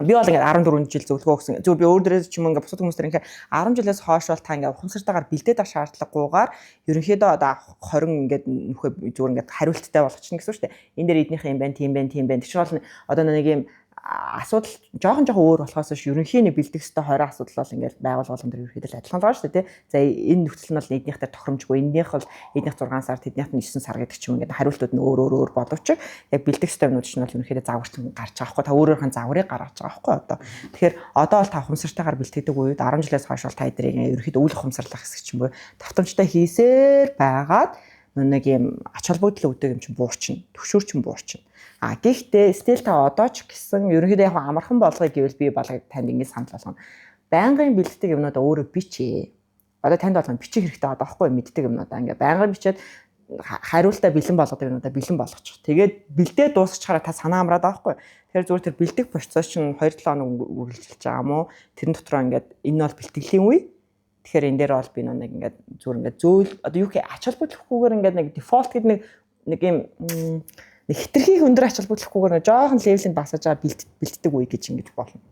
Би бол ингээд 14 жил зөвлөгөө өгсөн. Зөв би өөр дээрээс ч юм ингээд бусад хүмүүстэр ингээд 10 жилээс хойш бол та ингээд ухамсартайгаар бэлдээд авах шаардлагагүйгээр ерөнхийдөө одоо 20 ингээд нөхөө зүгээр ингээд хариулттай болгочихно гэсэн үг шүү дээ. Энэ дээр эднийх юм байна, тийм байна, тийм байна. Тэгш бол одоо нэг юм асуудал жоохон өөр болохоос ш ерөнхийний бэлдэх хэвээр 20 асуудал бол ингээд байгууллага болгон дээр ерөнхийдөө адилхан байгаа шүү дээ, тий. За энэ нөхцөл нь бол эднийх дээр тохиромжгүй, энэнийх бол эднийх 6 сар, тэднийх нь 9 сар гэдэг ч юм ингээд хариултууд нь өөр боловч яг бэлдэх хэвээр юмнууд чинь бол ерөнхийдөө загварч гарч байгаа хгүй. Та өөрөөрхөн загварыг гаргаж байгаа хгүй одоо. Тэгэхээр одоо бол та ухамсартайгаар бэлтгэдэг үед 10 жилээс хойш бол та эдрийг ерөнхийдөө үйл ухамсарлах хэсэг ч юм уу давтамжтай хийсээр байгаад нэг юм ач холбогдол өгдөг юм чинь буурчин, төгшөөр чинь буурчин. Гэхдээ стил та одоо ч гэсэн ерөнхийдөө яг амархан болгоё гэвэл би болгоё танд ингэ санал болгоно. Байнгын бэлддэг юмнуудаа өөрөө бичээ. Одоо танд болгоно бичих хэрэгтэй байгаа байхгүй мэддэг юмнуудаа ингээ байнгын бичээд хариултаа бэлэн болгодог юмнуудаа бэлэн болгочих. Тэгээд бэлдээ дуусчихаараа та санаа амраад байгаа байхгүй. Тэгэхээр зүгээр тэр бэлдэх процесс чинь 2-7 хоног үргэлжилж байгаа юм уу? Тэрэн дотроо ингээд энэ бол бэлтгэлийн үе. Тэгэхээр энэ дээр бол би нэг ингээд зүгээр ингээд зөөл одоо юу гэх ач холбогдлохгүйгээр ингээд нэг дефолт гэдэг нэг юм нэг хитрхийг өндөр ач холбогдлохгүйгээр жоохон левелэнд басаж байгаа бэлддэг үе гэж ингэж болно.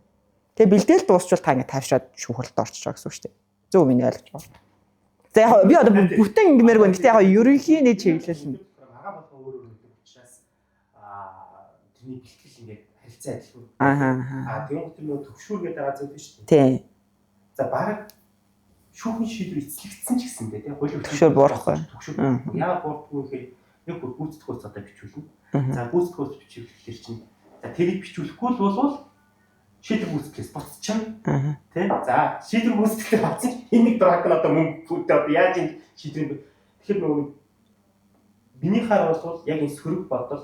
Тэгээ бэлдээл дуусчвал та ингээд тайвшраад шүүхэлд орчих жоо гэсэн үг шүү дээ. Зөв миний ойлгож байна. За яг би одоо бүтэн ингэмээр байна. Гэтэ яг ерөнхий нэг чиглэл нь агаа болгоо өөр гэдэг учраас тэрний бэлтгэл ингээд харилцаа адилхан. Тэгээд тэр нөө төгшүүр гэдэг байгаа зүйл шүү дээ. Тийм. За баг шүүхийн шийдвэр эцлэгдсэн ч гэсэн тийм хуулийн төгшөөр буурахгүй. Яагаад буурахгүй гэхээр нэг гүйцэтгүүлс одоо бичүүлнэ. За гүйцэтгүүлс бичүүлэхээр чинь за тэрийг бичүүлэхгүй л бол шийдвэр гүйцэтгэлээс буцчихна. Тийм. За шийдвэр гүйцэтгэлээ батсан энэ нэг драг нь одоо мөнгө одоо яаж энэ шийдвэр тэгэхээр нөгөө миний хаар бол яг энэ сөрөг бодол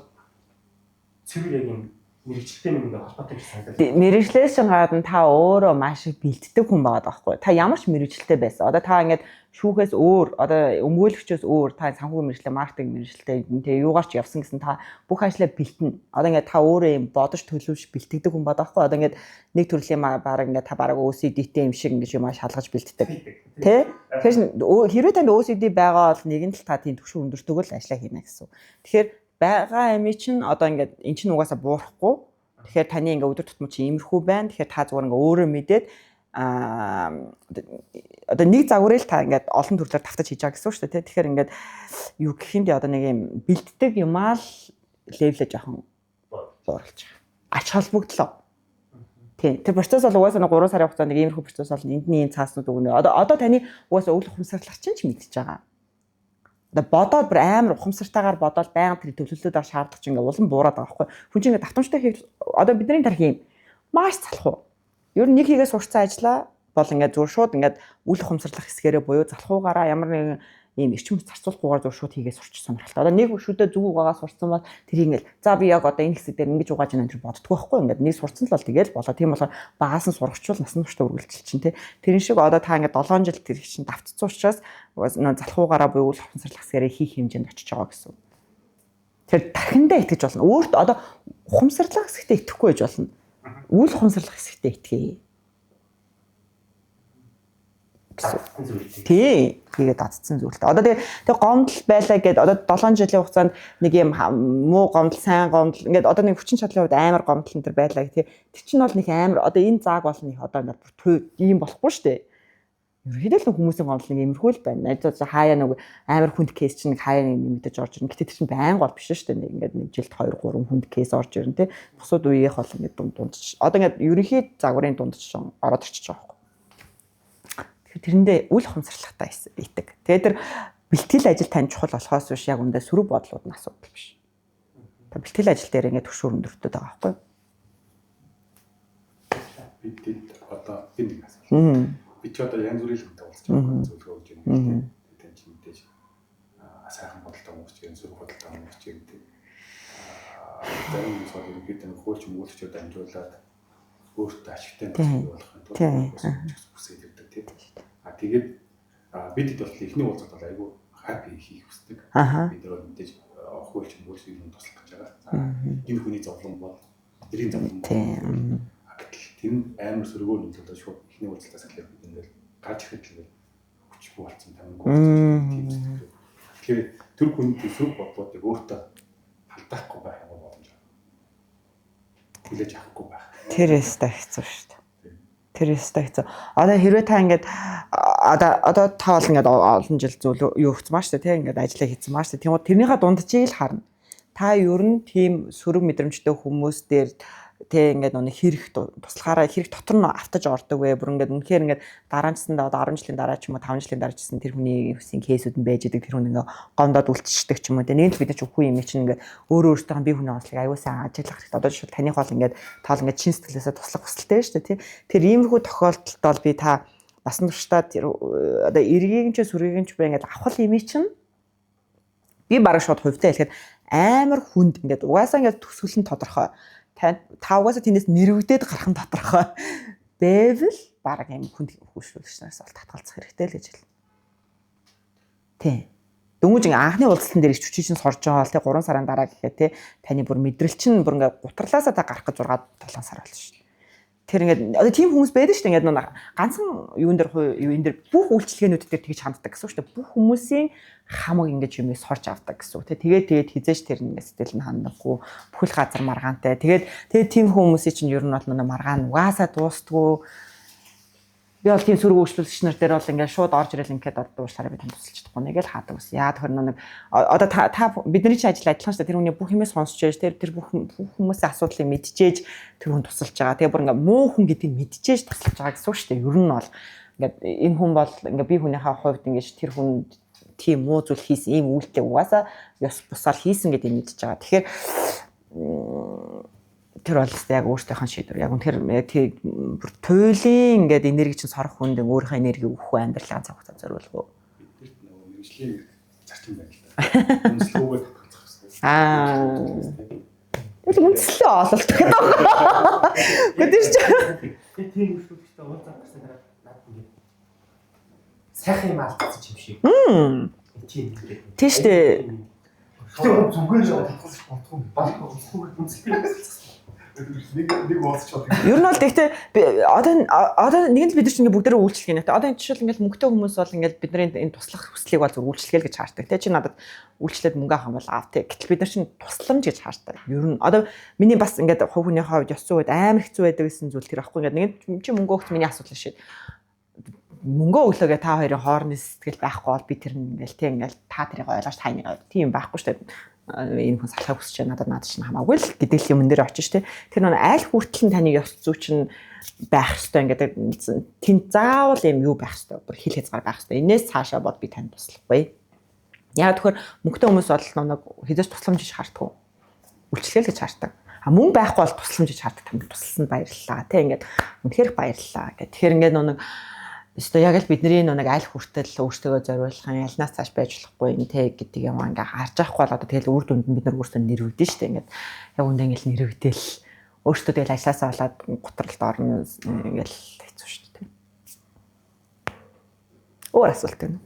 цэвэр яг юм мэрэгчлээ нэг холбоотой гэж санагдав. Мэрэгчлээс гадна та өөрөө маш их бэлддэг хүн байгаа байхгүй. Та ямар ч мэрэгчлээ байсан. Одоо та ингээд шүүхээс өөр, одоо өмгөөлөгчөөс өөр та санхүү мэрэгчлээ, маркетинг мэрэгчлээ тэгээ юугаар ч явсан гэсэн та бүх ажлаа бэлтэнэ. Одоо ингээд та өөрөө юм бодож төлөвлөж бэлтгэдэг хүн байгаа байхгүй. Одоо ингээд нэг төрлийн баг ингээд та бараг OCD-тэй юм шиг ингээд юм шалгаж бэлддэг. Тэ? Тэгэхээр хэрвээ танд OCD байгаа бол нэгэн тал та тийм түвшин өндөртөгөө л ажиллаа хийнэ гэсэн. Тэгэхээр байгаа амийн чинь одоо ингээд эн чинь угаасаа буурахгүй. Тэгэхээр таны ингээ өдөр тутмын чи иймэрхүү байна. Тэгэхээр та зүгээр ингээ өөрөө мэдээд одоо нэг загварыг та ингээд олон төрлөөр тавтаж хийж байгаа гэсэн үг шүү дээ. Тэгэхээр ингээд юу гэхиндээ одоо нэг юм бэлддэг юмаа л левлэж авах буурлж байгаа. Ач холбогдлоо. Тийм. Тэр процесс бол угаасаа 3 сарын хугацаанд нэг иймэрхүү процесс бол энд нь цааснууд өгнө. Одоо таны угаасаа өглөө ухамсарлах чинь ч мэдчихэж байгаа. Одоо бодоод бүр амар ухамсартайгаар бодоод байнга тэр төлөвлөлтөд авах шаардлагач ингээ улам буураад байгаа байхгүй. Хүн чинь ингээ давтамжтай хийх одоо бидний тарих юм маш залхуу. Ер нь нэг хийгээ сурцсан ажиллаа бол ингээ зур шууд ингээ үл ухамсарлах хэсгээрээ буюу залхуугаараа ямар нэгэн ийм эрчим зарцуулахгүйгээр зур шууд хийгээ сурч сонирхолтой. Одоо нэг шүдэ зүг угаагаа сурцсан бол тэр ингээл за би яг одоо энэ хэсэг дээр ингэж угааж байна гэж боддгоо байхгүй. Ингээ нэг сурцсан л бол тэгэл болоо. Тийм болохоор багаас нь сурагчвал насан туршдаа үргэлжлэл чинь тий. Тэрэн шиг одоо та ингээ 7 жил тэр чинь давтцсан учраас залхуугаараа буюу үл ухамсарлах хэсгээрээ хийх хэмжээнд очиж байгаа гэсэн. Тэр тархиндаа итгэж болно. Өөрт одоо ухамсарлах хэсэгтээ итгэхгүй байж болно. Үл ухамсарлах хэсэгтээ итгэе. Тий, хийгээд дадцсан зүйлтэй. Одоо тэгээ гомдол байлаа гэд одоо 7 жилийн хугацаанд нэг юм муу гомдол, сайн гомдол ингээд одоо нэг хүчин чадлын хувьд амар гомдол энэ төр байлаа гэх тий. Тэр чинь бол нэг амар одоо энэ зааг болно их одоо ингээд ийм болохгүй шүү дээ. Ерөнхийдөө л хүмүүсийн гомдол нэг иймэрхүү л байна. Найдаа хаяа нэг амар хүнд кейс чинь нэг хаяа нэг мэдээж орж ирнэ. Гэтэ тэр чинь байнга бол биш шүү дээ. Нэг ингээд нэг жилд 2 3 хүнд кейс орж ирнэ тий. Бусад үеийнх бол ингээд дундч. Одоо ингээд ерөнхий загварын дундч ороод орчиж байгаа. Тэрэндээ үл ухамсарлахтай итэг. Тэгээд тэр бэлтгэл ажил тань чухал болохоос биш яг үндэ сөрөг бодлууд нь асуудал биш. Тэр бэлтгэл ажил дээр ингээд төвшөр өндөртөд байгаа байхгүй юу? Бид одоо би нэг асуулт. Би ч одоо янз бүрийн хүнтэй уулзч байгаа зөвлөгөө өгч байна. Тэгээд чи мэдээж сайхан бодолтой өнгөрч гэн сөрөг бодолтой өнгөрч гэн гэдэг. Зарим хүмүүсүүд ингээд нэг хөөч мөөлчөд амжуулаад өөртөө ашигтай болох юм тулд хүсэж ирдэг тийм. Тэгээд бидэд бол эхний уулзалт бол айгүй хаппи хийх хүсдэг. Бид нэр мэдээж хөөч мөөлчөд юм туслах гэж байгаа. За энэ хүний зовлон бол бидний зовлон бол тэр амар сөргөөр нөлөөлөд шууд эхний уулзалтаас эхлээд бид ингээд гаж ихэд л хүчгүй болсон тамиг. Тэгэхээр тэр хүн төсөв бодлуудыг өөртөө халдаахгүй байх юм боломж. Хүлээж авахгүй байх. Тэр өстэй хэцүү шүү дээ. Тэр өстэй хэцүү. Одоо хэрвээ та ингээд одоо та бол ингээд олон жил зүйл юу хийсэн маа шүү дээ. Тэ ингээд ажиллаа хийсэн маа шүү дээ. Тийм тэрнийхээ дундчийг л харна. Та ер нь тийм сөрөг мэдрэмжтэй хүмүүс дээр тэ ингээд нэг хэрэг туслахаараа хэрэг дотор нь автаж ордог вэ? Бүр ингээд үнэхээр ингээд дараачсандаа одоо 10 жилийн дараа ч юм уу 5 жилийн дараа ч гэсэн тэр хүний хүсийн кейсүүд нь байж идэг тэр хүн ингээд гомдоод үлдчихдэг ч юм уу. Тэ нэг л бид ч үгүй юм чинь ингээд өөрөө өөртөө би хүний онцлог аюулсан ажиглах хэрэгтэй. Одоо жишээл таних бол ингээд таал ингээд чин сэтгэлээсээ туслах хүсэлтэй шүү дээ тий. Тэр иймэрхүү тохиолдолд бол би та насан туршдаа одоо эргийн ч сүргийн ч бай ингээд авах юм чинь би бараг шууд хувьтай хэлэхэд амар хүнд ингээд угаасаа ингээд төсөөлн тодорхой. Та угаасаа тэндээс нэрвэгдээд гарах нь тодорхой. Бэвэл баг юм хүнд хөвшүүлснээс бол татгалзах хэрэгтэй л гэж хэлнэ. Тий. Дөнгөж анхны уулзалтан дээр их хүчийн сорж байгаа л тий 3 сарын дараа гэхээ тий таны бүр мэдрэл чинь бүр ингээ гутрлаасаа та гарах гэж 6 7 сар болно шүү. Тэр ингээд одоо тийм хүмүүс байдаг шүү дээ. Ингээд ганцхан юун дээр энэ дээр бүх үйлчлэгээнүүд дээр тэгж ханддаг гэсэн үг шүү дээ. Бүх хүмүүсийн хамаг ингэж юмыг сорж авдаг гэсэн үг. Тэгээд хизээж тэр нэг сэтгэл нь хандахгүй бүхэл газар маргаантай. Тэгээд тийм хүмүүсийн чинь ер нь бол маргаан угаасаа дуустгүй. Би бол тийм сөрөг үйлчлүүлэгч нар дээр бол ингээд шууд орж ирэл ингээд одоо уушлаараа би тань тусалж чадахгүй нэг л хаадаг ус. Яа тэр нэг одоо та бидний чинь ажил адилхан шүү дээ. Тэр хүний бүх юмээ сонсч яаж тэр бүх хүмүүсийн асуудлыг мэдчихээж тэр хүн тусалж байгаа. Тэгээ бүр ингээд муу хүн гэдгийг мэдчихээж тусалж байгаа гэсэн үг шүү дээ. Ер нь бол ингээд энэ хүн бол ингээд би хүнийхээ хувьд ингээд тэр хүн тийм муу зүйл хийсэн ийм үйлдэл угаасаа ёс бусаар хийсэн гэдгийг мэдчихэж байгаа. Тэгэхээр тэр бол яг өөртөөхөн шийдвэр. Яг үнэхээр бүр туйлын ингээд энерги чинь сорох хүнд өөрийнхөө энерги өгөх амьдралаа цаг хугацаа зориулгүй. Бид нөгөө мэрэгжлийн зарчим байна л да. Үнслүүгээ татгалзах хэрэгтэй. Үндэслээ ололт гэдэг. Гэхдээ тийм үйлчлэгчтэй уулзах гэсэн дараа надад ингэ сайхан юм алдсан юм шиг. Тийм. Тийм шүү дээ. Тэр зүгээр л татгах болтгоо балах үндэслээ. Нэг уулзч байгаа. Ер нь бол гэхдээ одоо нэгэн л бид нар чинь бүгдээрээ үйлчлэх юм. Одоо энэ жишээл ингээл мөнгөтэй хүмүүс бол ингээл бидний энэ туслах хүслийг бол зөв үйлчлэгээл гэж хаардаг. Тэ чи надад үйлчлээд мөнгө авах юм бол аав тэ. Гэтэл бид нар чинь тусламж гэж хаардаг. Ер нь одоо миний бас ингээд хувь хүний хувьд ёс зүйд амар хэцүү байдаг гэсэн зүйл тэр аахгүй ингээд нэг чи мөнгө өгч миний асуудал шээ. Мөнгө өглөөгээ та хоёрын хоорондын сэтгэл байхгүй бол би тэр ингээл тэ ингээл та тэрийг ойлгож та энийг тийм байхгүй шүү дээ. Энэ хүн салхаа хүсч надад чинь хамаагүй л гэдэг юм дээр очиж штэ. Тэр нэг айл хүртэл нь таны ёс зүй чинь байх ёстой ингээд тэнд заавал юм юу байх ёстой. Бүр хил хязгаар байх ёстой. Энээс цаашаа бод би танд туслахгүй. Яг тэгэхээр мөнгөтэй хүмүүс бол нэг хязгаарч тусламж хийж харддаг. Үйлчлэл гэж харддаг. Мөнгө байхгүй бол тусламж хийж харддаг. Танд тусласан баярлалаа. Тэ ингээд үнэхээр баярлалаа гэх. Тэгэхээр ингээд нэг өстө яг л бидний нэг аль хүртэл өөртөө зориулахын альнаас цааш байж болохгүй энэ тэ гэдэг юм ингээ харж авахгүй бол одоо тэгэл үр дүнд бид нар өөртөө нэрвдэн штэ ингээд яг үндэ ингээл нэрвдэл өөртөө тэгэл ажилласаа болоод гутралд орно ингээл хэцүү штэ. Өөр асуулт байна.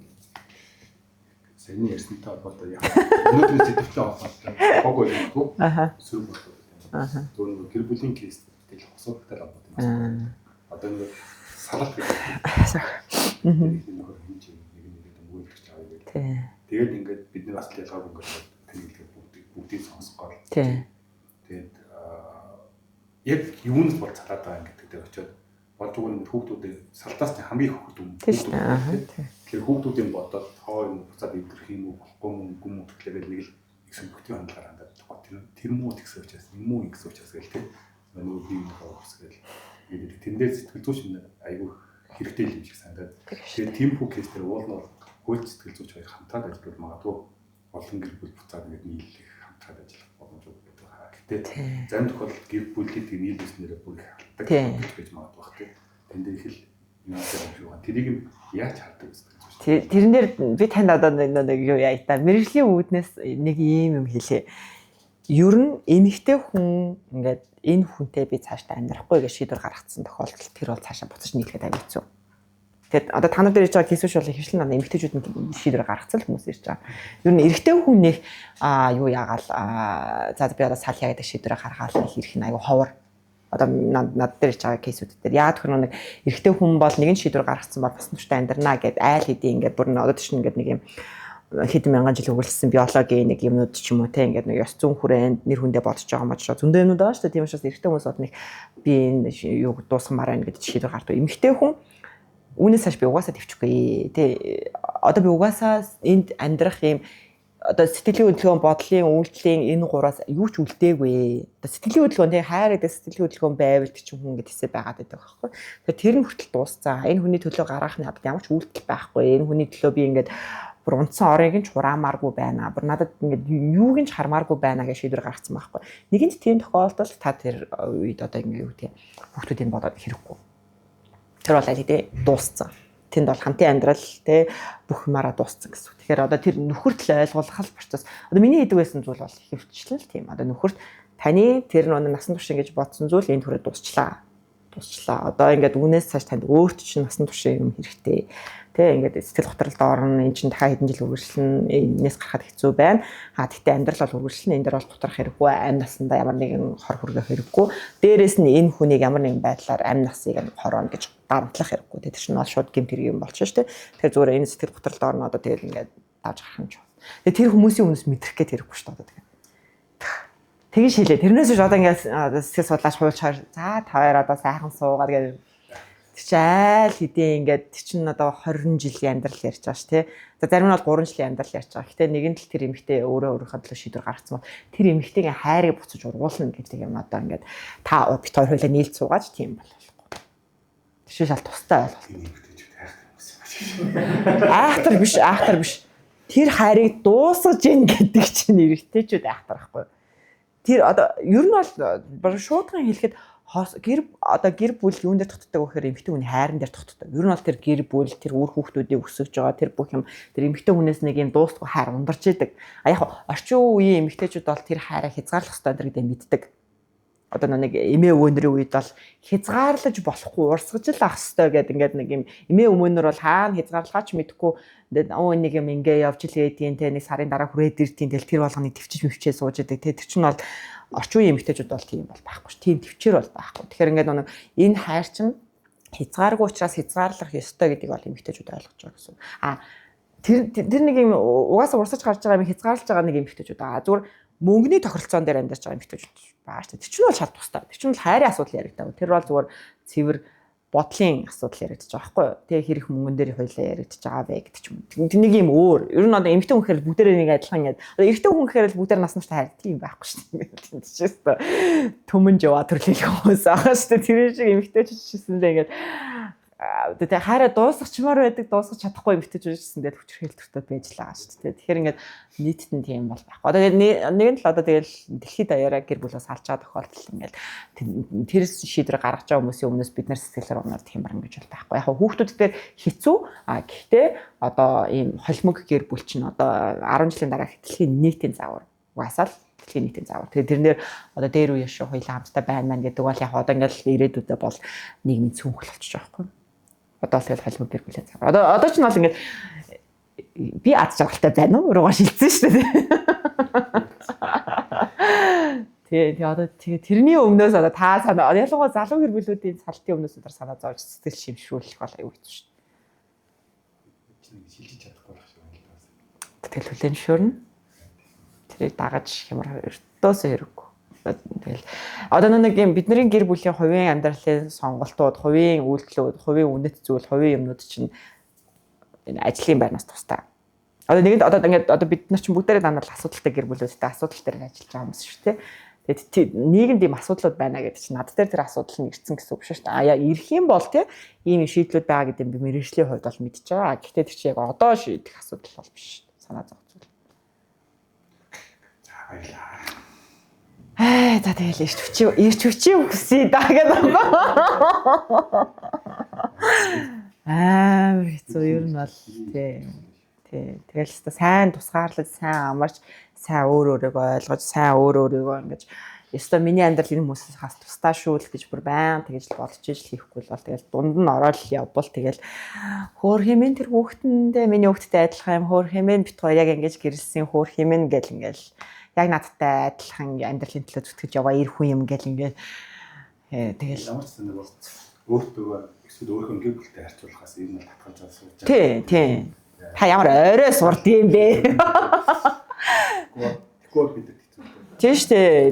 Сэний ярьсантай холбоотой яг өнөөдрийн сэдвтэй холбоотой бог байлгүй. Сөрөг болов. Зөвхөн гэр бүлийн кейс тэгэл хосуудтай холбоотой юм. Одоо нэг салалт гэдэг. Тэгээд нөхөр хийж нэг өгүүлж аваа гэдэг. Тэгээд ингээд бидний бас ялгааг ингээд тэнэлгээ бүгдийг сонсох гол. Тэгээд яг юунаас бол цалаад байгаа гэдэг дээр очиод болж байгаа нэг хүүхдүүдийн салдаас хамгийн их хүүхдүүд. Тэгэхээр хүүхдүүдийн бодоод хоо буцаад идэх юм уу, гүм гэхлээр нэг л их сүмбэгтийн хандлагаар хандаад тэр муу тэгсэн учраас юм уу гэсэн учраас гэл тийм нөгөө бие махбод хэсгээл гэдэг тэндээ сэтгэл зүйч айгүй хэрэгтэй юм шиг санагдаад. Тэгээд тийм бүх кейс дээр уул нь хууль сэтгэл зүйч хоёр хамтраад ажиллаж магадгүй олон гэр бүл буцаад ингээд нийлэх хамтраад ажиллах боломж өгдөг байгаа. Гэтэ зарим тохиолдолд гэр бүлийн тийм нийлүүлснээр бүр их алддаг гэж магадгүй бах тийм. Тэнд их л юм шиг байна. Тэрийг яаж хардаг вэ? Тэрэн дээр би танд одоо нэг юу яа та мэрэгжлийн үүднээс нэг юм хэлээ. Ер нь эмэгтэй хүн ингээд энэ хүнтэй би цаашдаа амьдрахгүй гэж шийдвэр гаргацсан тохиолдолд тэр бол цаашаа буцаж нийлэхэд авчихсан. Тэгээд одоо та нар дээр ирж байгаа кейсүүш бол хэвшлэн надад эмэгтэйчүүд нь шийдвэр гаргацсан л хүмүүс ирж байгаа. Ер нь эрэгтэй хүнийх юу яагаал за би одоо салхиа гэдэг шийдвэр гаргаал хийх нь аюу ховор. Одоо над дээр ирж байгаа кейсүүд дээр яа гэх нэг эрэгтэй хүн бол нэгэн шийдвэр гаргацсан бол бас нүштэй амьдрнаа гэд айл хэдий ингээд бүр одоо тийш ингээд нэг юм хэдэн мянган жил өгүүлсэн биологийн нэг юмнууд ч юм уу те ингээд нэг ёс зүйн хүрээнд нэр хүндээ бодож байгаа мод шүү. Зөндөө юмнууд байгаа шүү. Тийм учраас эрэгтэй хүмүүс бол нэг би энэ юу дуусгамаар байна гэдэг шийдвэр гаргадаг. Эмэгтэй хүн үүнээс хойш би угаасаа төвчгүй те. Одоо би угаасаа энд амьдрах юм одоо сэтгэлийн хөдөлгөөн, бодлын, үйлдэлийн энэ гураас юу ч үлдээгүй. Одоо сэтгэлийн хөдөлгөөн те хайр гэдэг сэтгэлийн хөдөлгөөн байвал чинь хүн гэдэг хэсэг байгаад байдаг байхгүй. Тэгэхээр тэр нь хүртэл дуусцаа. Энэ хүний төлөө гаргах надад ямар ч үйлдэл байхгүй. Энэ хүний төлөө би ингээд бүр унтсан орыг нь ч хураамааргүй байна. Бүр надад ингээд юуг нь ч хармааргүй байна гэж шийдвэр гаргацсан байхгүй. Нэгэнт тийм тохиолдолд та тэр үед одоо ингээд юу тийм хүүхдүүдийн бодоод хэрэггүй. Тэр бол аль хэдийн дууссан. Тэнд бол хамтын амьдрал те бүх юмараа дууссан гэсэн. Тэгэхээр одоо тэр нөхөрт л ойлгуулах процесс. Одоо миний хийдэг байсан зүйл бол хөвчлэн л тийм. Одоо нөхөрт таны тэр нэг насан турш ингэж бодсон зүйл энэ түрээ дуусчлаа. Одоо ингээд үүнээс цааш танд өөрт чинь насан туршийн юм хэрэгтэй. Тэ ингээд сэтгэл готролд орно. Энд чинь дахиад хэдэн жил үргэлжлэн энэс гарахад хэцүү байна. Гэхдээ амьдрал бол үргэлжлэн энэ дээр бол готрох хэрэггүй. Амь насандаа ямар нэгэн хор хүргэх хэрэггүй. Дээрээс нь энэ хүнийг ямар нэгэн байдлаар амь насыг хорооно гэж дарамтлах хэрэггүй. Тэр чинь бол шууд гэмт хэрэг юм болчихно шүү дээ. Тэгэхээр зүгээр энэ сэтгэл готролд орно одоо тэгэл ингээд давж гарах юм ч байна. Тэр хүмүүсийн өмнөөс мэдрэх гээд хэрэггүй шүү дээ одоо тэгээ. Тэгж шилээ. Тэрнээс ч одоо ингээд сэтгэл судлаач хуульчаар за та хоёр одоо сайхан суугаад гэдэг тэр чи айл хэдийн ингээд тэр чин одоо 20 жилийн амьдрал ярьж байгаа ш тий. За зарим нь бол 3 жилийн амьдрал ярьж байгаа. Гэтэ нэгэн л тэр эмэгтэй өөрийнхөө төлөө шийдвэр гаргацсан бол тэр эмэгтэйгийн хайрыг буцаж ургуулна гэдэг юм одоо ингээд та бит хоёр хоёлаа нийлж суугаад тийм болохгүй. Тэр шал тустай ойлголт. Айхтар биш. Тэр хайрыг дуусгаж ийн гэдэг чинь эрэгтэйчүүд айхтар байхгүй. Тэр одоо ер нь бол шуудхан хэлэхэд гэр бүл юун дээр тогтдог вэ гэхээр эмэгтэй хүний хайран дээр тогтдог. Ер нь бол тэр гэр бүл тэр үр хүүхдүүдийг өсгөж байгаа тэр бүх юм тэр эмэгтэй хүнээс нэг юм дуустгүй хайр ундарч идэг. Яг орчин үеийн эмэгтэйчүүд бол тэр хайраа хязгаарлах ёстой гэдэг мэддэг. Одоо нэг эмээ өвөндрийн үед бол хязгаарлаж болохгүй урсгаж л ах ёстой гэдэг ингээд нэг юм эмээ өвөнөр бол хаана хязгаарлахаач мэдэхгүй нэг юм ингээ явж л гэдгийг те нэг сарын дараа хүрээд иртийн тэл тэр болгоны төвчж мөвчээ сууж идэг те тэр чинь бол орчин үеийн эмэгтэйчүүд бол тийм бол байхгүй ш. Тийм төвчээр бол байхгүй. Тэгэхээр ингээд нэг энэ хайр чинь хязгааргүй учраас хязгаарлах ёстой гэдгийг бол эмэгтэйчүүд ойлгож байгаа гэсэн. Тэр нэг юм угаасаа урсаж гарч байгаа юм хязгаарлаж байгаа нэг эмэгтэйчүүд байгаа. Зүгээр мөнгөний тохиролцоон дээр амьдарч байгаа эмэгтэйчүүд баа ш. Тэр чинь бол шал тустай. Тэр чинь бол хайрын асуудал яригдав. Тэр бол зүгээр цэвэр бодлын асуудал яригдчих байгаа байхгүй юу. Тэгээ хэрэг мөнгөн дээр хойлоо яригдчих байгаа вэ гэдэг ч юм. Тэнийг юм өөр. Ер нь одоо эмэгтэй хүн гэхээр бүгдээрээ нэг адилхан ингээд. Одоо эрэгтэй хүн гэхээр бүгдээр нас настай хайр тийм байхгүй шүү дээ. Тийм ч гэсэн төмөн жава төрлийн хүмүүс байгаа шүү дээ. Тэр шиг эмэгтэйч шисэндээ ингээд тэгээ хайраа дуусгачмаар байдаг дуусгах чадахгүй эмэгтэйч шисэндээ хүчрхийл төртөд байж л байгаа шүү дээ. Тэгэхээр ингээд нийтэд нь тийм бол байхгүй. Одоо нэг нь л одоо тэгэл дэлхийд даяараа гэр бүлээс алчаа тохиолдол ингээд тэр шийдвэр гаргаж байгаа хүмүүсийн өмнөөс бид нар сэтгэлээр унаар хямран гэж бол байхгүй. Яг хүүхдүүд дээр хэцүү гэхдээ одоо ийм холимог гэр бүл чинь одоо 10 жилийн дараа дэлхийн нийтийн заавар угаасаа л дэлхийн нийтийн заавар. Тэгээ тэрнэр одоо дээр үе шүү хоёулаа хамтдаа байна мэн гэдэг бол яг одоо ингээд ирээдүйдээ бол нийгмийн цөөнхөл болчих жоохгүй. Одоо л тэгэл холимог гэр бүлийн заавар. Одоо ч нь бол ингээд би аз жаргалтай байна уу? Руугаа шилцсэн шүү дээ. Тэгээ одоо тэрний өмнөөс одоо та санаа ялангуяа залуу гэр бүлүүдийн салтын өмнөөс одоо санаа зовж сэтгэл шимшүүлэх бол аюу хэцүү шүү дээ. Шилжиж чадахгүй байх шиг байна. Тэгэл хүлэн шүрнэ. Тэрийг дагаж хямраа өртөөсөө хэрэггүй. Тэгэл одоо нэг юм бидний гэр бүлийн хувийн амьдралын сонголтууд, хувийн үйлдэлүүд, хувийн үнэт зүйл, хувийн юмнууд чинь энэ ажлын байрнаас тустай. Одоо нэгэнд одоо ингээд одоо бид нар чинь бүгдээрээ дандаа асуудалтай гэр бүлүүдтэй асуудал дээр ажиллаж байгаа хүмүүс шүү дээ. Тэгээд нийгэмд ийм асуудлууд байна гэдэг чинь над дээр тэр асуудал нь ирсэн гэсэн үг шүү дээ. Яа ирэх юм бол тийм ийм шийдлүүд байгаа гэдэг би мэрэгжлийн хувьд бол мэдчихэж байгаа. Гэхдээ тэр чинь яг одоо шийдэх асуудал бол биш шүү дээ. Санаа зовх зүйл. За баярлаа. За тэгэл ирч хүчээ хүсье даа гэдэг. Хэцүү ер нь бол тий. Тэгэл ч сайн тусгаарлаж, сайн амарч, сайн өөрийгөө ойлгож, сайн өөрийгөө ингэж ёстой миний амьдрал энэ хүмүүсээс хас тусдаа шүү л гэж бүр баян тэгж л бодож ижил хийхгүй бол тэгэл дунд нь ороод явбал тэгэл хөөр хэмээн тэр хүүхэндээ миний хүүхэдтэй адилхан юм хөөр хэмээн бит хоёр яг ингэж гэрэлсэн хөөр хэмээн гэл ингээл яг надтай адилхан амьдралын төлөө зүтгэж яваа ир хүн юм гэл ингээд тэгэл ямар ч нэг бол өөртөө эсвэл өөрийнхөө гэр бүлтэй харьцуулахаас ер нь татгалж байгаа сууж байгаа. Тий. Та ямар орой сурд юм бэ? Тэгвэл бид хэцүү. Тийм шүү дээ.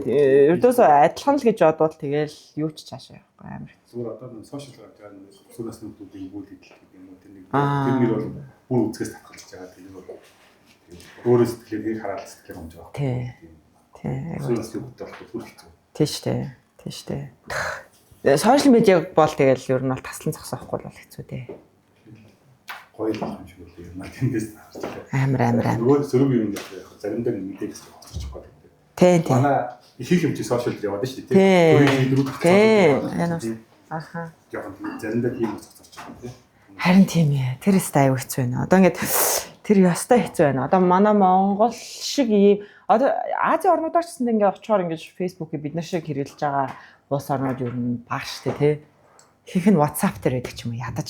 Ердөөсөө адилхан л гэж бодвол тэгэл юу ч цаашаа явахгүй амар. Зүгээр одоо нэг сошиал гарч байгаа нэг сүүнээс нүдүүдийн бүл идэл гэх юм уу тэр нэг бол бүр үзгээс татгалж байгаа тийм үү. Өөрөө сэтгэлээр хараад сэтгэлээр хомж байгаа. Тий. Сүүнээс нүдтэй болох бүр хэцүү. Тийм шүү дээ. Сошиал медиа бол тэгэл ер нь бол таслан зогсоохгүй бол хэцүү дээ. Гоё л юм шиг үгүй юм. Тэндээс амар. Нөгөө сөрөг юм дээр заримдаа мэдээлэл хоцорч байгаа гэдэг. Тийм. Манай их хэмжээ сошиал дээр яваад шүү дээ. Тийм. Аха. Заримдаа тийм хоцорч байгаа тийм. Харин тийм ээ. Тэр өстой аюу хэцүү байна. Одоо ингээд тэр ёстой хэцүү байна. Одоо манай Монгол шиг ийм одоо Азийн орнуудаар ч гэсэн ингээд очихоор ингээд Facebook-ийг бид нар шиг хэрэглэж байгаа улс орнууд юу н баг штэ тий. Ихэнх нь WhatsApp дээр байдаг ч юм уу ядаж.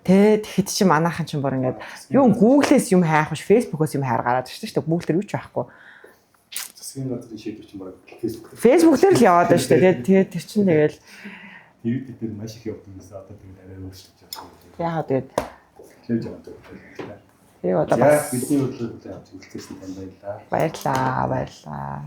Тэгэхэд чи манайхан ч бүр ингээд юу Google-ээс юм хайх биш Facebook-оос юм хайр гараад ирсэн шүү дээ. Google дээр юу ч байхгүй. Засгийн газрын шийдвэр чинь баг Facebook дээр л яваад байна шүү дээ. Тэгээд тэр чинь тэгэл TV дээр маш их явдаг юмсаа одоо тэгээд арай өөрчлөж байгаа. яа тэгээд хэлж байгаа. Тэгээ одоо бас бидний хөдөлгөөнд үзүүлсэн тань баярлаа. Баярлаа.